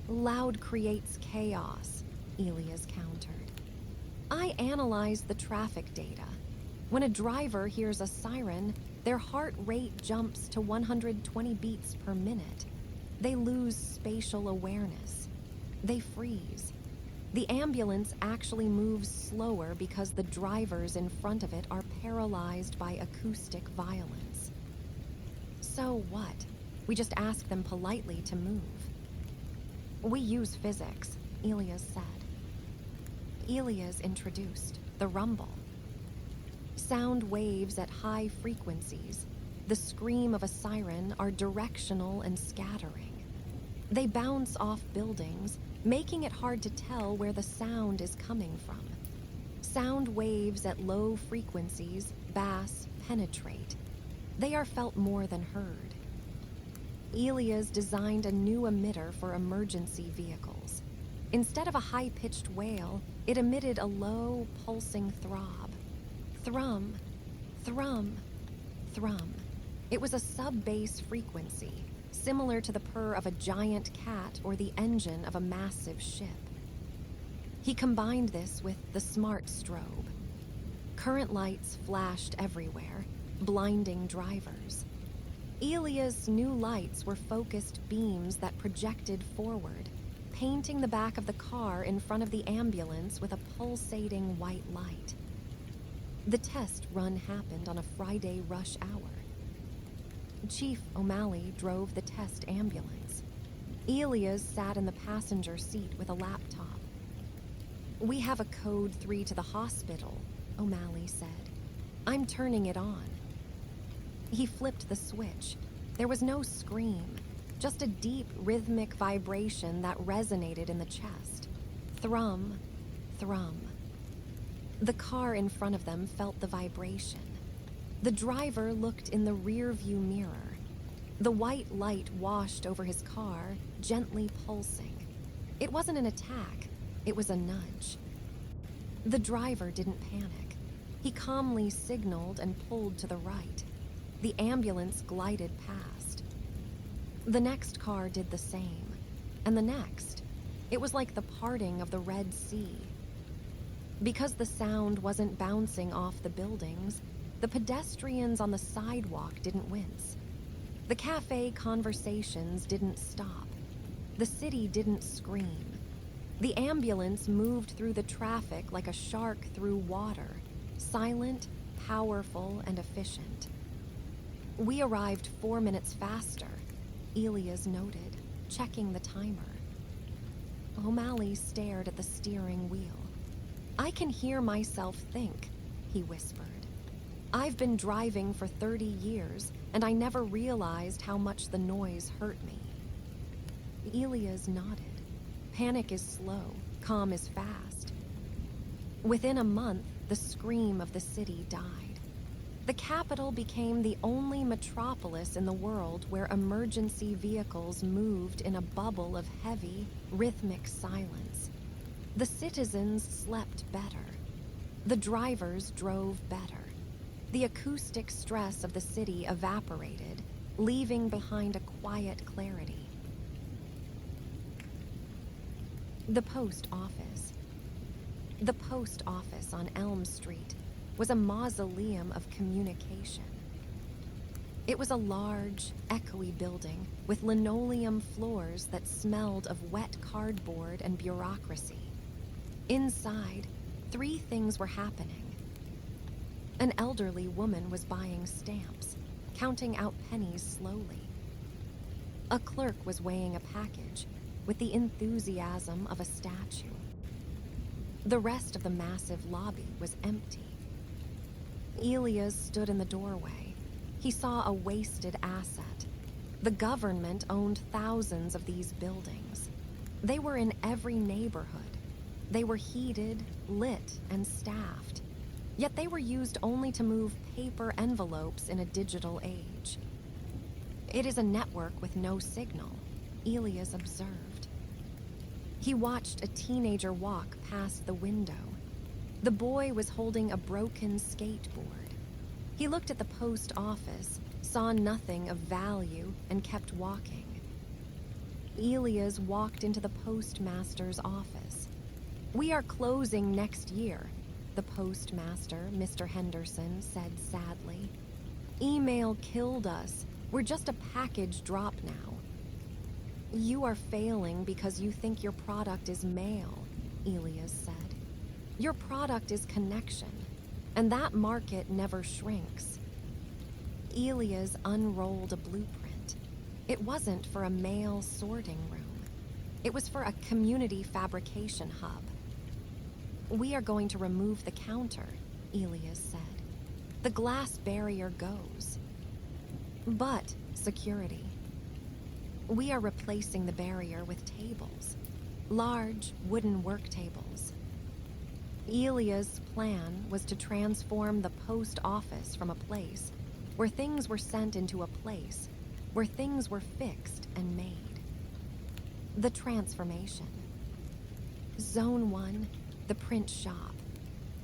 "Loud creates chaos," Elias countered. "I analyzed the traffic data. When a driver hears a siren, their heart rate jumps to 120 beats per minute. They lose spatial awareness. They freeze. The ambulance actually moves slower because the drivers in front of it are paralyzed by acoustic violence." "So what? We just ask them politely to move." "We use physics," Elias said. Elias introduced the rumble. Sound waves at high frequencies, the scream of a siren, are directional and scattering. They bounce off buildings, making it hard to tell where the sound is coming from. Sound waves at low frequencies, bass, penetrate. They are felt more than heard. Elias designed a new emitter for emergency vehicles. Instead of a high-pitched wail, it emitted a low, pulsing throb. Thrum, thrum, thrum. It was a sub-bass frequency, similar to the purr of a giant cat or the engine of a massive ship. He combined this with the smart strobe. Current lights flashed everywhere, blinding drivers. Elias' new lights were focused beams that projected forward, painting the back of the car in front of the ambulance with a pulsating white light. The test run happened on a Friday rush hour. Chief O'Malley drove the test ambulance. Elias sat in the passenger seat with a laptop. "We have a code 3 to the hospital," O'Malley said. "I'm turning it on." He flipped the switch. There was no scream, just a deep rhythmic vibration that resonated in the chest. Thrum, thrum. The car in front of them felt the vibration. The driver looked in the rear-view mirror. The white light washed over his car, gently pulsing. It wasn't an attack, it was a nudge. The driver didn't panic. He calmly signaled and pulled to the right. The ambulance glided past. The next car did the same, and the next. It was like the parting of the Red Sea. Because the sound wasn't bouncing off the buildings, the pedestrians on the sidewalk didn't wince. The cafe conversations didn't stop. The city didn't scream. The ambulance moved through the traffic like a shark through water, silent, powerful, and efficient. "We arrived 4 minutes faster," Elias noted, checking the timer. O'Malley stared at the steering wheel. "I can hear myself think," he whispered. "I've been driving for 30 years, and I never realized how much the noise hurt me." Elias nodded. Panic is slow, calm is fast. Within a month, the scream of the city died. The capital became the only metropolis in the world where emergency vehicles moved in a bubble of heavy, rhythmic silence. The citizens slept better. The drivers drove better. The acoustic stress of the city evaporated, leaving behind a quiet clarity. The post office. The post office on Elm Street was a mausoleum of communication. It was a large, echoey building with linoleum floors that smelled of wet cardboard and bureaucracy. Inside, 3 things were happening. An elderly woman was buying stamps, counting out pennies slowly. A clerk was weighing a package with the enthusiasm of a statue. The rest of the massive lobby was empty. Elias stood in the doorway. He saw a wasted asset. The government owned thousands of these buildings. They were in every neighborhood. They were heated, lit, and staffed. Yet they were used only to move paper envelopes in a digital age. It is a network with no signal, Elias observed. He watched a teenager walk past the window. The boy was holding a broken skateboard. He looked at the post office, saw nothing of value, and kept walking. Elias walked into the postmaster's office. "We are closing next year," the postmaster, Mr. Henderson, said sadly. "Email killed us. We're just a package drop now." "You are failing because you think your product is mail," Elias said. "Your product is connection, and that market never shrinks." Elias unrolled a blueprint. It wasn't for a mail sorting room. It was for a community fabrication hub. "We are going to remove the counter," Elias said. "The glass barrier goes." "But security." "We are replacing the barrier with tables, large wooden work tables." Elias' plan was to transform the post office from a place where things were sent into a place where things were fixed and made. The transformation. Zone 1, the print shop.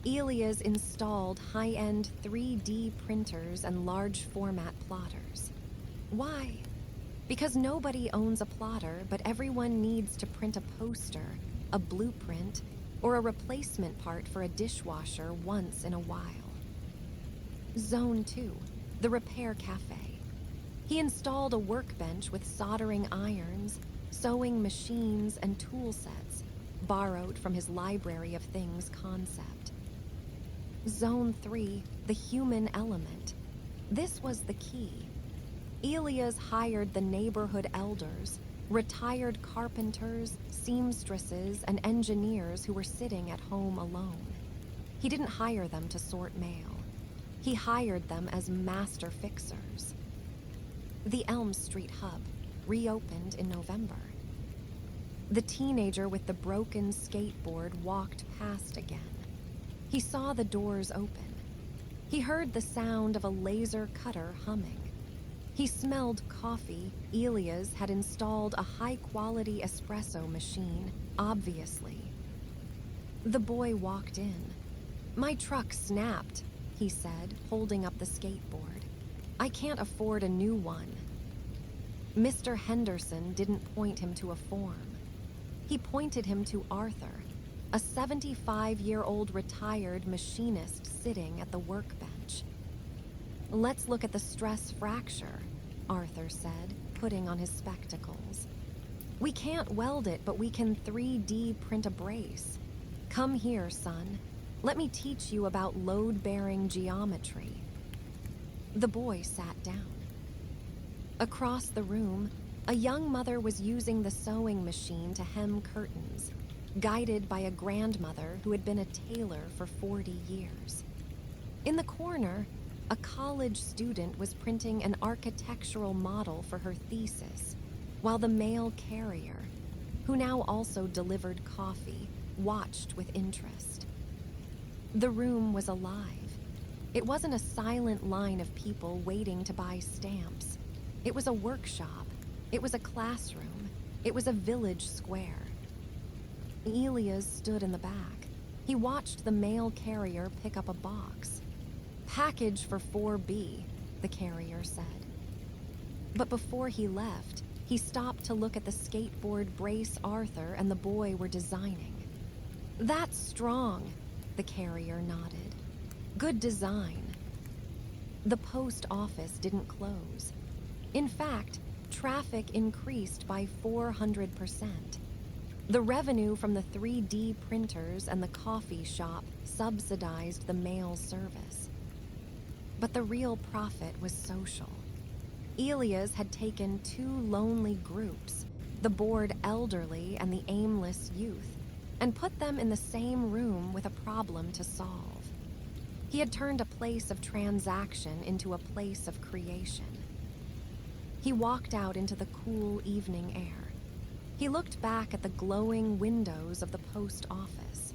Elias installed high-end 3D printers and large format plotters. Why? Because nobody owns a plotter, but everyone needs to print a poster, a blueprint, or a replacement part for a dishwasher once in a while. Zone 2, the repair cafe. He installed a workbench with soldering irons, sewing machines, and tool sets, borrowed from his library of things concept. Zone 3, the human element. This was the key. Elias hired the neighborhood elders, retired carpenters, seamstresses, and engineers who were sitting at home alone. He didn't hire them to sort mail. He hired them as master fixers. The Elm Street hub reopened in November. The teenager with the broken skateboard walked past again. He saw the doors open. He heard the sound of a laser cutter humming. He smelled coffee. Elias had installed a high-quality espresso machine, obviously. The boy walked in. "My truck snapped," he said, holding up the skateboard. "I can't afford a new one." Mr. Henderson didn't point him to a form. He pointed him to Arthur, a 75-year-old retired machinist sitting at the workbench. "Let's look at the stress fracture," Arthur said, putting on his spectacles. "We can't weld it, but we can 3D print a brace. Come here, son. Let me teach you about load-bearing geometry." The boy sat down. Across the room, a young mother was using the sewing machine to hem curtains, guided by a grandmother who had been a tailor for 40 years. In the corner, a college student was printing an architectural model for her thesis, while the mail carrier, who now also delivered coffee, watched with interest. The room was alive. It wasn't a silent line of people waiting to buy stamps. It was a workshop. It was a classroom. It was a village square. Elias stood in the back. He watched the mail carrier pick up a box. "Package for 4B, the carrier said. But before he left, he stopped to look at the skateboard brace Arthur and the boy were designing. "That's strong," the carrier nodded. "Good design." The post office didn't close. In fact, traffic increased by 400%. The revenue from the 3D printers and the coffee shop subsidized the mail service. But the real profit was social. Elias had taken two lonely groups, the bored elderly and the aimless youth, and put them in the same room with a problem to solve. He had turned a place of transaction into a place of creation. He walked out into the cool evening air. He looked back at the glowing windows of the post office.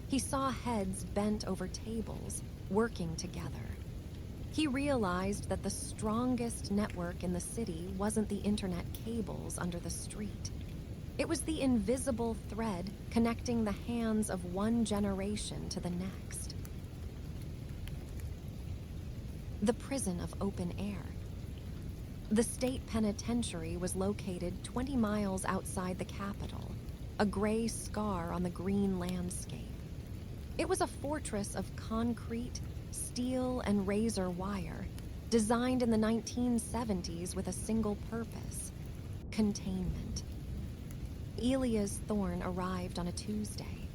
He saw heads bent over tables, working together. He realized that the strongest network in the city wasn't the internet cables under the street. It was the invisible thread connecting the hands of one generation to the next. The prison of open air. The state penitentiary was located 20 miles outside the capital, a gray scar on the green landscape. It was a fortress of concrete, steel, and razor wire, designed in the 1970s with a single purpose: containment. Elias Thorne arrived on a Tuesday.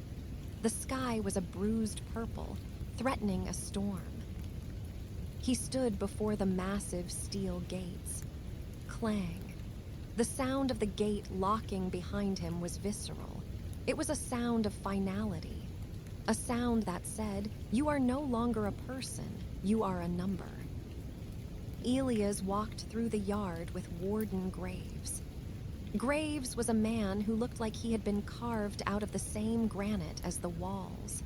The sky was a bruised purple, threatening a storm. He stood before the massive steel gates. Clang. The sound of the gate locking behind him was visceral. It was a sound of finality. A sound that said, "You are no longer a person, you are a number." Elias walked through the yard with Warden Graves. Graves was a man who looked like he had been carved out of the same granite as the walls.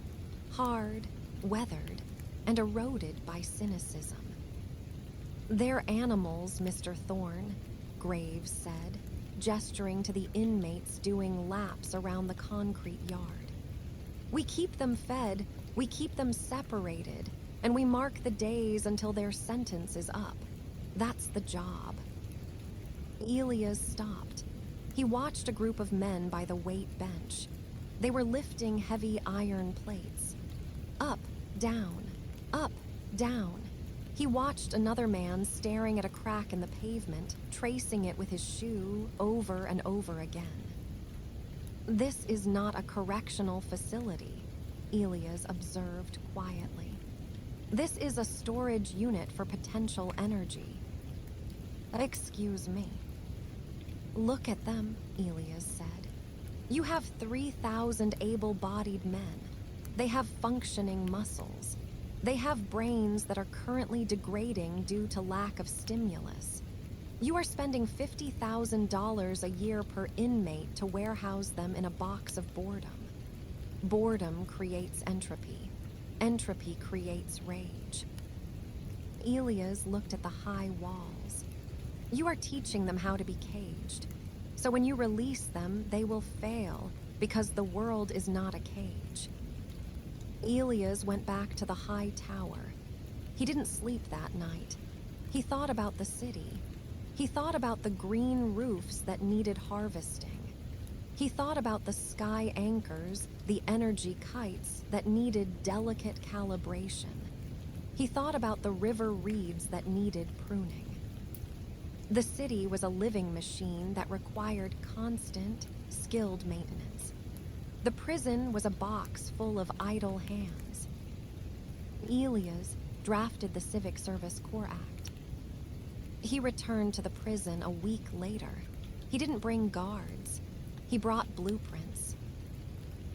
Hard, weathered, and eroded by cynicism. "They're animals, Mr. Thorne," Graves said, gesturing to the inmates doing laps around the concrete yard. "We keep them fed, we keep them separated, and we mark the days until their sentence is up. That's the job." Elias stopped. He watched a group of men by the weight bench. They were lifting heavy iron plates. Up, down, up, down. He watched another man staring at a crack in the pavement, tracing it with his shoe over and over again. "This is not a correctional facility," Elias observed quietly. "This is a storage unit for potential energy." "Excuse me." "Look at them," Elias said. "You have 3,000 able-bodied men. They have functioning muscles. They have brains that are currently degrading due to lack of stimulus. You are spending $50,000 a year per inmate to warehouse them in a box of boredom. Boredom creates entropy. Entropy creates rage." Elias looked at the high walls. "You are teaching them how to be caged. So when you release them, they will fail, because the world is not a cage." Elias went back to the high tower. He didn't sleep that night. He thought about the city. He thought about the green roofs that needed harvesting. He thought about the sky anchors, the energy kites that needed delicate calibration. He thought about the river reeds that needed pruning. The city was a living machine that required constant, skilled maintenance. The prison was a box full of idle hands. Elias drafted the Civic Service Corps Act. He returned to the prison a week later. He didn't bring guards. He brought blueprints.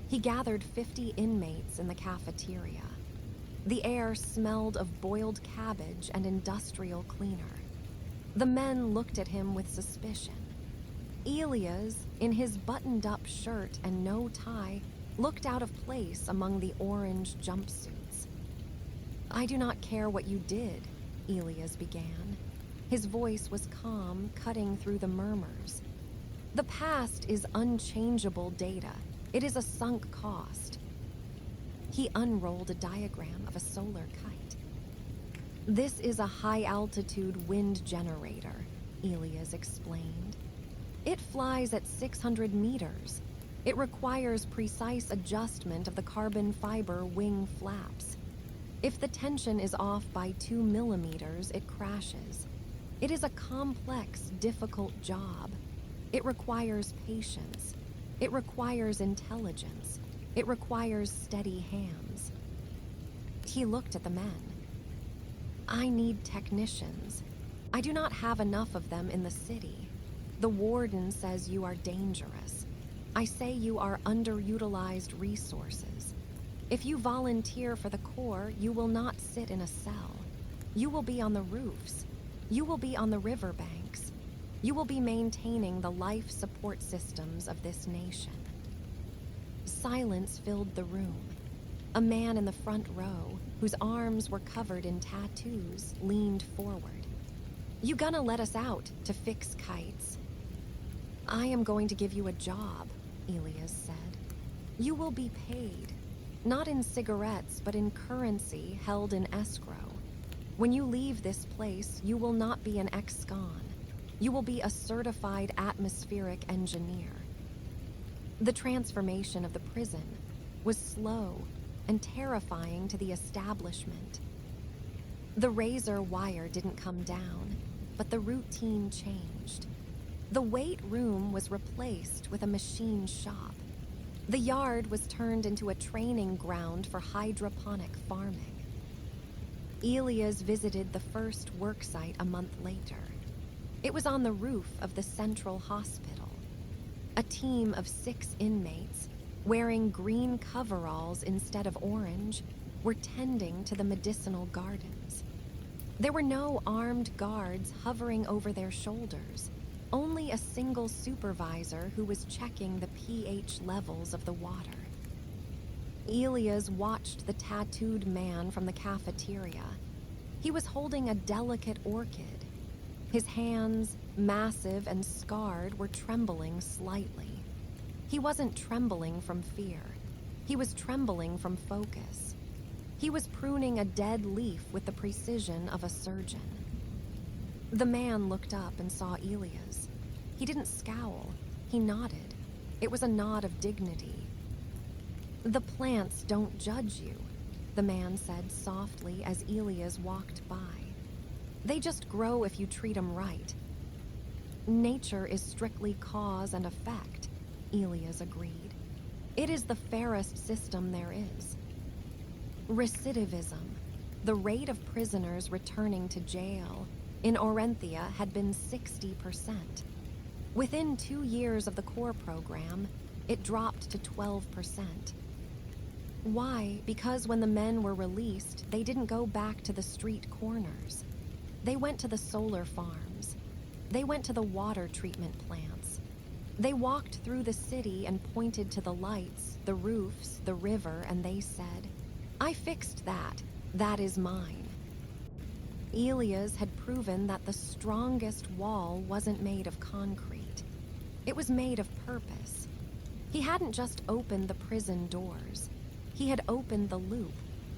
He gathered 50 inmates in the cafeteria. The air smelled of boiled cabbage and industrial cleaner. The men looked at him with suspicion. Elias, in his buttoned-up shirt and no tie, looked out of place among the orange jumpsuits. "I do not care what you did," Elias began. His voice was calm, cutting through the murmurs. "The past is unchangeable data. It is a sunk cost." He unrolled a diagram of a solar kite. "This is a high-altitude wind generator. Elias explained. It flies at 600 meters. It requires precise adjustment of the carbon fiber wing flaps. If the tension is off by 2 millimeters, it crashes. It is a complex, difficult job. It requires patience. It requires intelligence. It requires steady hands. He looked at the men. I need technicians. I do not have enough of them in the city. The warden says you are dangerous. I say you are underutilized resources. If you volunteer for the Corps, you will not sit in a cell. You will be on the roofs. You will be on the riverbanks. You will be maintaining the life support systems of this nation. Silence filled the room. A man in the front row, whose arms were covered in tattoos, leaned forward. You gonna let us out to fix kites? I am going to give you a job, Elias said. You will be paid, not in cigarettes, but in currency held in escrow. When you leave this place, you will not be an ex-con. You will be a certified atmospheric engineer. The transformation of the prison was slow and terrifying to the establishment. The razor wire didn't come down, but the routine changed. The weight room was replaced with a machine shop. The yard was turned into a training ground for hydroponic farming. Elias visited the first worksite a month later. It was on the roof of the Central Hospital. A team of 6 inmates, wearing green coveralls instead of orange, were tending to the medicinal gardens. There were no armed guards hovering over their shoulders, only a single supervisor who was checking the pH levels of the water. Elias watched the tattooed man from the cafeteria. He was holding a delicate orchid. His hands, massive and scarred, were trembling slightly. He wasn't trembling from fear. He was trembling from focus. He was pruning a dead leaf with the precision of a surgeon. The man looked up and saw Elias. He didn't scowl. He nodded. It was a nod of dignity. The plants don't judge you, the man said softly as Elias walked by. They just grow if you treat them right. Nature is strictly cause and effect, Elias agreed. It is the fairest system there is. Recidivism, the rate of prisoners returning to jail, in Orenthia had been 60%. Within 2 years of the core program, it dropped to 12%. Why? Because when the men were released, they didn't go back to the street corners. They went to the solar farms. They went to the water treatment plants. They walked through the city and pointed to the lights, the roofs, the river, and they said, I fixed that. That is mine. Elias had proven that the strongest wall wasn't made of concrete. It was made of purpose. He hadn't just opened the prison doors. He had opened the loop,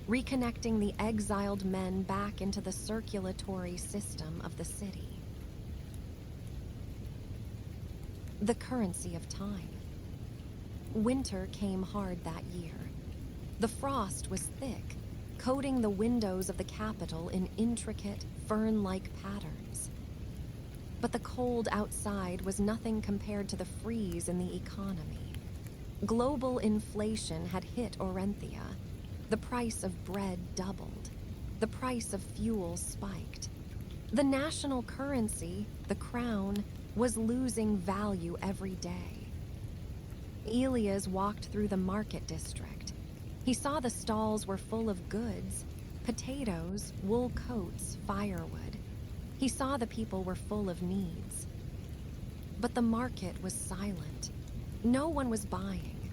reconnecting the exiled men back into the circulatory system of the city. The currency of time. Winter came hard that year. The frost was thick, coating the windows of the capital in intricate, fern-like patterns. But the cold outside was nothing compared to the freeze in the economy. Global inflation had hit Orenthia. The price of bread doubled. The price of fuel spiked. The national currency, the crown, was losing value every day. Elias walked through the market district. He saw the stalls were full of goods, potatoes, wool coats, firewood. He saw the people were full of needs. But the market was silent. No one was buying.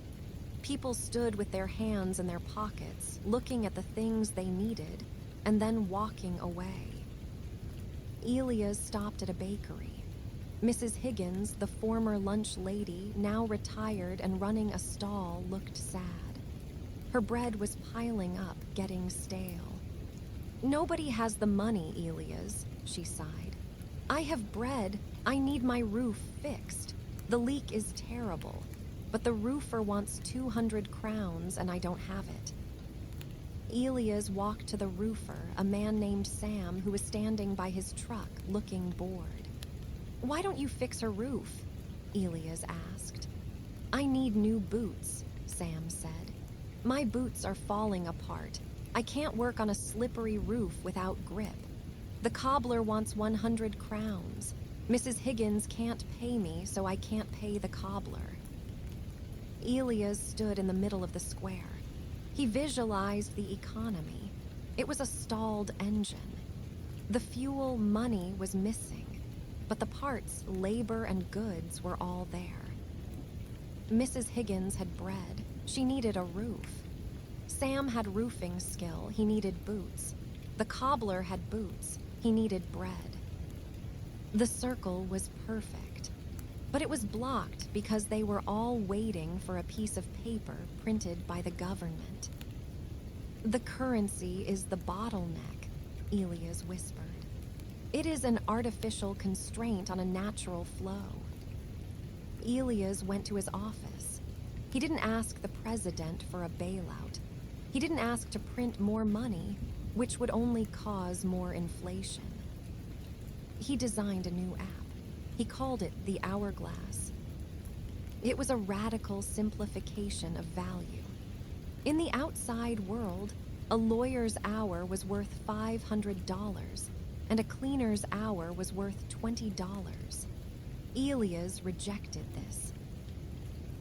People stood with their hands in their pockets, looking at the things they needed, and then walking away. Elias stopped at a bakery. Mrs. Higgins, the former lunch lady, now retired and running a stall, looked sad. Her bread was piling up, getting stale. Nobody has the money, Elias, she sighed. "I have bread. I need my roof fixed. The leak is terrible, but the roofer wants 200 crowns and I don't have it." Elias walked to the roofer, a man named Sam, who was standing by his truck looking bored. "Why don't you fix her roof?" Elias asked. "I need new boots," Sam said. "My boots are falling apart. I can't work on a slippery roof without grip. The cobbler wants 100 crowns. Mrs. Higgins can't pay me, so I can't pay the cobbler." Elias stood in the middle of the square. He visualized the economy. It was a stalled engine. The fuel money was missing, but the parts, labor, and goods were all there. Mrs. Higgins had bread. She needed a roof. Sam had roofing skill. He needed boots. The cobbler had boots. He needed bread. The circle was perfect, but it was blocked because they were all waiting for a piece of paper printed by the government. "The currency is the bottleneck," Elias whispered. "It is an artificial constraint on a natural flow." Elias went to his office. He didn't ask the president for a bailout. He didn't ask to print more money, which would only cause more inflation. He designed a new app. He called it the Hourglass. It was a radical simplification of value. In the outside world, a lawyer's hour was worth $500, and a cleaner's hour was worth $20. Elias rejected this.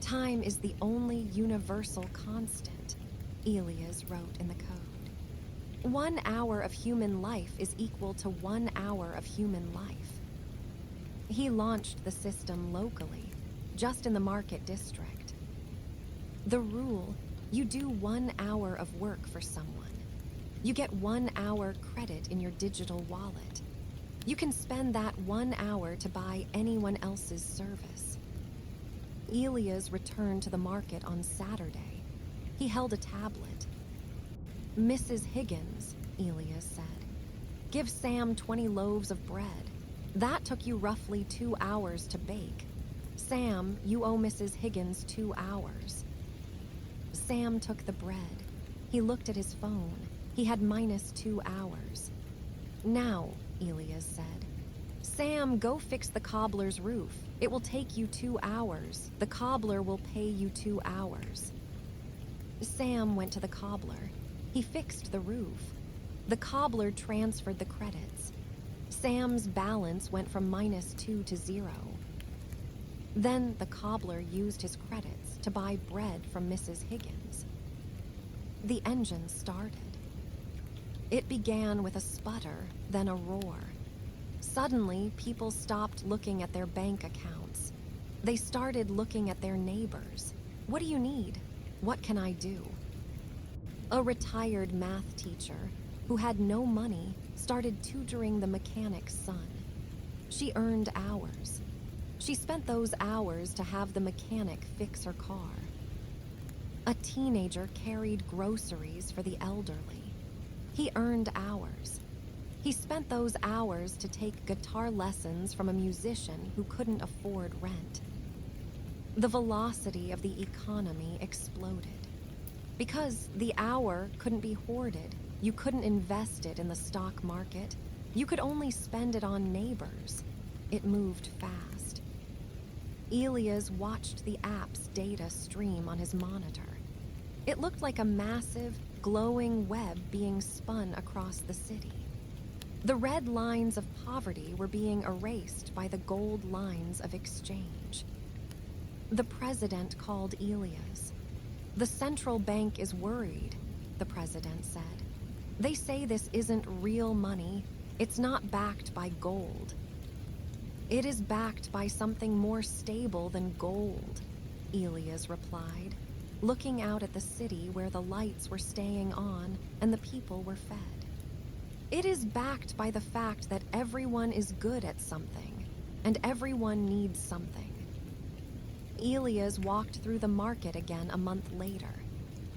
"Time is the only universal constant," Elias wrote in the code. 1 hour of human life is equal to 1 hour of human life. He launched the system locally, just in the market district. The rule: you do 1 hour of work for someone. You get 1 hour credit in your digital wallet. You can spend that 1 hour to buy anyone else's service. Elias returned to the market on Saturday. He held a tablet. "Mrs. Higgins," Elias said, "give Sam 20 loaves of bread. That took you roughly 2 hours to bake. Sam, you owe Mrs. Higgins 2 hours." Sam took the bread. He looked at his phone. He had -2 hours. "Now," Elias said, "Sam, go fix the cobbler's roof. It will take you 2 hours. The cobbler will pay you 2 hours." Sam went to the cobbler. He fixed the roof. The cobbler transferred the credits. Sam's balance went from -2 to 0. Then the cobbler used his credits to buy bread from Mrs. Higgins. The engine started. It began with a sputter, then a roar. Suddenly, people stopped looking at their bank accounts. They started looking at their neighbors. "What do you need? What can I do?" A retired math teacher, who had no money, started tutoring the mechanic's son. She earned hours. She spent those hours to have the mechanic fix her car. A teenager carried groceries for the elderly. He earned hours. He spent those hours to take guitar lessons from a musician who couldn't afford rent. The velocity of the economy exploded. Because the hour couldn't be hoarded, you couldn't invest it in the stock market. You could only spend it on neighbors. It moved fast. Elias watched the app's data stream on his monitor. It looked like a massive, glowing web being spun across the city. The red lines of poverty were being erased by the gold lines of exchange. The president called Elias. "The central bank is worried," the president said. "They say this isn't real money. It's not backed by gold." "It is backed by something more stable than gold," Elias replied, looking out at the city where the lights were staying on and the people were fed. "It is backed by the fact that everyone is good at something, and everyone needs something." Elias walked through the market again a month later.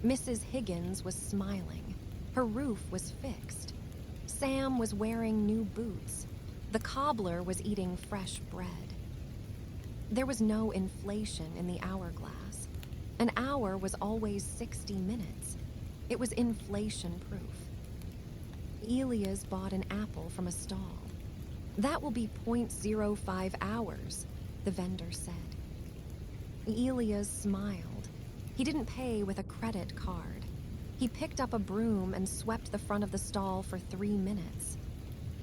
Mrs. Higgins was smiling. Her roof was fixed. Sam was wearing new boots. The cobbler was eating fresh bread. There was no inflation in the hourglass. An hour was always 60 minutes. It was inflation-proof. Elias bought an apple from a stall. "That will be 0.05 hours, the vendor said. Elias smiled. He didn't pay with a credit card. He picked up a broom and swept the front of the stall for 3 minutes.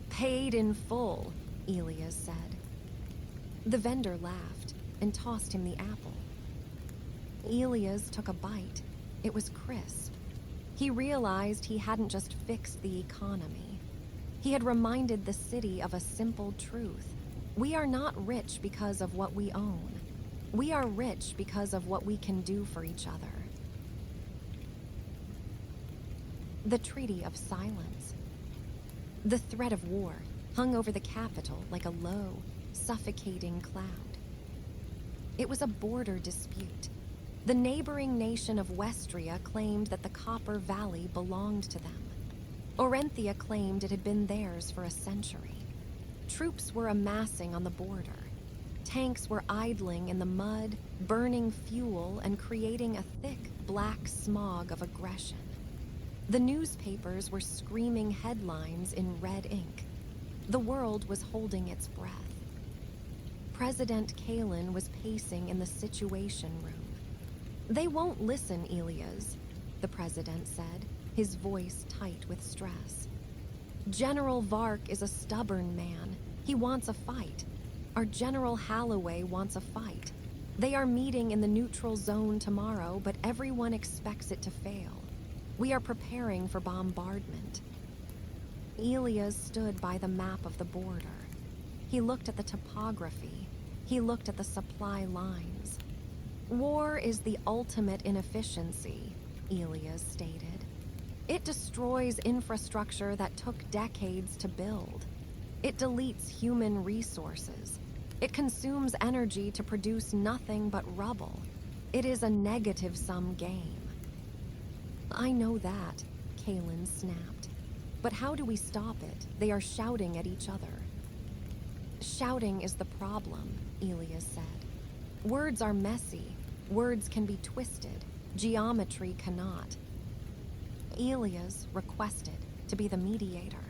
"Paid in full," Elias said. The vendor laughed and tossed him the apple. Elias took a bite. It was crisp. He realized he hadn't just fixed the economy. He had reminded the city of a simple truth. We are not rich because of what we own. We are rich because of what we can do for each other. The Treaty of Silence. The threat of war hung over the capital like a low, suffocating cloud. It was a border dispute. The neighboring nation of Westria claimed that the Copper Valley belonged to them. Orenthia claimed it had been theirs for a century. Troops were amassing on the border. Tanks were idling in the mud, burning fuel and creating a thick, black smog of aggression. The newspapers were screaming headlines in red ink. The world was holding its breath. President Kalin was pacing in the Situation Room. "They won't listen, Elias," the president said, his voice tight with stress. "General Vark is a stubborn man. He wants a fight. Our General Holloway wants a fight. They are meeting in the neutral zone tomorrow, but everyone expects it to fail. We are preparing for bombardment." Elias stood by the map of the border. He looked at the topography. He looked at the supply lines. "War is the ultimate inefficiency," Elias stated. "It destroys infrastructure that took decades to build. It deletes human resources. It consumes energy to produce nothing but rubble. It is a negative-sum game." "I know that," Kalin snapped. "But how do we stop it? They are shouting at each other." "Shouting is the problem," Elias said. "Words are messy. Words can be twisted. Geometry cannot." Elias requested to be the mediator.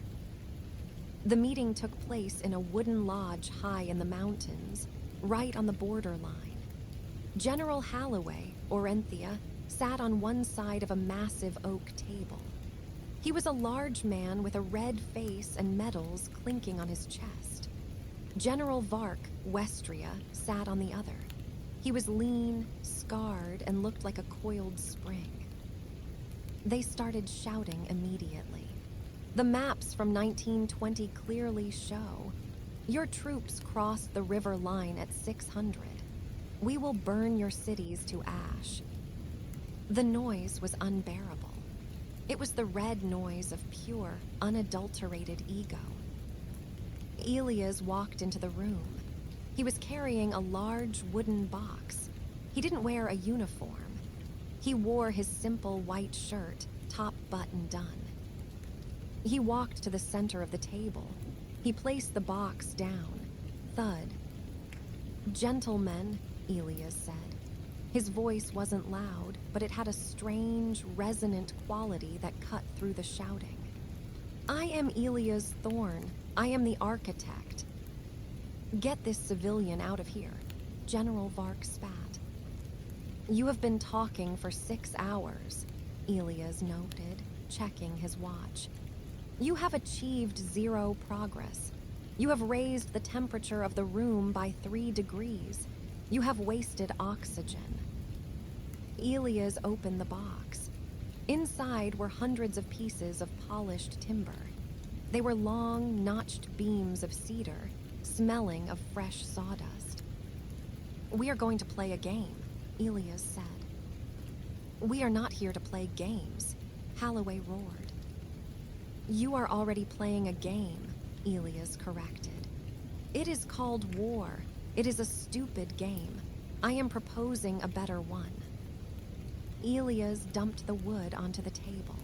The meeting took place in a wooden lodge high in the mountains, right on the borderline. General Holloway, Orenthia, sat on one side of a massive oak table. He was a large man with a red face and medals clinking on his chest. General Vark, Westria, sat on the other. He was lean, scarred, and looked like a coiled spring. They started shouting immediately. The maps from 1920 clearly show, "Your troops crossed the river line at 600. We will burn your cities to ash." The noise was unbearable. It was the red noise of pure, unadulterated ego. Elias walked into the room. He was carrying a large wooden box. He didn't wear a uniform. He wore his simple white shirt, top button done. He walked to the center of the table. He placed the box down. Thud. "Gentlemen," Elias said. His voice wasn't loud, but it had a strange, resonant quality that cut through the shouting. "I am Elias Thorne. I am the architect." "Get this civilian out of here," General Vark spat. "You have been talking for 6 hours," Elias noted, checking his watch. "You have achieved 0 progress. You have raised the temperature of the room by 3 degrees. You have wasted oxygen." Elias opened the box. Inside were hundreds of pieces of polished timber. They were long, notched beams of cedar, smelling of fresh sawdust. "We are going to play a game," Elias said. "We are not here to play games," Holloway roared. "You are already playing a game," Elias corrected. "It is called war. It is a stupid game. I am proposing a better one." Elias dumped the wood onto the table.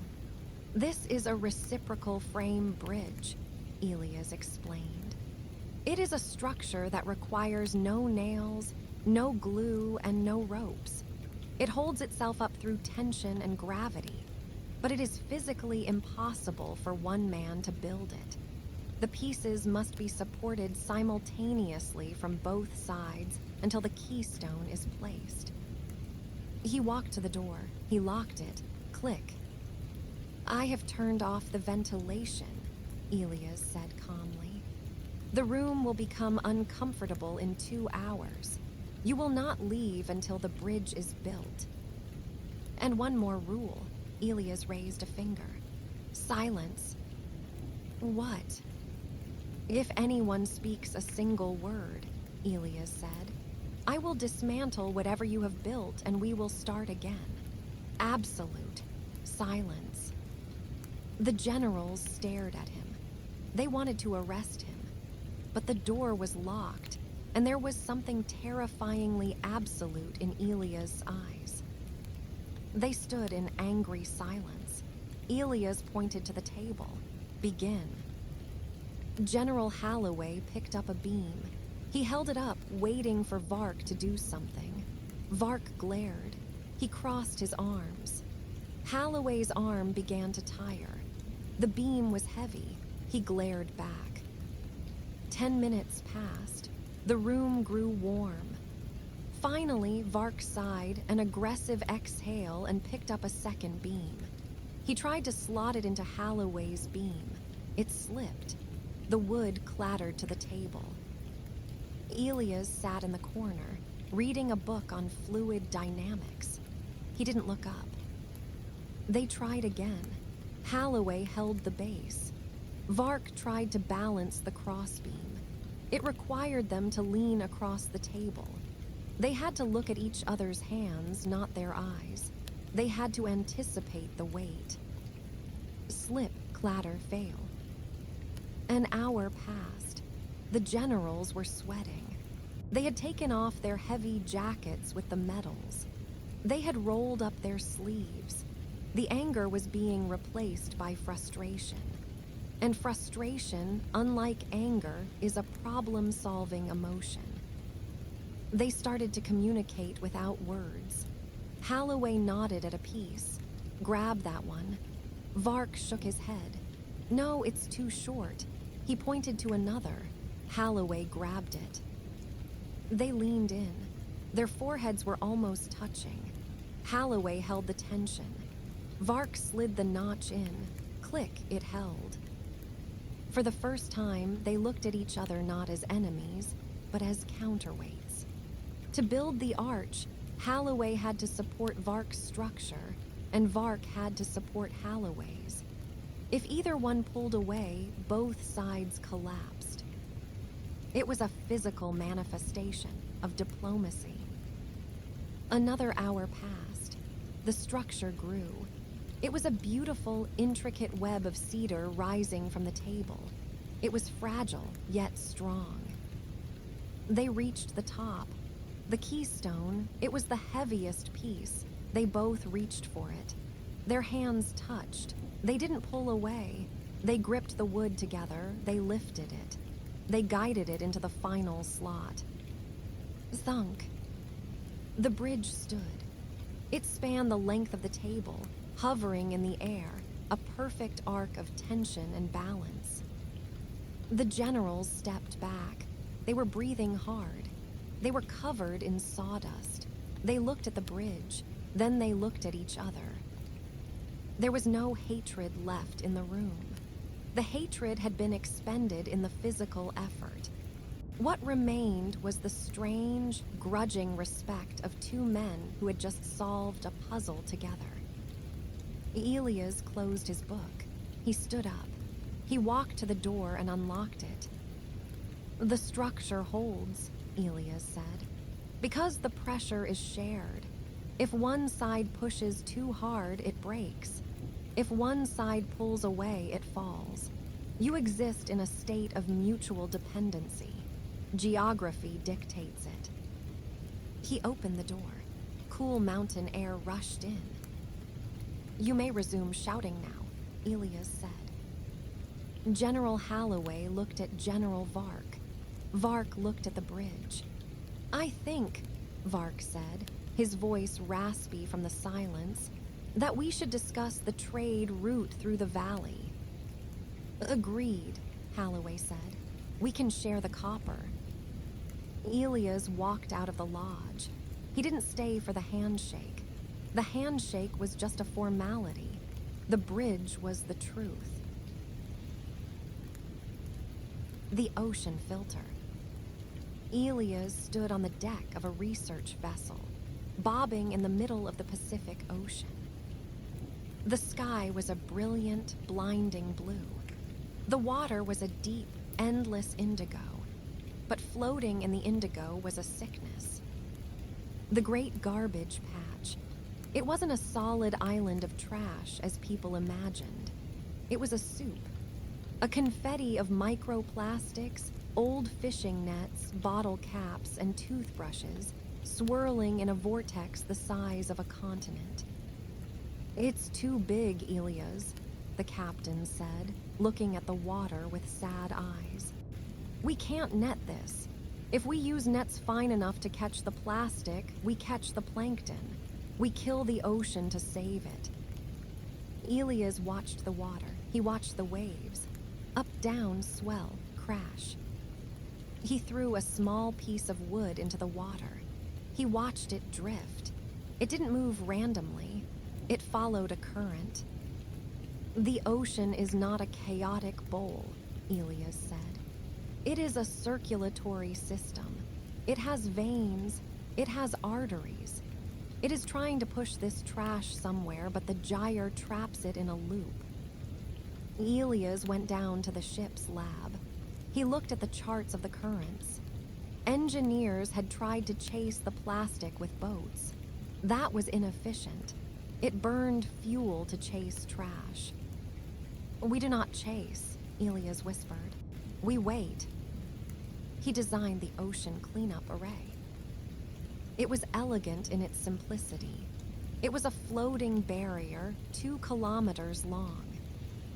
"This is a reciprocal frame bridge," Elias explained. It is a structure that requires no nails, no glue, and no ropes. It holds itself up through tension and gravity, but it is physically impossible for one man to build it. The pieces must be supported simultaneously from both sides until the keystone is placed. He walked to the door. He locked it. Click. "I have turned off the ventilation," Elias said calmly. "The room will become uncomfortable in 2 hours. You will not leave until the bridge is built. And one more rule," Elias raised a finger. "Silence." "What?" "If anyone speaks a single word," Elias said, "I will dismantle whatever you have built and we will start again. Absolute silence." The generals stared at him. They wanted to arrest him, but the door was locked, and there was something terrifyingly absolute in Elias' eyes. They stood in angry silence. Elias pointed to the table. "Begin." General Holloway picked up a beam. He held it up, waiting for Vark to do something. Vark glared. He crossed his arms. Holloway's arm began to tire. The beam was heavy. He glared back. 10 minutes passed. The room grew warm. Finally, Vark sighed an aggressive exhale and picked up a second beam. He tried to slot it into Holloway's beam. It slipped. The wood clattered to the table. Elias sat in the corner, reading a book on fluid dynamics. He didn't look up. They tried again. Holloway held the base. Vark tried to balance the crossbeam. It required them to lean across the table. They had to look at each other's hands, not their eyes. They had to anticipate the weight. Slip, clatter, fail. An hour passed. The generals were sweating. They had taken off their heavy jackets with the medals. They had rolled up their sleeves. The anger was being replaced by frustration. And frustration, unlike anger, is a problem-solving emotion. They started to communicate without words. Holloway nodded at a piece. "Grab that one." Vark shook his head. "No, it's too short." He pointed to another. Holloway grabbed it. They leaned in. Their foreheads were almost touching. Holloway held the tension. Vark slid the notch in. Click, it held. For the first time, they looked at each other not as enemies, but as counterweights. To build the arch, Holloway had to support Vark's structure, and Vark had to support Holloway's. If either one pulled away, both sides collapsed. It was a physical manifestation of diplomacy. Another hour passed. The structure grew. It was a beautiful, intricate web of cedar rising from the table. It was fragile, yet strong. They reached the top. The keystone, it was the heaviest piece. They both reached for it. Their hands touched. They didn't pull away. They gripped the wood together. They lifted it. They guided it into the final slot. Thunk. The bridge stood. It spanned the length of the table, hovering in the air, a perfect arc of tension and balance. The generals stepped back. They were breathing hard. They were covered in sawdust. They looked at the bridge, then they looked at each other. There was no hatred left in the room. The hatred had been expended in the physical effort. What remained was the strange, grudging respect of two men who had just solved a puzzle together. Elias closed his book. He stood up. He walked to the door and unlocked it. "The structure holds," Elias said, "because the pressure is shared. If one side pushes too hard, it breaks. If one side pulls away, it falls. You exist in a state of mutual dependency. Geography dictates it." He opened the door. Cool mountain air rushed in. "You may resume shouting now," Elias said. General Holloway looked at General Vark. Vark looked at the bridge. "I think," Vark said, his voice raspy from the silence, "that we should discuss the trade route through the valley." "Agreed," Holloway said. "We can share the copper." Elias walked out of the lodge. He didn't stay for the handshake. The handshake was just a formality. The bridge was the truth. The ocean filter. Elias stood on the deck of a research vessel, bobbing in the middle of the Pacific Ocean. The sky was a brilliant, blinding blue. The water was a deep, endless indigo, but floating in the indigo was a sickness. The Great Garbage Patch. It wasn't a solid island of trash as people imagined. It was a soup. A confetti of microplastics, old fishing nets, bottle caps, and toothbrushes swirling in a vortex the size of a continent. "It's too big, Elias," the captain said, looking at the water with sad eyes. "We can't net this. If we use nets fine enough to catch the plastic, we catch the plankton. We kill the ocean to save it." Elias watched the water. He watched the waves. Up, down, swell, crash. He threw a small piece of wood into the water. He watched it drift. It didn't move randomly. It followed a current. "The ocean is not a chaotic bowl," Elias said. "It is a circulatory system. It has veins. It has arteries. It is trying to push this trash somewhere, but the gyre traps it in a loop." Elias went down to the ship's lab. He looked at the charts of the currents. Engineers had tried to chase the plastic with boats. That was inefficient. It burned fuel to chase trash. "We do not chase," Elias whispered. "We wait." He designed the ocean cleanup array. It was elegant in its simplicity. It was a floating barrier 2 kilometers long.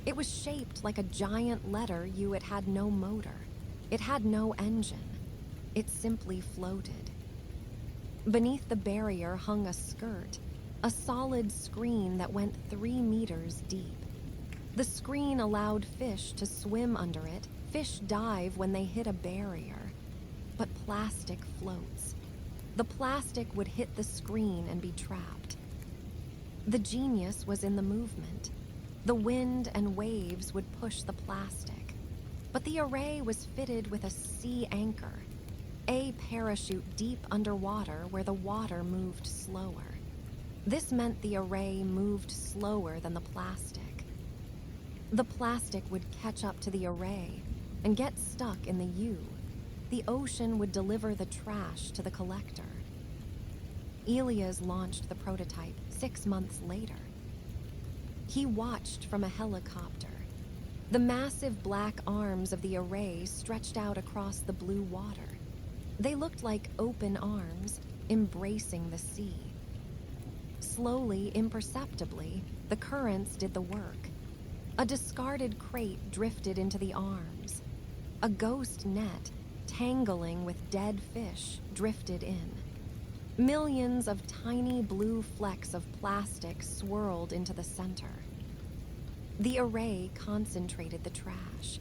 It was shaped like a giant letter U. It had no motor. It had no engine. It simply floated. Beneath the barrier hung a skirt, a solid screen that went 3 meters deep. The screen allowed fish to swim under it. Fish dive when they hit a barrier. But plastic floats. The plastic would hit the screen and be trapped. The genius was in the movement. The wind and waves would push the plastic. But the array was fitted with a sea anchor, a parachute deep underwater where the water moved slower. This meant the array moved slower than the plastic. The plastic would catch up to the array and get stuck in the U. The ocean would deliver the trash to the collector. Elias launched the prototype 6 months later. He watched from a helicopter. The massive black arms of the array stretched out across the blue water. They looked like open arms, embracing the sea. Slowly, imperceptibly, the currents did the work. A discarded crate drifted into the arms. A ghost net, tangling with dead fish, drifted in. Millions of tiny blue flecks of plastic swirled into the center. The array concentrated the trash.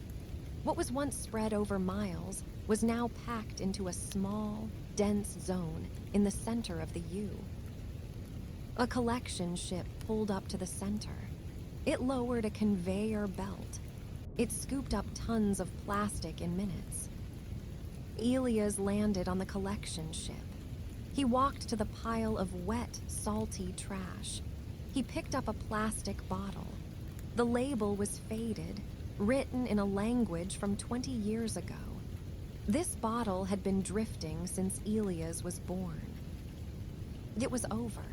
What was once spread over miles was now packed into a small, dense zone in the center of the U. A collection ship pulled up to the center. It lowered a conveyor belt. It scooped up tons of plastic in minutes. Elias landed on the collection ship. He walked to the pile of wet, salty trash. He picked up a plastic bottle. The label was faded, written in a language from 20 years ago. This bottle had been drifting since Elias was born. It was over.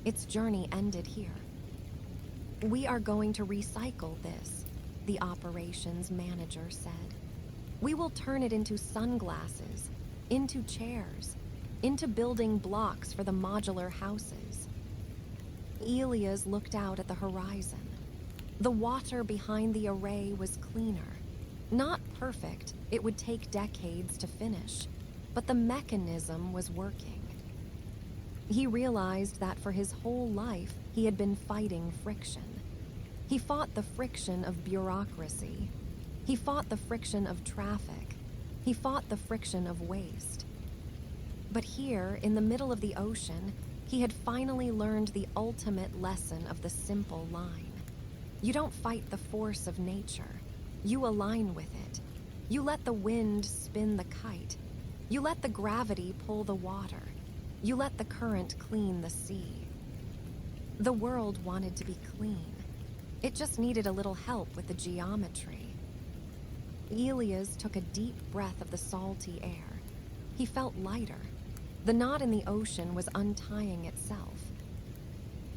Its journey ended here. "We are going to recycle this," the operations manager said. "We will turn it into sunglasses, into chairs, into building blocks for the modular houses." Elias looked out at the horizon. The water behind the array was cleaner, not perfect, it would take decades to finish, but the mechanism was working. He realized that for his whole life, he had been fighting friction. He fought the friction of bureaucracy. He fought the friction of traffic. He fought the friction of waste. But here, in the middle of the ocean, he had finally learned the ultimate lesson of the simple line. You don't fight the force of nature. You align with it. You let the wind spin the kite. You let the gravity pull the water. You let the current clean the sea. The world wanted to be clean. It just needed a little help with the geometry. Elias took a deep breath of the salty air. He felt lighter. The knot in the ocean was untying itself.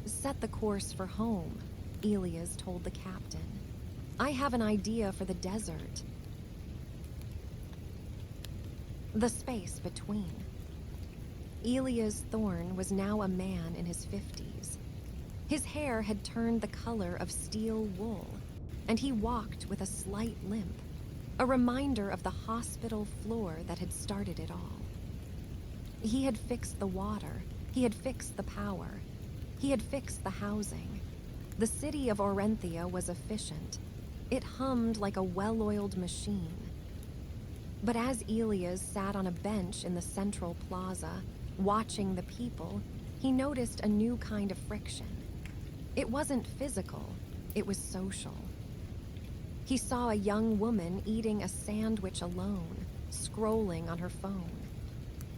Set the course for home, Elias told the captain. I have an idea for the desert. The space between. Elias Thorne was now a man in his 50s. His hair had turned the color of steel wool, and he walked with a slight limp, a reminder of the hospital floor that had started it all. He had fixed the water, he had fixed the power, he had fixed the housing. The city of Orenthia was efficient. It hummed like a well-oiled machine. But as Elias sat on a bench in the central plaza, watching the people, he noticed a new kind of friction. It wasn't physical, it was social. He saw a young woman eating a sandwich alone, scrolling on her phone.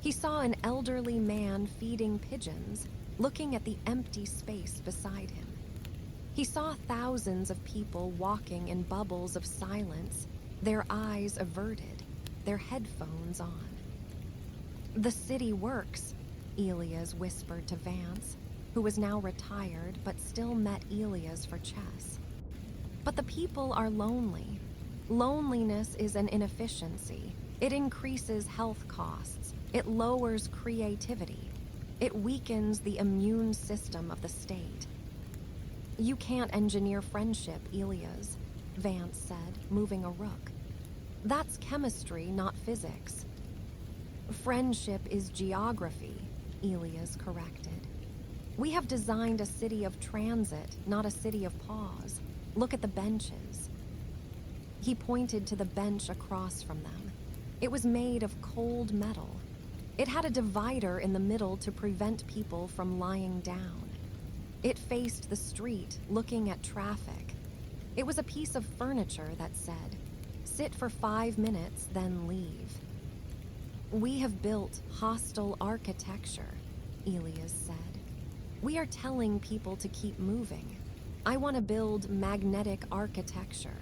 He saw an elderly man feeding pigeons, looking at the empty space beside him. He saw thousands of people walking in bubbles of silence, their eyes averted, their headphones on. The city works, Elias whispered to Vance, who was now retired but still met Elias for chess. But the people are lonely. Loneliness is an inefficiency. It increases health costs. It lowers creativity. It weakens the immune system of the state. You can't engineer friendship, Elias, Vance said, moving a rook. That's chemistry, not physics. Friendship is geography, Elias corrected. We have designed a city of transit, not a city of pause. Look at the benches. He pointed to the bench across from them. It was made of cold metal. It had a divider in the middle to prevent people from lying down. It faced the street, looking at traffic. It was a piece of furniture that said, "Sit for 5 minutes, then leave." We have built hostile architecture, Elias said. We are telling people to keep moving. I want to build magnetic architecture.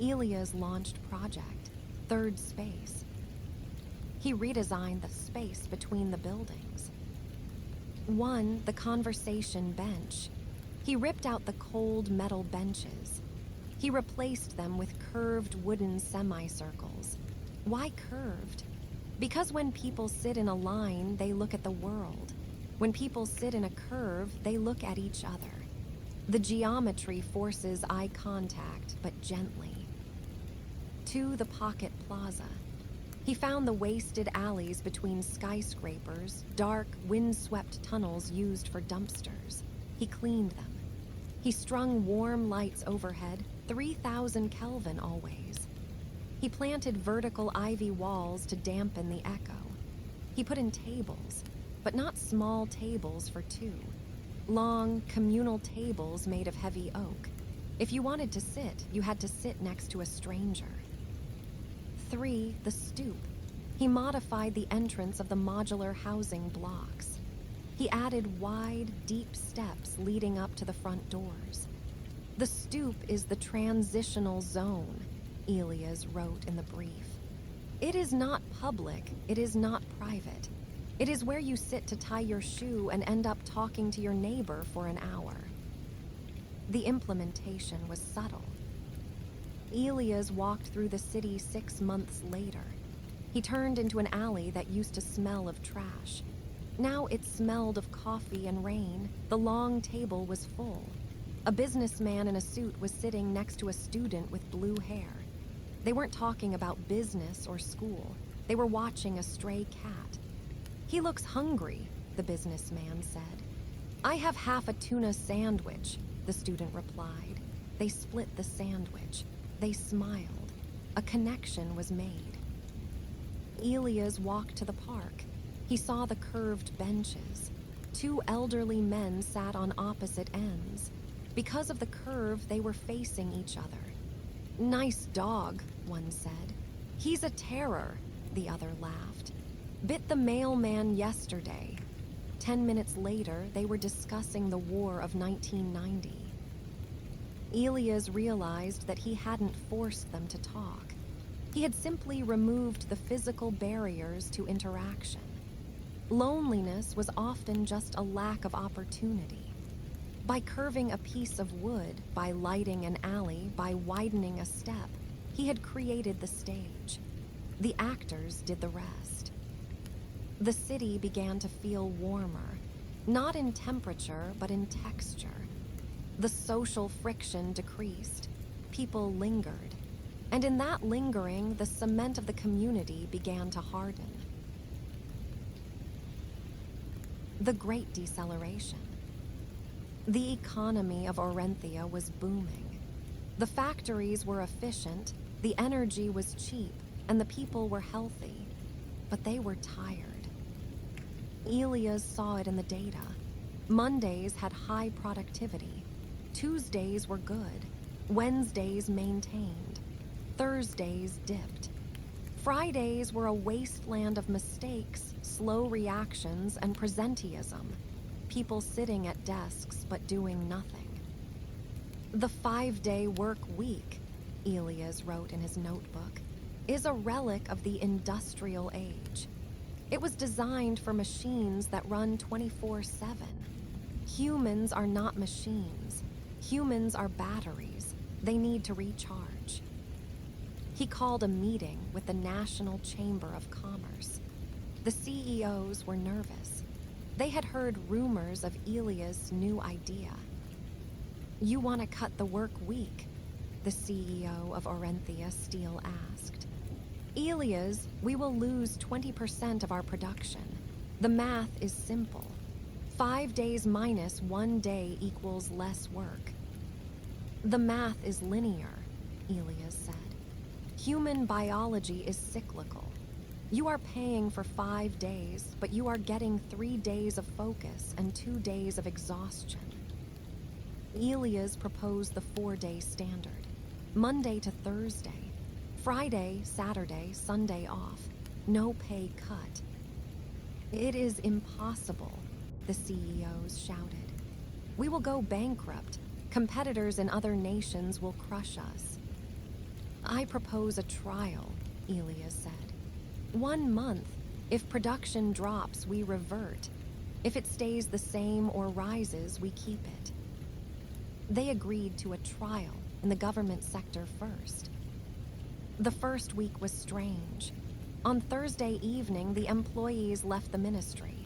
Elias launched Project Third Space. He redesigned the space between the buildings. 1, the conversation bench. He ripped out the cold metal benches. He replaced them with curved wooden semicircles. Why curved? Because when people sit in a line, they look at the world. When people sit in a curve, they look at each other. The geometry forces eye contact, but gently. 2, the pocket plaza. He found the wasted alleys between skyscrapers, dark, windswept tunnels used for dumpsters. He cleaned them. He strung warm lights overhead, 3,000 Kelvin always. He planted vertical ivy walls to dampen the echo. He put in tables, but not small tables for 2. Long, communal tables made of heavy oak. If you wanted to sit, you had to sit next to a stranger. 3, the stoop. He modified the entrance of the modular housing blocks. He added wide, deep steps leading up to the front doors. The stoop is the transitional zone, Elias wrote in the brief. It is not public, it is not private. It is where you sit to tie your shoe and end up talking to your neighbor for an hour. The implementation was subtle. Elias walked through the city 6 months later. He turned into an alley that used to smell of trash. Now it smelled of coffee and rain. The long table was full. A businessman in a suit was sitting next to a student with blue hair. They weren't talking about business or school. They were watching a stray cat. "He looks hungry," the businessman said. "I have half a tuna sandwich," the student replied. They split the sandwich. They smiled. A connection was made. Elias walked to the park. He saw the curved benches. Two elderly men sat on opposite ends. Because of the curve, they were facing each other. "Nice dog," one said. "He's a terror," the other laughed. "Bit the mailman yesterday." 10 minutes later, they were discussing the war of 1990. Elias realized that he hadn't forced them to talk. He had simply removed the physical barriers to interaction. Loneliness was often just a lack of opportunity. By curving a piece of wood, by lighting an alley, by widening a step, he had created the stage. The actors did the rest. The city began to feel warmer, not in temperature, but in texture. The social friction decreased. People lingered. And in that lingering, the cement of the community began to harden. The Great Deceleration. The economy of Orenthia was booming. The factories were efficient, the energy was cheap, and the people were healthy. But they were tired. Elias saw it in the data. Mondays had high productivity. Tuesdays were good. Wednesdays maintained. Thursdays dipped. Fridays were a wasteland of mistakes, slow reactions, and presenteeism. People sitting at desks but doing nothing. "The 5-day work week," Elias wrote in his notebook, "is a relic of the industrial age. It was designed for machines that run 24/7. Humans are not machines. Humans are batteries. They need to recharge." He called a meeting with the National Chamber of Commerce. The CEOs were nervous. They had heard rumors of Elias' new idea. "You want to cut the work week?" the CEO of Orenthia Steel asked. "Elias, we will lose 20% of our production. The math is simple. 5 days minus 1 day equals less work." "The math is linear," Elias said. "Human biology is cyclical. You are paying for 5 days, but you are getting 3 days of focus and 2 days of exhaustion." Elias proposed the 4-day standard. Monday to Thursday. Friday, Saturday, Sunday off. No pay cut. "It is impossible," the CEOs shouted. "We will go bankrupt. Competitors in other nations will crush us." "I propose a trial," Elias said. 1 month. If production drops, we revert. If it stays the same or rises, we keep it." They agreed to a trial in the government sector first. The first week was strange. On Thursday evening, the employees left the ministry.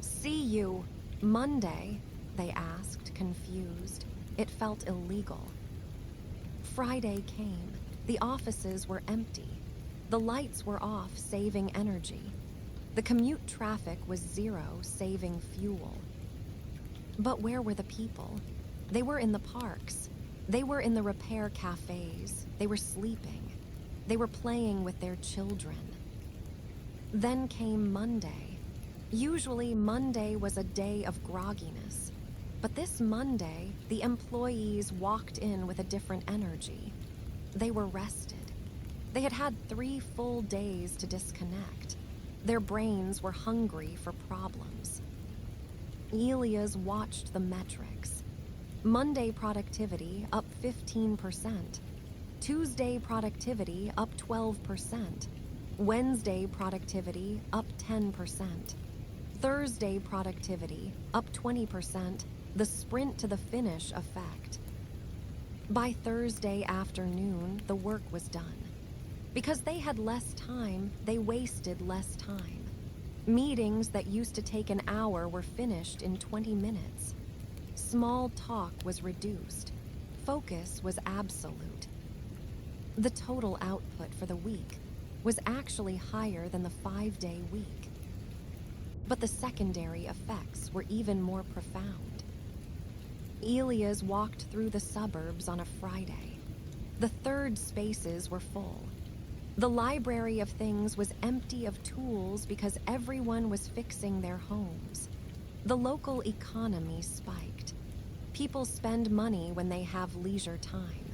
"See you Monday?" they asked, confused. It felt illegal. Friday came. The offices were empty. The lights were off, saving energy. The commute traffic was zero, saving fuel. But where were the people? They were in the parks. They were in the repair cafes. They were sleeping. They were playing with their children. Then came Monday. Usually Monday was a day of grogginess. But this Monday, the employees walked in with a different energy. They were rested. They had had 3 full days to disconnect. Their brains were hungry for problems. Elias watched the metrics. Monday productivity up 15%. Tuesday productivity up 12%. Wednesday productivity up 10%. Thursday productivity up 20%. The sprint to the finish effect. By Thursday afternoon, the work was done. Because they had less time, they wasted less time. Meetings that used to take an hour were finished in 20 minutes. Small talk was reduced. Focus was absolute. The total output for the week was actually higher than the 5-day week. But the secondary effects were even more profound. Elias walked through the suburbs on a Friday. The third spaces were full. The library of things was empty of tools because everyone was fixing their homes. The local economy spiked. People spend money when they have leisure time.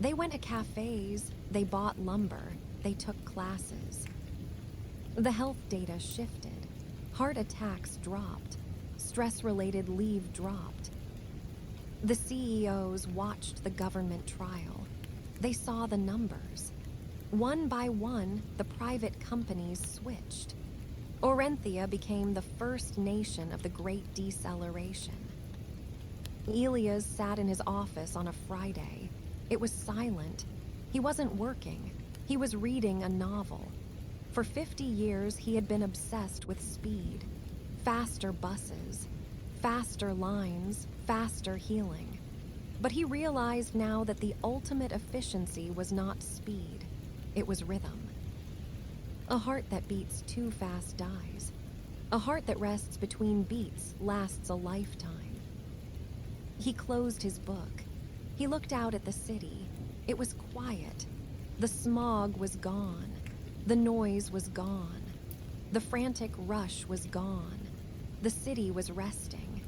They went to cafes, they bought lumber, they took classes. The health data shifted. Heart attacks dropped. Stress-related leave dropped. The CEOs watched the government trial. They saw the numbers. One by one, the private companies switched. Orenthia became the first nation of the Great Deceleration. Elias sat in his office on a Friday. It was silent. He wasn't working. He was reading a novel. For 50 years, he had been obsessed with speed. Faster buses, faster lines, faster healing. But he realized now that the ultimate efficiency was not speed. It was rhythm. A heart that beats too fast dies. A heart that rests between beats lasts a lifetime. He closed his book. He looked out at the city. It was quiet. The smog was gone. The noise was gone. The frantic rush was gone. The city was resting.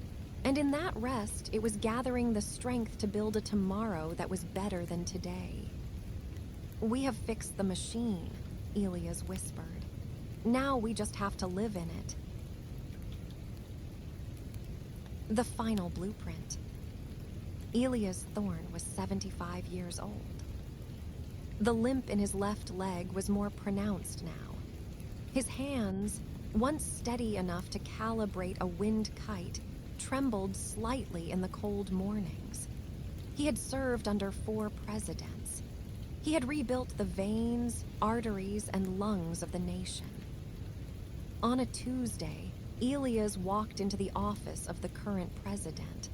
And in that rest, it was gathering the strength to build a tomorrow that was better than today. "We have fixed the machine," Elias whispered. "Now we just have to live in it." The final blueprint. Elias Thorne was 75 years old. The limp in his left leg was more pronounced now. His hands, once steady enough to calibrate a wind kite, trembled slightly in the cold mornings. He had served under 4 presidents. He had rebuilt the veins, arteries, and lungs of the nation. On a Tuesday, Elias walked into the office of the current president,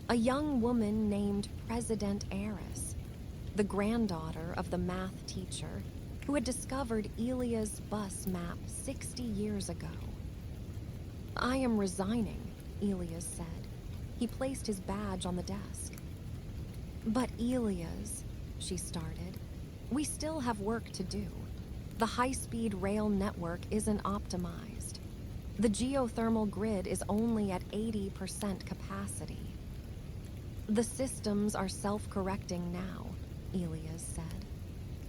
a young woman named President Eris, the granddaughter of the math teacher who had discovered Elias' bus map 60 years ago. "I am resigning," Elias said. He placed his badge on the desk. "But Elias," she started, "we still have work to do. The high-speed rail network isn't optimized. The geothermal grid is only at 80% capacity." "The systems are self-correcting now," Elias said.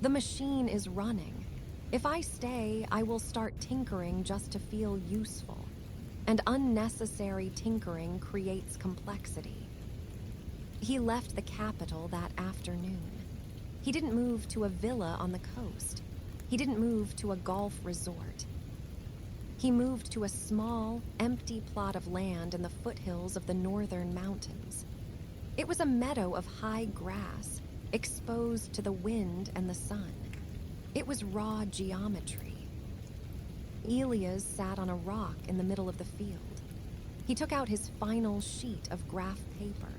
"The machine is running. If I stay, I will start tinkering just to feel useful. And unnecessary tinkering creates complexity." He left the capital that afternoon. He didn't move to a villa on the coast. He didn't move to a golf resort. He moved to a small, empty plot of land in the foothills of the northern mountains. It was a meadow of high grass, exposed to the wind and the sun. It was raw geometry. Elias sat on a rock in the middle of the field. He took out his final sheet of graph paper.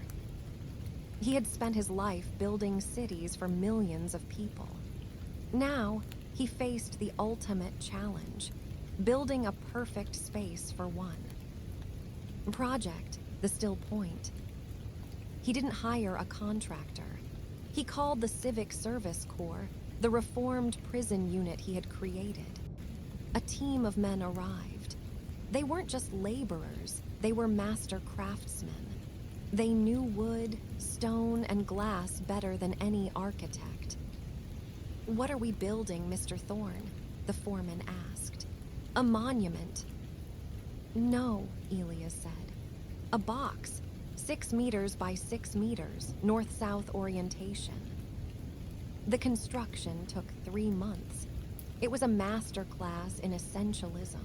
He had spent his life building cities for millions of people. Now, he faced the ultimate challenge, building a perfect space for one. Project, the still point. He didn't hire a contractor. He called the Civic Service Corps, the reformed prison unit he had created. A team of men arrived. They weren't just laborers, they were master craftsmen. They knew wood, stone, and glass better than any architect. "What are we building, Mr. Thorne?" the foreman asked. "A monument." "No," Elias said. "A box, 6 meters by 6 meters, north-south orientation." The construction took 3 months. It was a master class in essentialism.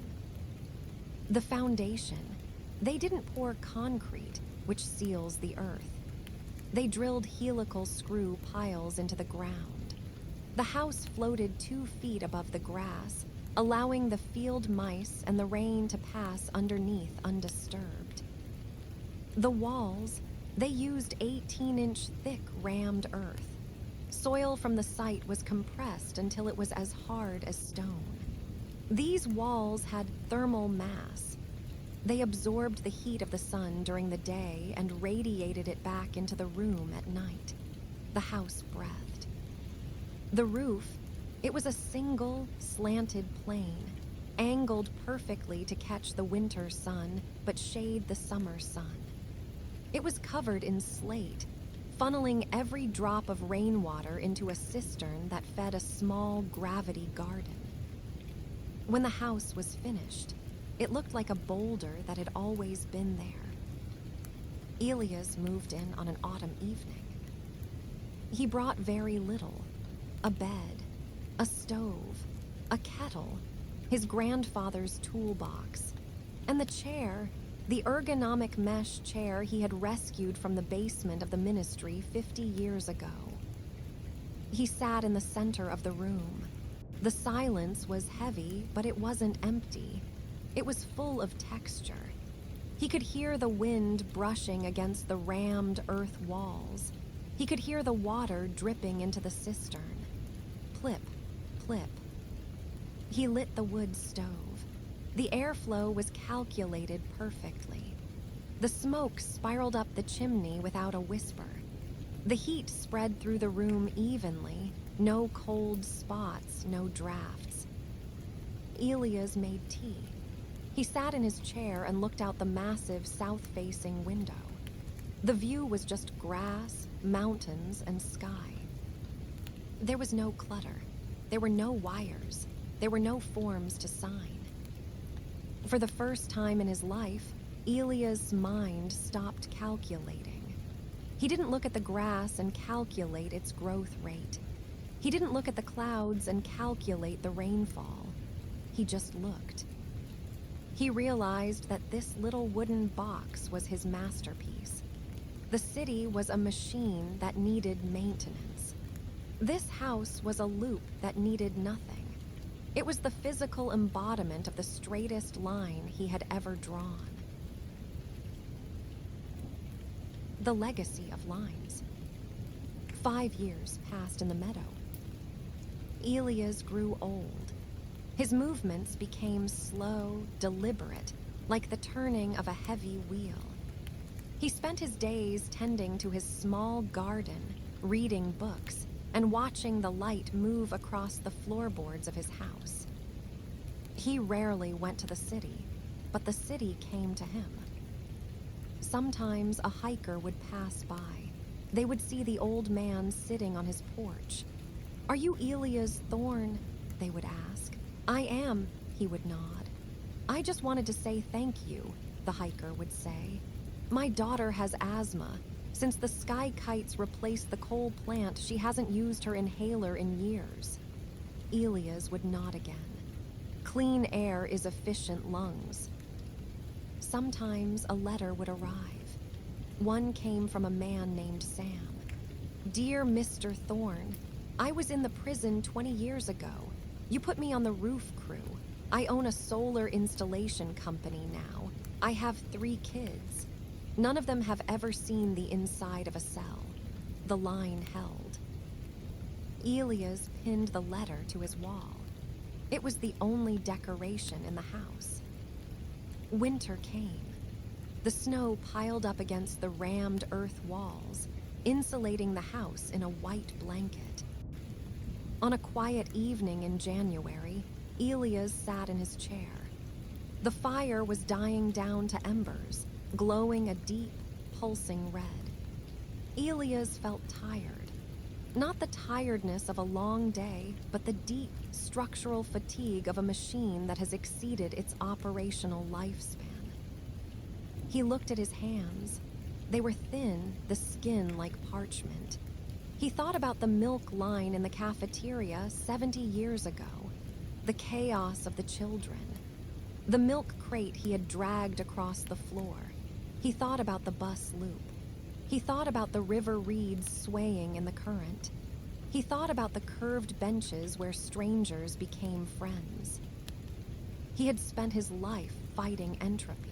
The foundation. They didn't pour concrete, which seals the earth. They drilled helical screw piles into the ground. The house floated 2 feet above the grass, allowing the field mice and the rain to pass underneath undisturbed. The walls, they used 18-inch thick rammed earth. Soil from the site was compressed until it was as hard as stone. These walls had thermal mass. They absorbed the heat of the sun during the day and radiated it back into the room at night. The house breathed. The roof, it was a single, slanted plane, angled perfectly to catch the winter sun but shade the summer sun. It was covered in slate, funneling every drop of rainwater into a cistern that fed a small gravity garden. When the house was finished, it looked like a boulder that had always been there. Elias moved in on an autumn evening. He brought very little: a bed, a stove, a kettle, his grandfather's toolbox, and the chair, the ergonomic mesh chair he had rescued from the basement of the ministry 50 years ago. He sat in the center of the room. The silence was heavy, but it wasn't empty. It was full of texture. He could hear the wind brushing against the rammed earth walls. He could hear the water dripping into the cistern. Plip, plip. He lit the wood stove. The airflow was calculated perfectly. The smoke spiraled up the chimney without a whisper. The heat spread through the room evenly. No cold spots, no drafts. Elias made tea. He sat in his chair and looked out the massive south-facing window. The view was just grass, mountains, and sky. There was no clutter. There were no wires. There were no forms to sign. For the first time in his life, Elias' mind stopped calculating. He didn't look at the grass and calculate its growth rate. He didn't look at the clouds and calculate the rainfall. He just looked. He realized that this little wooden box was his masterpiece. The city was a machine that needed maintenance. This house was a loop that needed nothing. It was the physical embodiment of the straightest line he had ever drawn. The legacy of lines. 5 years passed in the meadow. Elias grew old. His movements became slow, deliberate, like the turning of a heavy wheel. He spent his days tending to his small garden, reading books, and watching the light move across the floorboards of his house. He rarely went to the city, but the city came to him. Sometimes a hiker would pass by. They would see the old man sitting on his porch. "Are you Elias Thorne?" they would ask. "I am," he would nod. "I just wanted to say thank you," the hiker would say. "My daughter has asthma. Since the sky kites replaced the coal plant, she hasn't used her inhaler in years." Elias would nod again. Clean air is efficient lungs. Sometimes a letter would arrive. One came from a man named Sam. "Dear Mr. Thorne, I was in the prison 20 years ago. You put me on the roof crew. I own a solar installation company now. I have 3 kids. None of them have ever seen the inside of a cell." The line held. Elias pinned the letter to his wall. It was the only decoration in the house. Winter came. The snow piled up against the rammed earth walls, insulating the house in a white blanket. On a quiet evening in January, Elias sat in his chair. The fire was dying down to embers, glowing a deep, pulsing red. Elias felt tired. Not the tiredness of a long day, but the deep, structural fatigue of a machine that has exceeded its operational lifespan. He looked at his hands. They were thin, the skin like parchment. He thought about the milk line in the cafeteria 70 years ago, the chaos of the children, the milk crate he had dragged across the floor. He thought about the bus loop. He thought about the river reeds swaying in the current. He thought about the curved benches where strangers became friends. He had spent his life fighting entropy.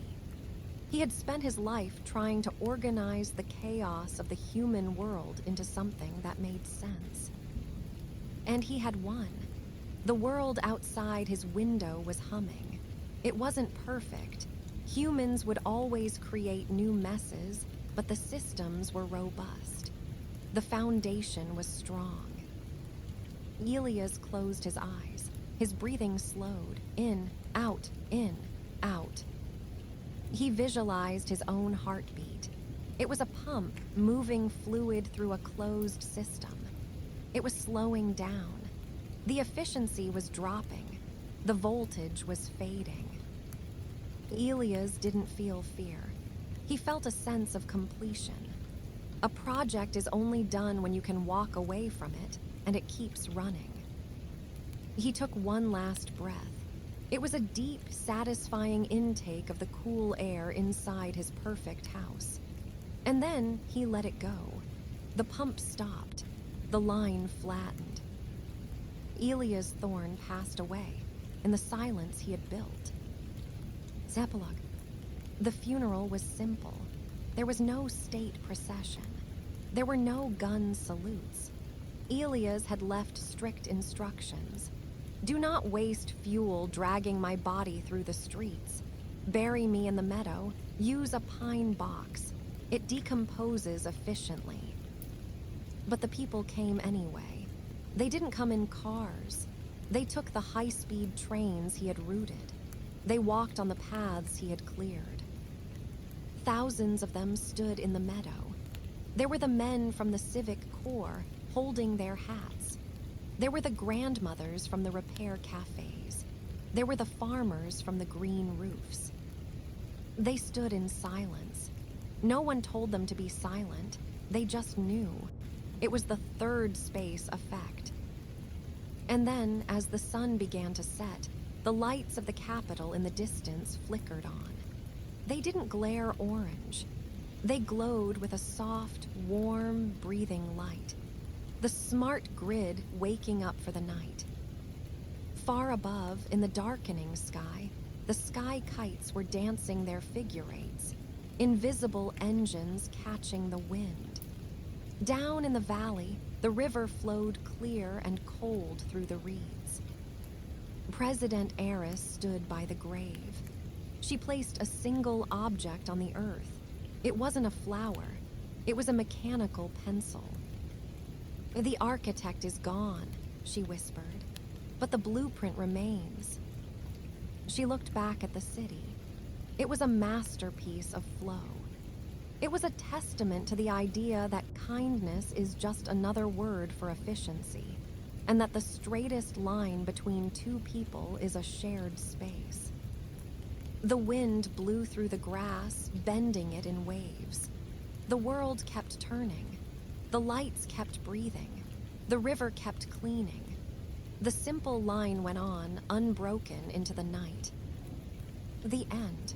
He had spent his life trying to organize the chaos of the human world into something that made sense. And he had won. The world outside his window was humming. It wasn't perfect. Humans would always create new messes, but the systems were robust. The foundation was strong. Elias closed his eyes. His breathing slowed. In, out, in, out. He visualized his own heartbeat. It was a pump moving fluid through a closed system. It was slowing down. The efficiency was dropping. The voltage was fading. Elias didn't feel fear. He felt a sense of completion. A project is only done when you can walk away from it, and it keeps running. He took one last breath. It was a deep, satisfying intake of the cool air inside his perfect house. And then he let it go. The pump stopped. The line flattened. Elias Thorne passed away in the silence he had built. Epilogue. The funeral was simple. There was no state procession. There were no gun salutes. Elias had left strict instructions. Do not waste fuel dragging my body through the streets. Bury me in the meadow. Use a pine box. It decomposes efficiently. But the people came anyway. They didn't come in cars. They took the high-speed trains he had routed. They walked on the paths he had cleared. Thousands of them stood in the meadow. There were the men from the Civic Corps holding their hats. There were the grandmothers from the repair cafes. There were the farmers from the green roofs. They stood in silence. No one told them to be silent. They just knew. It was the third space effect. And then, as the sun began to set, the lights of the Capitol in the distance flickered on. They didn't glare orange. They glowed with a soft, warm, breathing light. The smart grid waking up for the night. Far above, in the darkening sky, the sky kites were dancing their figure eights, invisible engines catching the wind. Down in the valley, the river flowed clear and cold through the reeds. President Eris stood by the grave. She placed a single object on the earth. It wasn't a flower. It was a mechanical pencil. The architect is gone, she whispered, but the blueprint remains. She looked back at the city. It was a masterpiece of flow. It was a testament to the idea that kindness is just another word for efficiency, and that the straightest line between two people is a shared space. The wind blew through the grass, bending it in waves. The world kept turning. The lights kept breathing. The river kept cleaning. The simple line went on, unbroken into the night. The end.